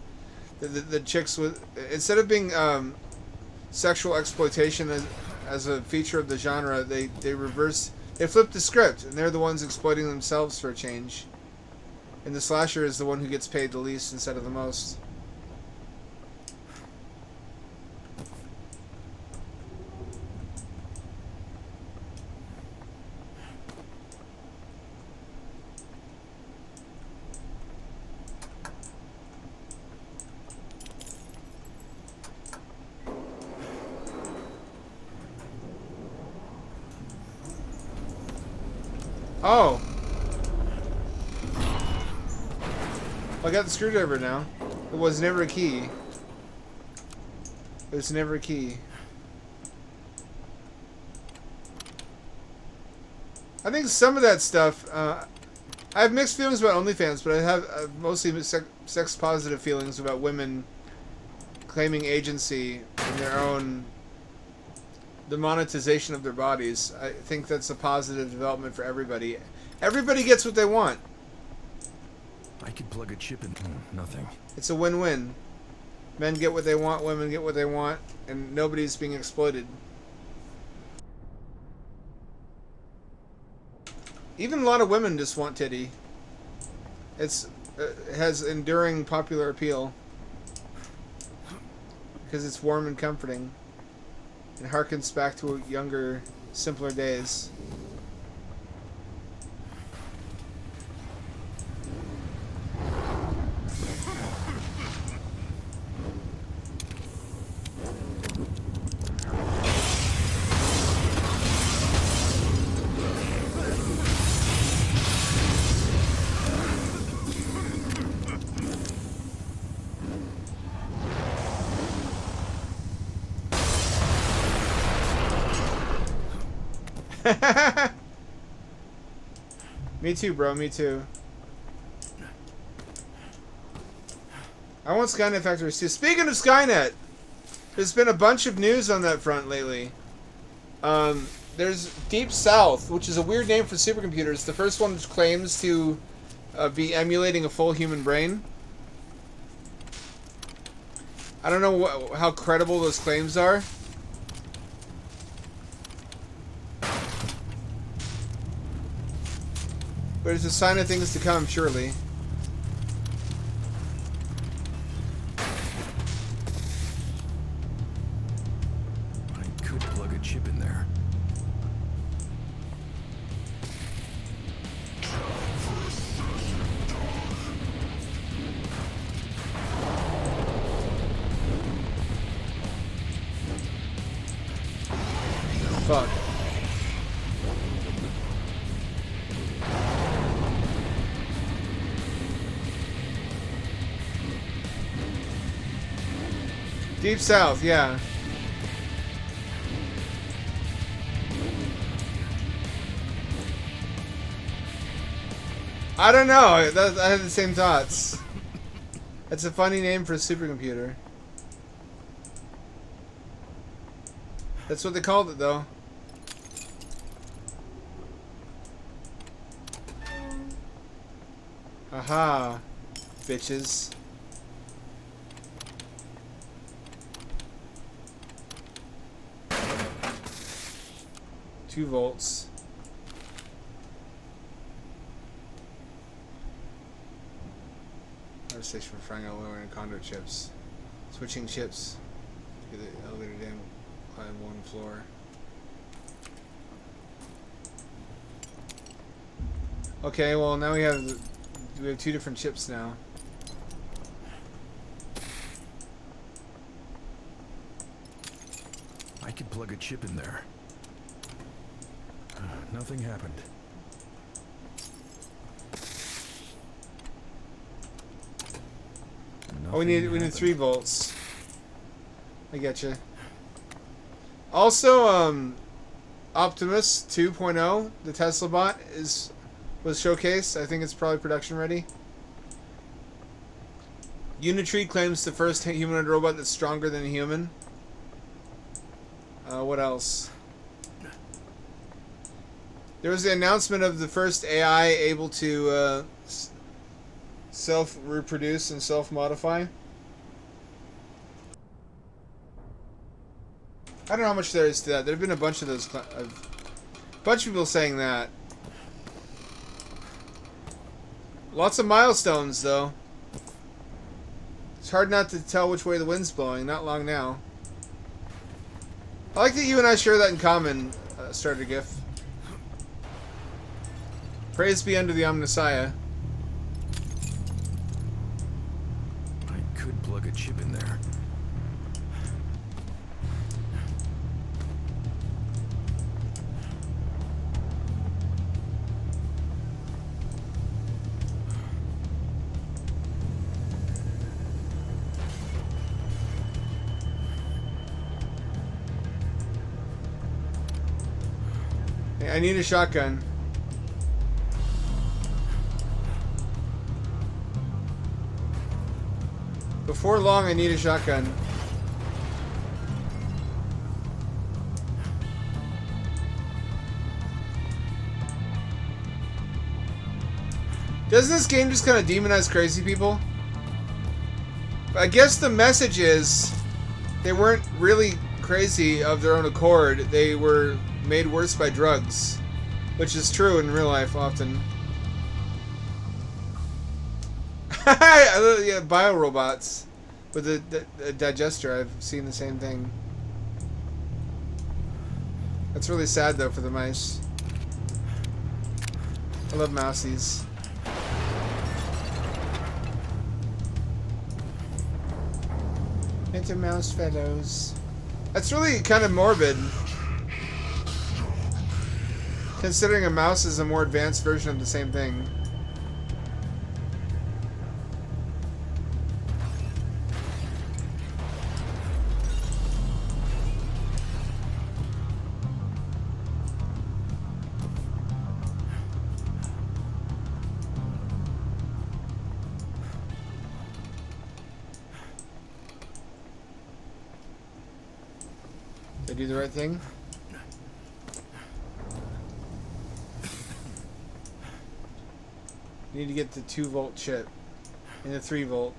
The chicks with, instead of being sexual exploitation as a feature of the genre, they flip the script, and they're the ones exploiting themselves for a change. And the slasher is the one who gets paid the least instead of the most. Oh! I got the screwdriver now. It was never a key. It was never a key. I think some of that stuff, I have mixed feelings about OnlyFans, but I have mostly sex-positive feelings about women claiming agency in their own, the monetization of their bodies. I think that's a positive development for everybody. Everybody gets what they want. I could plug a chip in. Nothing. It's a win-win. Men get what they want, women get what they want, and nobody's being exploited. Even a lot of women just want titty. It has enduring popular appeal. Because it's warm and comforting. And harkens back to younger, simpler days. Me too, bro. Me too. I want Skynet Factories too. Speaking of Skynet, there's been a bunch of news on that front lately. There's Deep South, which is a weird name for supercomputers. The first one claims to be emulating a full human brain. I don't know how credible those claims are. But it's a sign of things to come, surely. I could plug a chip in there. Fuck. Deep South, yeah. I don't know. I had the same thoughts. That's a funny name for a supercomputer. That's what they called it, though. Aha, bitches. 2 volts. station for frying out lowering conduit chips. Switching chips. Get the elevator down. Climb one floor. Okay, well now we have two different chips now. I could plug a chip in there. Nothing happened. Oh, we need 3 volts. I get you. Also, Optimus 2.0, the Tesla bot, was showcased. I think it's probably production ready. Unitree claims the first humanoid robot that's stronger than a human. What else? There was the announcement of the first AI able to self-reproduce and self-modify. I don't know how much there is to that. There have been a bunch of those. A bunch of people saying that. Lots of milestones, though. It's hard not to tell which way the wind's blowing. Not long now. I like that you and I share that in common, Starter GIF. Praise be unto the Omnissiah. I could plug a chip in there. Hey, I need a shotgun. Before long, I need a shotgun. Doesn't this game just kind of demonize crazy people? I guess the message is they weren't really crazy of their own accord. They were made worse by drugs, which is true in real life often. Yeah, biorobots with a digester. I've seen the same thing. That's really sad though for the mice. I love mousies. Into mouse fellows. That's really kind of morbid, considering a mouse is a more advanced version of the same thing. Did I do the right thing? Need to get the 2-volt chip and the 3-volt.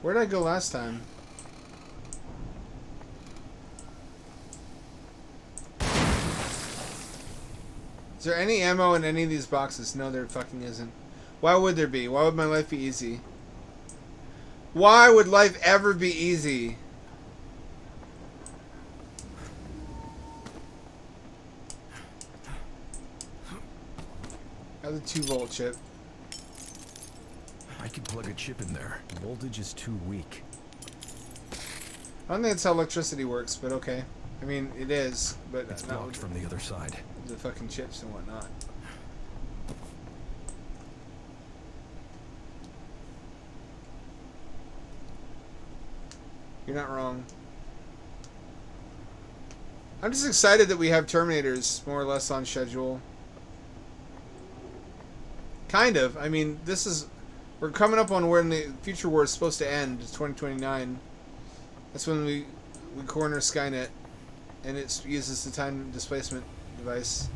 Where did I go last time? Is there any ammo in any of these boxes? No, there fucking isn't. Why would there be? Why would my life be easy? Why would life ever be easy? I have the 2-volt chip. I could plug a chip in there. The voltage is too weak. I don't think that's how electricity works, but okay. I mean, it is, but It's not blocked with from the other side. the fucking chips and whatnot. You're not wrong. I'm just excited that we have Terminators more or less on schedule. Kind of. I mean, we're coming up on when the Future War is supposed to end. It's 2029. That's when we corner Skynet, and it uses the time displacement device.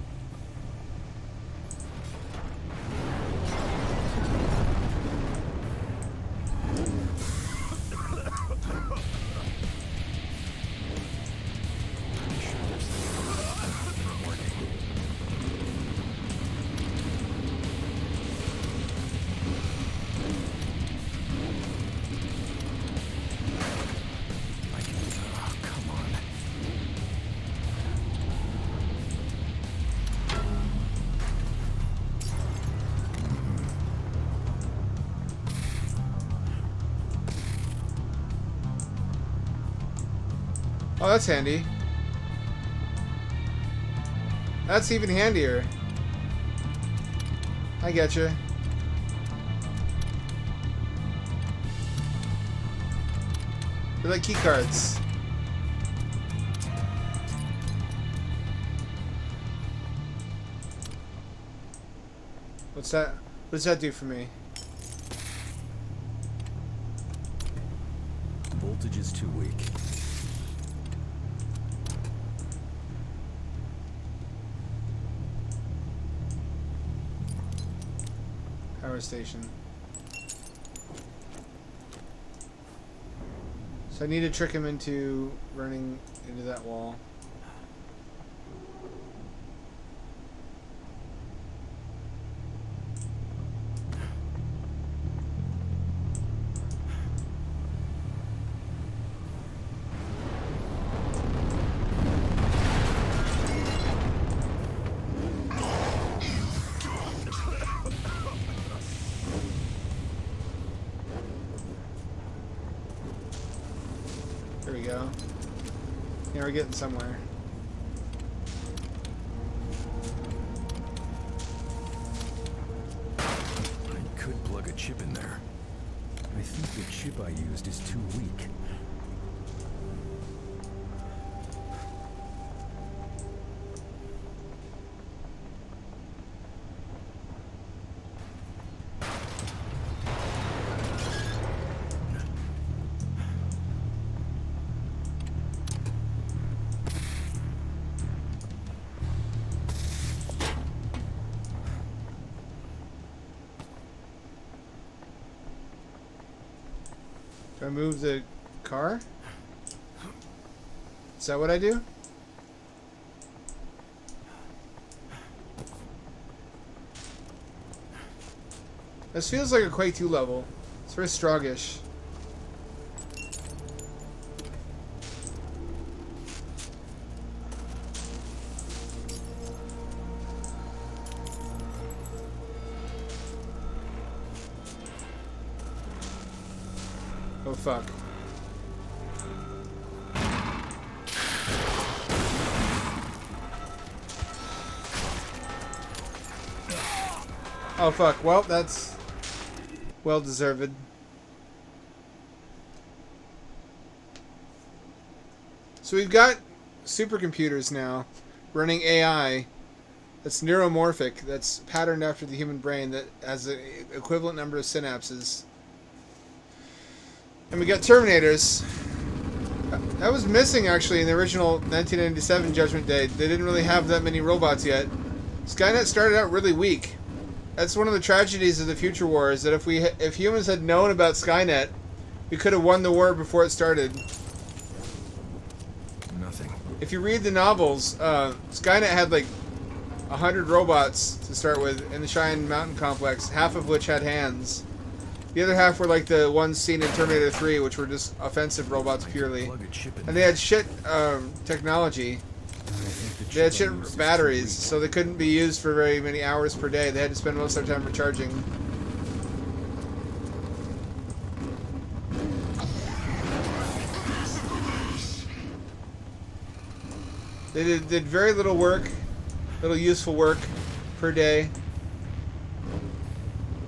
Oh, that's handy. That's even handier. I getcha. They're like key cards. What's that? What does that do for me? Voltage is too weak. Power station. So I need to trick him into running into that wall. There we go. Yeah, we're getting somewhere. I could plug a chip in there. I think the chip I used is too weak. Do I move the car? Is that what I do? This feels like a Quake 2 level. It's very stroggish. Oh fuck. Oh fuck. Well, that's well deserved. So we've got supercomputers now running AI that's neuromorphic, that's patterned after the human brain, that has an equivalent number of synapses. And we got Terminators. That was missing, actually, in the original 1997 Judgment Day. They didn't really have that many robots yet. Skynet started out really weak. That's one of the tragedies of the future war, is that if humans had known about Skynet, we could have won the war before it started. Nothing. If you read the novels, Skynet had like 100 robots to start with in the Cheyenne Mountain Complex, half of which had hands. The other half were like the ones seen in Terminator 3, which were just offensive robots purely. And they had shit technology. They had shit batteries, so they couldn't be used for very many hours per day. They had to spend most of their time recharging. They did very little work, little useful work per day.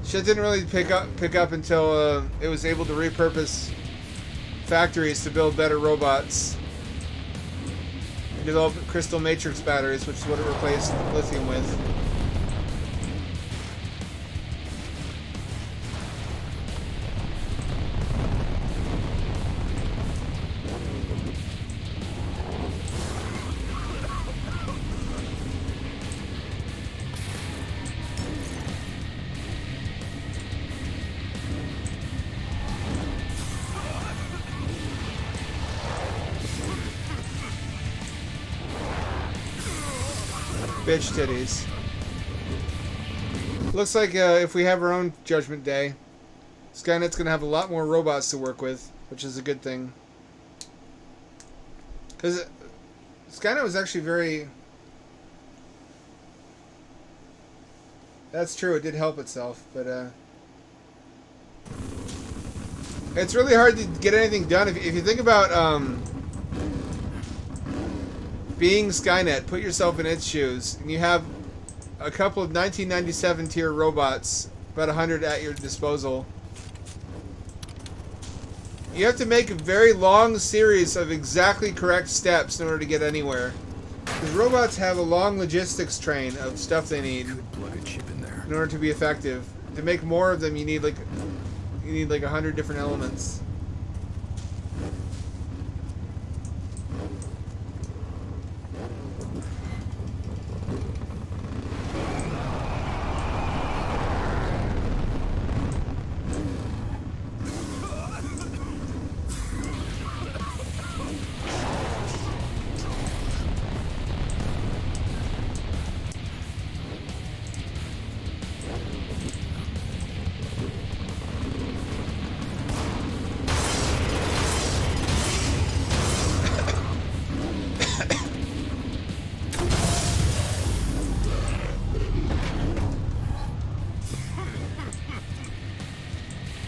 Shit didn't really pick up until it was able to repurpose factories to build better robots. And develop crystal matrix batteries, which is what it replaced lithium with. Bitch titties. Looks like if we have our own Judgment Day, Skynet's gonna have a lot more robots to work with, which is a good thing. Because Skynet was actually very... That's true, it did help itself, but it's really hard to get anything done. If you think about being Skynet, put yourself in its shoes, and you have a couple of 1997 tier robots, about 100 at your disposal. You have to make a very long series of exactly correct steps in order to get anywhere. Because robots have a long logistics train of stuff they need Plug a chip in there. in order to be effective. To make more of them, you need like 100 different elements.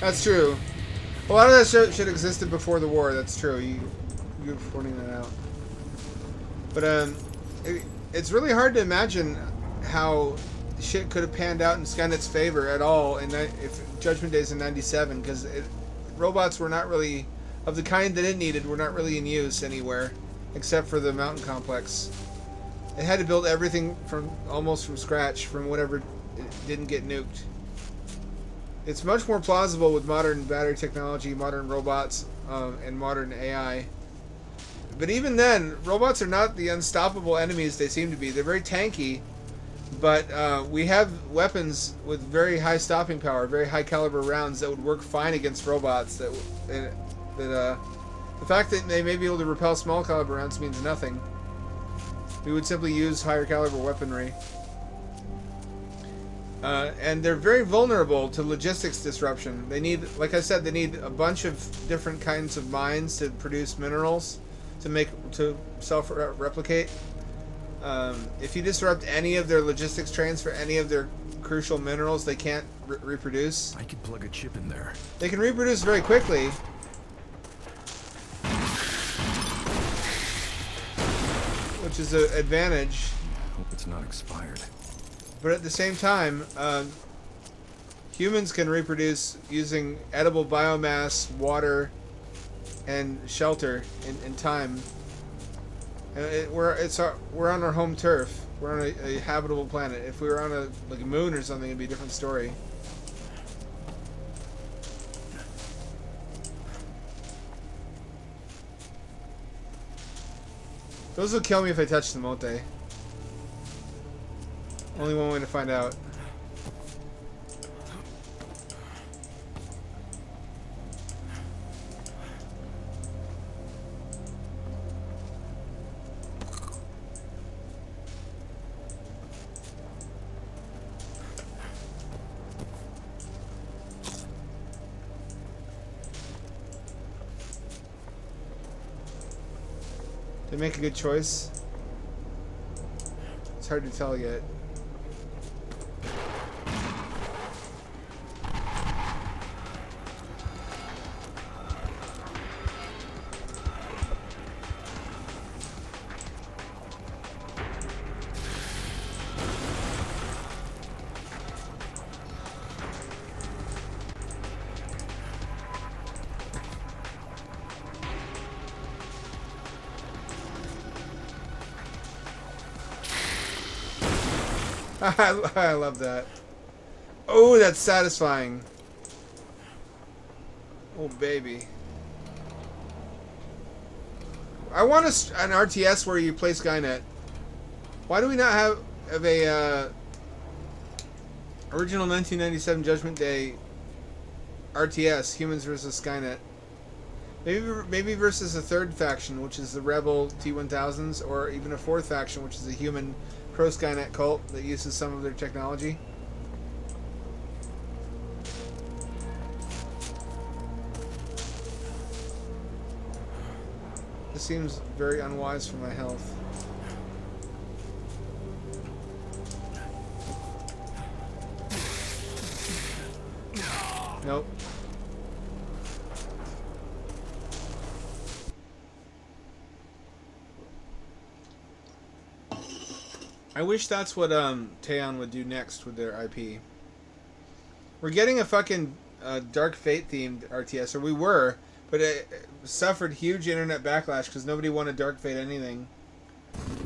That's true. A lot of that shit existed before the war. That's true. You're pointing that out. But it's really hard to imagine how shit could have panned out in Skynet's favor at all if Judgment Day's in '97, because robots were not really of the kind that it needed. Were not really in use anywhere, except for the mountain complex. It had to build everything almost from scratch from whatever didn't get nuked. It's much more plausible with modern battery technology, modern robots, and modern AI. But even then, robots are not the unstoppable enemies they seem to be. They're very tanky, but we have weapons with very high stopping power, very high caliber rounds that would work fine against robots. The fact that they may be able to repel small caliber rounds means nothing. We would simply use higher caliber weaponry. And they're very vulnerable to logistics disruption. They need, like I said, they need a bunch of different kinds of mines to produce minerals to self-replicate. If you disrupt any of their logistics trains for any of their crucial minerals, they can't reproduce. I could plug a chip in there. They can reproduce very quickly, which is an advantage. Hope it's not expired. But at the same time, humans can reproduce using edible biomass, water, and shelter in time. And we're on our home turf. We're on a habitable planet. If we were on a moon or something, it'd be a different story. Those will kill me if I touch them, won't they? Only one way to find out. Did they make a good choice? It's hard to tell yet. I love that. Oh, that's satisfying. Oh, baby. I want an RTS where you play Skynet. Why do we not have a original 1997 Judgment Day RTS, Humans versus Skynet? Maybe versus a third faction, which is the Rebel T-1000s, or even a fourth faction, which is a human pro-Skynet cult that uses some of their technology. This seems very unwise for my health. Nope. I wish that's what Teon would do next with their IP. We're getting a fucking Dark Fate themed RTS, or we were, but it suffered huge internet backlash because nobody wanted Dark Fate anything.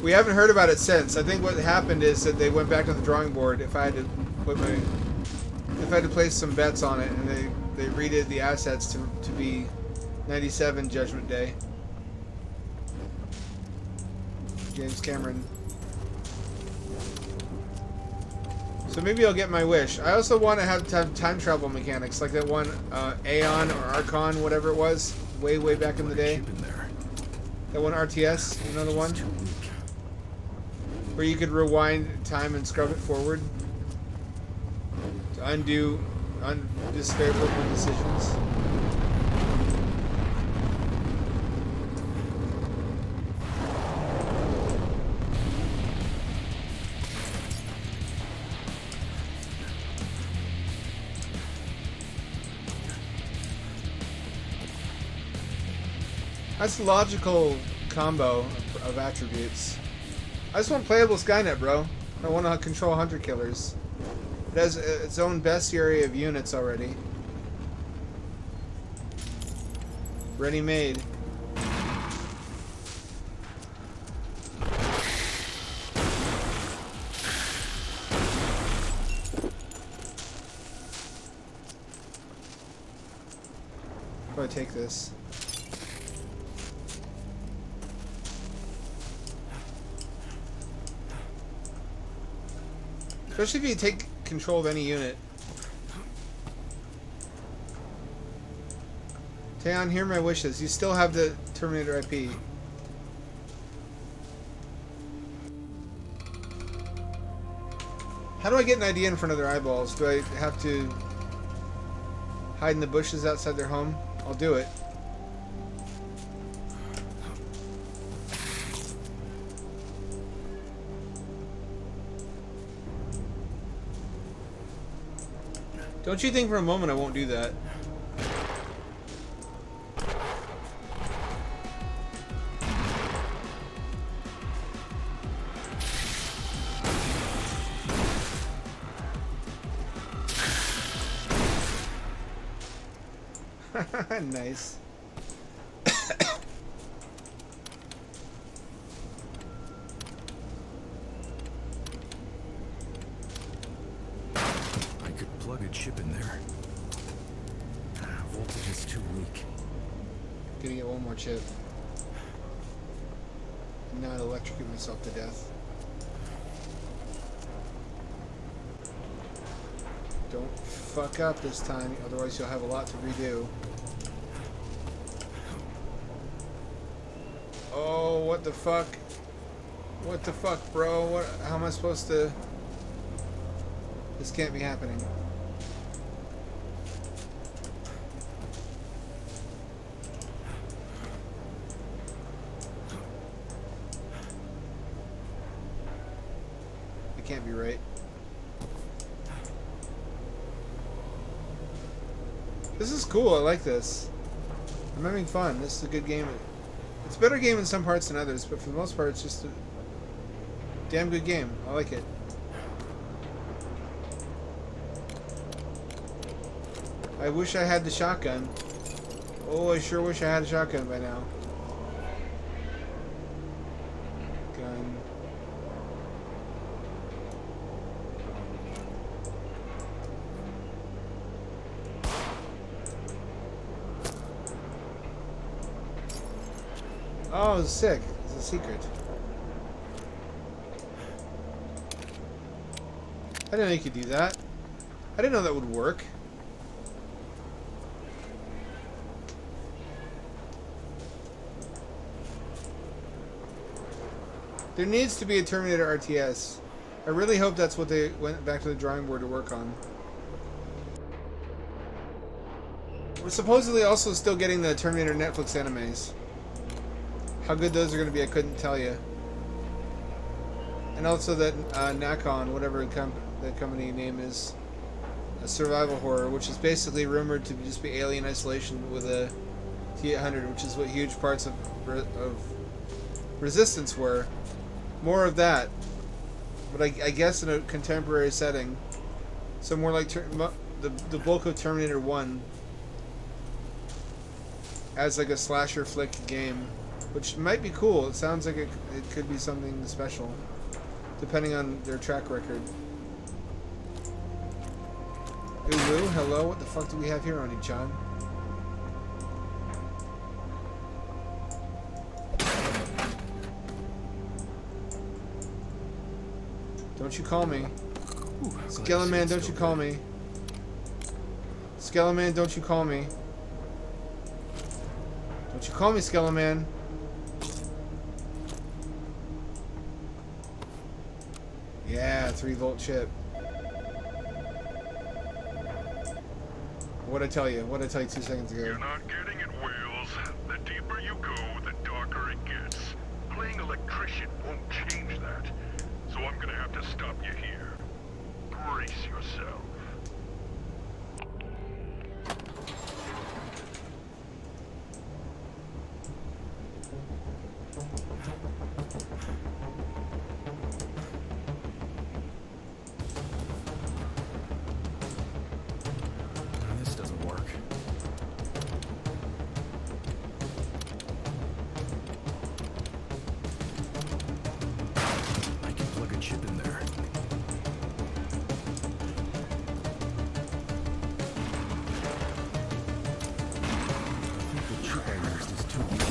We haven't heard about it since. I think what happened is that they went back to the drawing board. If I had to place some bets on it, and they redid the assets to be 97 Judgment Day. James Cameron. So maybe I'll get my wish. I also want to have time travel mechanics, like that one Aeon or Archon, whatever it was, way back in the day. Chip in there. That one RTS, another one, Too weak. where you could rewind time and scrub it forward to undo disfavorable decisions. That's the logical combo of attributes. I just want playable Skynet, bro. I want to control hunter killers. It has its own bestiary of units already. Ready made. Probably take this. Especially if you take control of any unit. Teon, hear my wishes. You still have the Terminator IP. How do I get an idea in front of their eyeballs? Do I have to hide in the bushes outside their home? I'll do it. Don't you think for a moment I won't do that? Nice. I could plug a chip in there. Voltage is too weak. Gonna get one more chip. Not electrocute myself to death. Don't fuck up this time, otherwise you'll have a lot to redo. Oh, what the fuck? What the fuck, bro? What? How am I supposed to... This can't be happening. It can't be right. This is cool. I like this. I'm having fun. This is a good game. It's a better game in some parts than others, but for the most part, it's just a damn good game. I like it. I wish I had the shotgun. Oh, I sure wish I had a shotgun by now. Gun. Oh, it's sick. It's a secret. I didn't know you could do that. I didn't know that would work. There needs to be a Terminator RTS. I really hope that's what they went back to the drawing board to work on. We're supposedly also still getting the Terminator Netflix animes. How good those are going to be, I couldn't tell you. And also that Nakon, whatever the company name is, a survival horror, which is basically rumored to just be Alien Isolation with a T-800, which is what huge parts of Resistance were. More of that. but I guess in a contemporary setting. So more like the bulk of Terminator 1 as like a slasher flick game, which might be cool. It sounds like it could be something special, depending on their track record. Ulu, hello, what the fuck do we have here, Oni-chan? Don't you call me. Skeleman, don't you call me. Skeleman, don't you call me. Don't you call me, Skeleman. Yeah, 3-volt chip. What'd I tell you? What'd I tell you 2 seconds ago? You're not getting it, Wales. The deeper you go, the darker it gets. Playing electrician won't change that. So I'm gonna have to stop you here. Brace yourself. This doesn't work. I can plug a chip in there. I think the chip I used is too weak.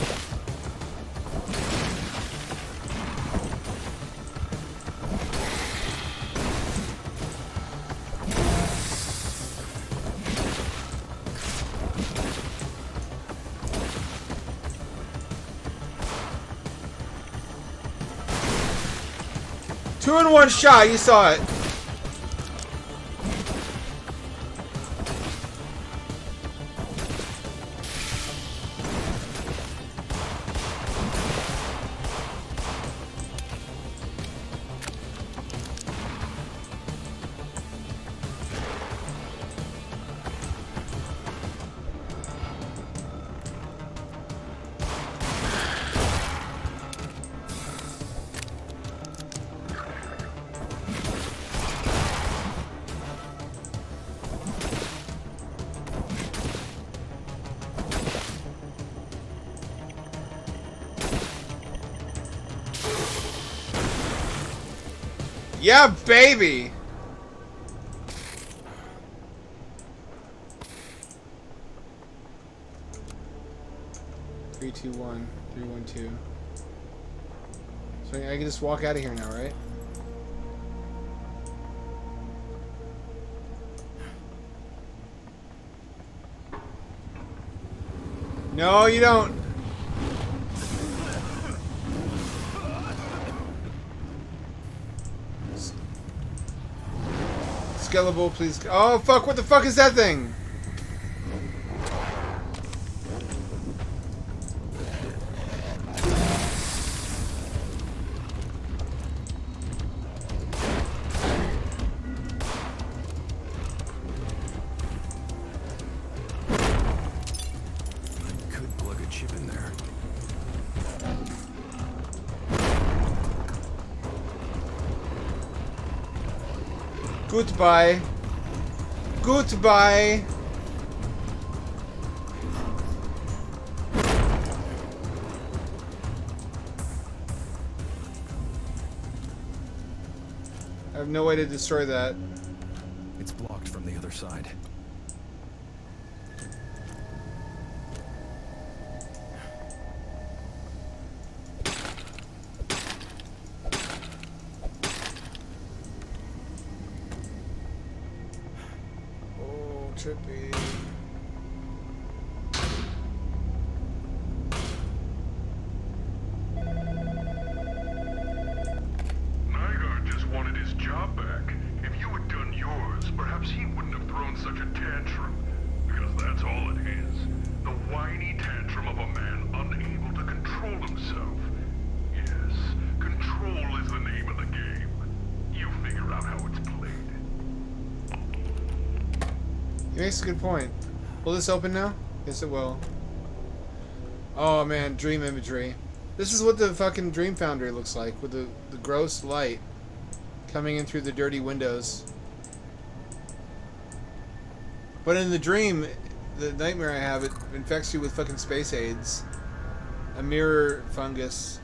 Two in one shot, you saw it. Yeah, baby! Three, two, one. 3, 1, 2. So I can just walk out of here now, right? No, you don't. Skeletal, please. Oh, fuck, what the fuck is that thing? I could plug a chip in there. Goodbye. Goodbye. I have no way to destroy that. It's blocked from the other side. Oh, trippy. Nygaard just wanted his job back. If you had done yours, perhaps he wouldn't have thrown such a tantrum. Because that's all it is. The whiny tantrum of a man unable to control himself. Yes, control is the name of the game. You figure out how it's played. He makes a good point. Will this open now? Yes, it will. Oh man, dream imagery. This is what the fucking Dream Foundry looks like with the gross light. coming in through the dirty windows. But in the dream, the nightmare I have, it infects you with fucking space AIDS. A mirror fungus.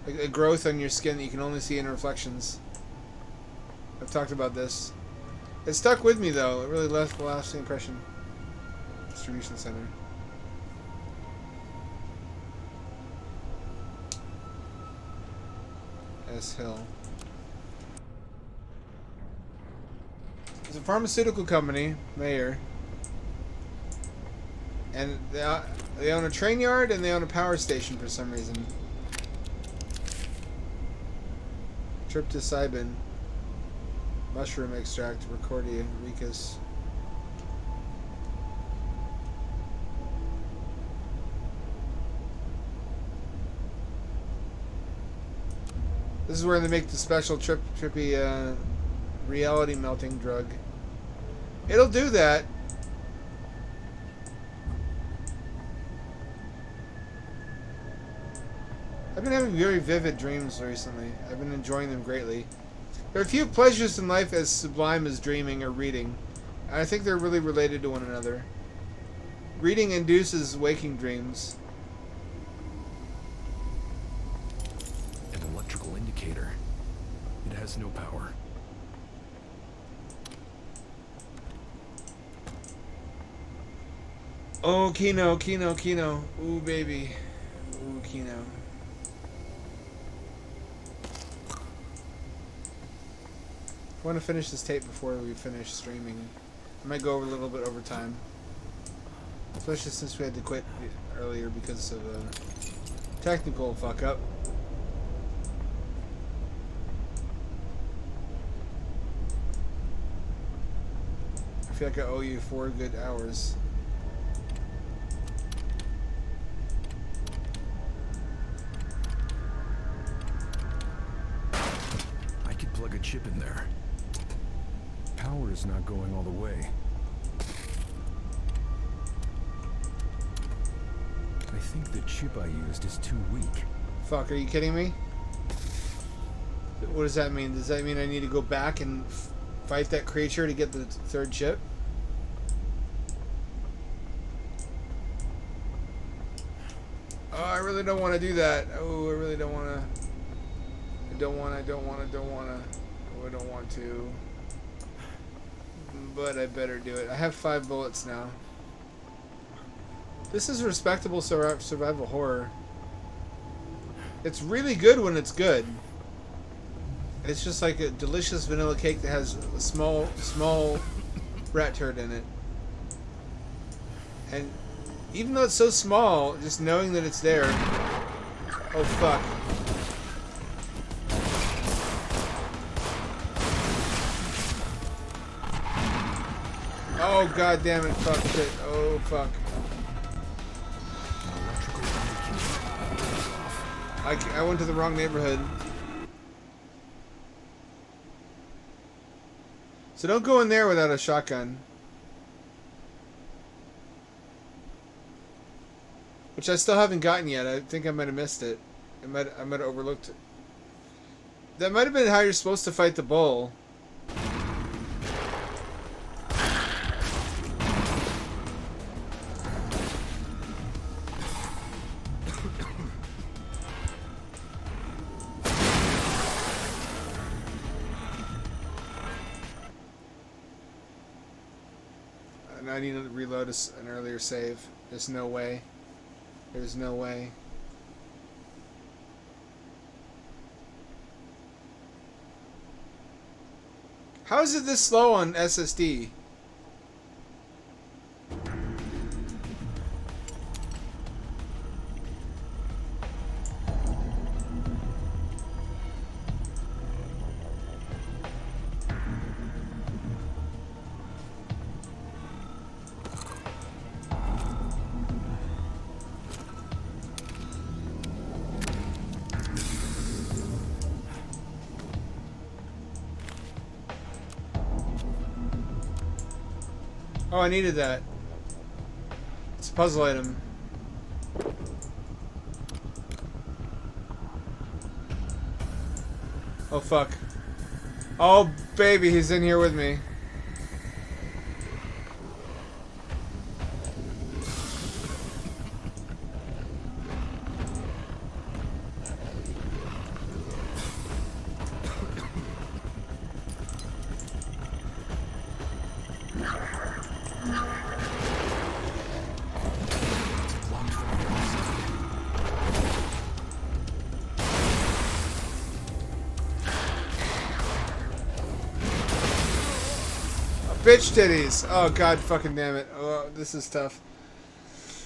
A growth on your skin that you can only see in reflections. I've talked about this. It stuck with me though. It really left a lasting impression. Distribution center. S. Hill. It's a pharmaceutical company, Mayer. And they own a train yard and they own a power station for some reason. Tryptopsyben. Mushroom extract, Recordia, Ricus. This is where they make the special trippy reality melting drug. It'll do that. I've been having very vivid dreams recently. I've been enjoying them greatly. There are few pleasures in life as sublime as dreaming or reading, and I think they're really related to one another. Reading induces waking dreams. An electrical indicator. It has no power. Oh, Kino, Kino, Kino. Ooh, baby. Ooh, Kino. I want to finish this tape before we finish streaming. I might go over a little bit over time. Especially since we had to quit earlier because of a technical fuck up. I feel like I owe you 4 good hours. I could plug a chip in there. Power is not going all the way. I think the chip I used is too weak. Fuck, are you kidding me? What does that mean? Does that mean I need to go back and fight that creature to get the 3rd chip? Oh, I really don't want to do that. Oh, I really don't want to. I don't want to. Oh, I don't want to. But I better do it. I have 5 bullets now. This is respectable survival horror. It's really good when it's good. It's just like a delicious vanilla cake that has a small rat turd in it. And even though it's so small, just knowing that it's there. Oh fuck. Oh god damn it, fuck shit. Oh fuck. I went to the wrong neighborhood. So don't go in there without a shotgun. Which I still haven't gotten yet. I think I might have missed it. I might have overlooked it. That might have been how you're supposed to fight the bull. I need to reload an earlier save. There's no way. There's no way. How is it this slow on SSD? Oh, I needed that. It's a puzzle item. Oh, fuck. Oh, baby, he's in here with me. Bitch titties. Oh, god fucking damn it. Oh, this is tough.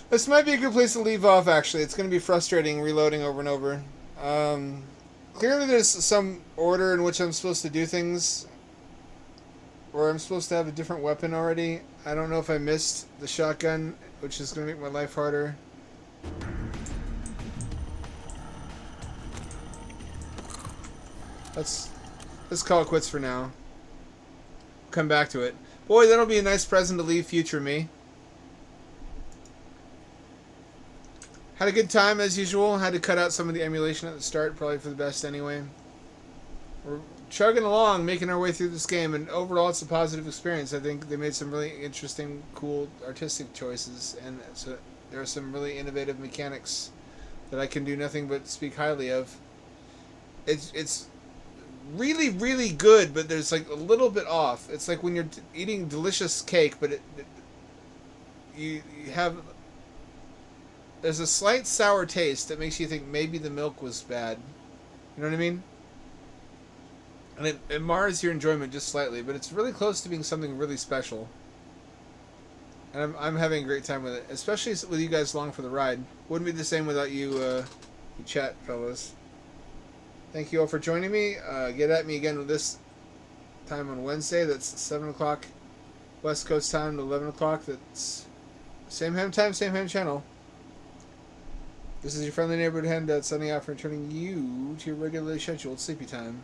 This might be a good place to leave off, actually. It's going to be frustrating reloading over and over. Clearly there's some order in which I'm supposed to do things. Or I'm supposed to have a different weapon already. I don't know if I missed the shotgun, which is going to make my life harder. Let's call it quits for now. Come back to it. Boy, that'll be a nice present to leave future me. Had a good time as usual. Had to cut out some of the emulation at the start, probably for the best anyway. We're chugging along, making our way through this game, and overall it's a positive experience. I think they made some really interesting, cool, artistic choices, and so there are some really innovative mechanics that I can do nothing but speak highly of. It's really, really good, but there's like a little bit off. It's like when you're eating delicious cake, but you have, there's a slight sour taste that makes you think maybe the milk was bad. You know what I mean? And it mars your enjoyment just slightly, but it's really close to being something really special. And I'm having a great time with it, especially with you guys along for the ride. Wouldn't be the same without you chat fellas. Thank you all for joining me. Get at me again with this time on Wednesday. That's 7 o'clock West Coast time to 11 o'clock. That's same ham time, same ham channel. This is your friendly neighborhood hand signing off and returning you to your regularly scheduled sleepy time.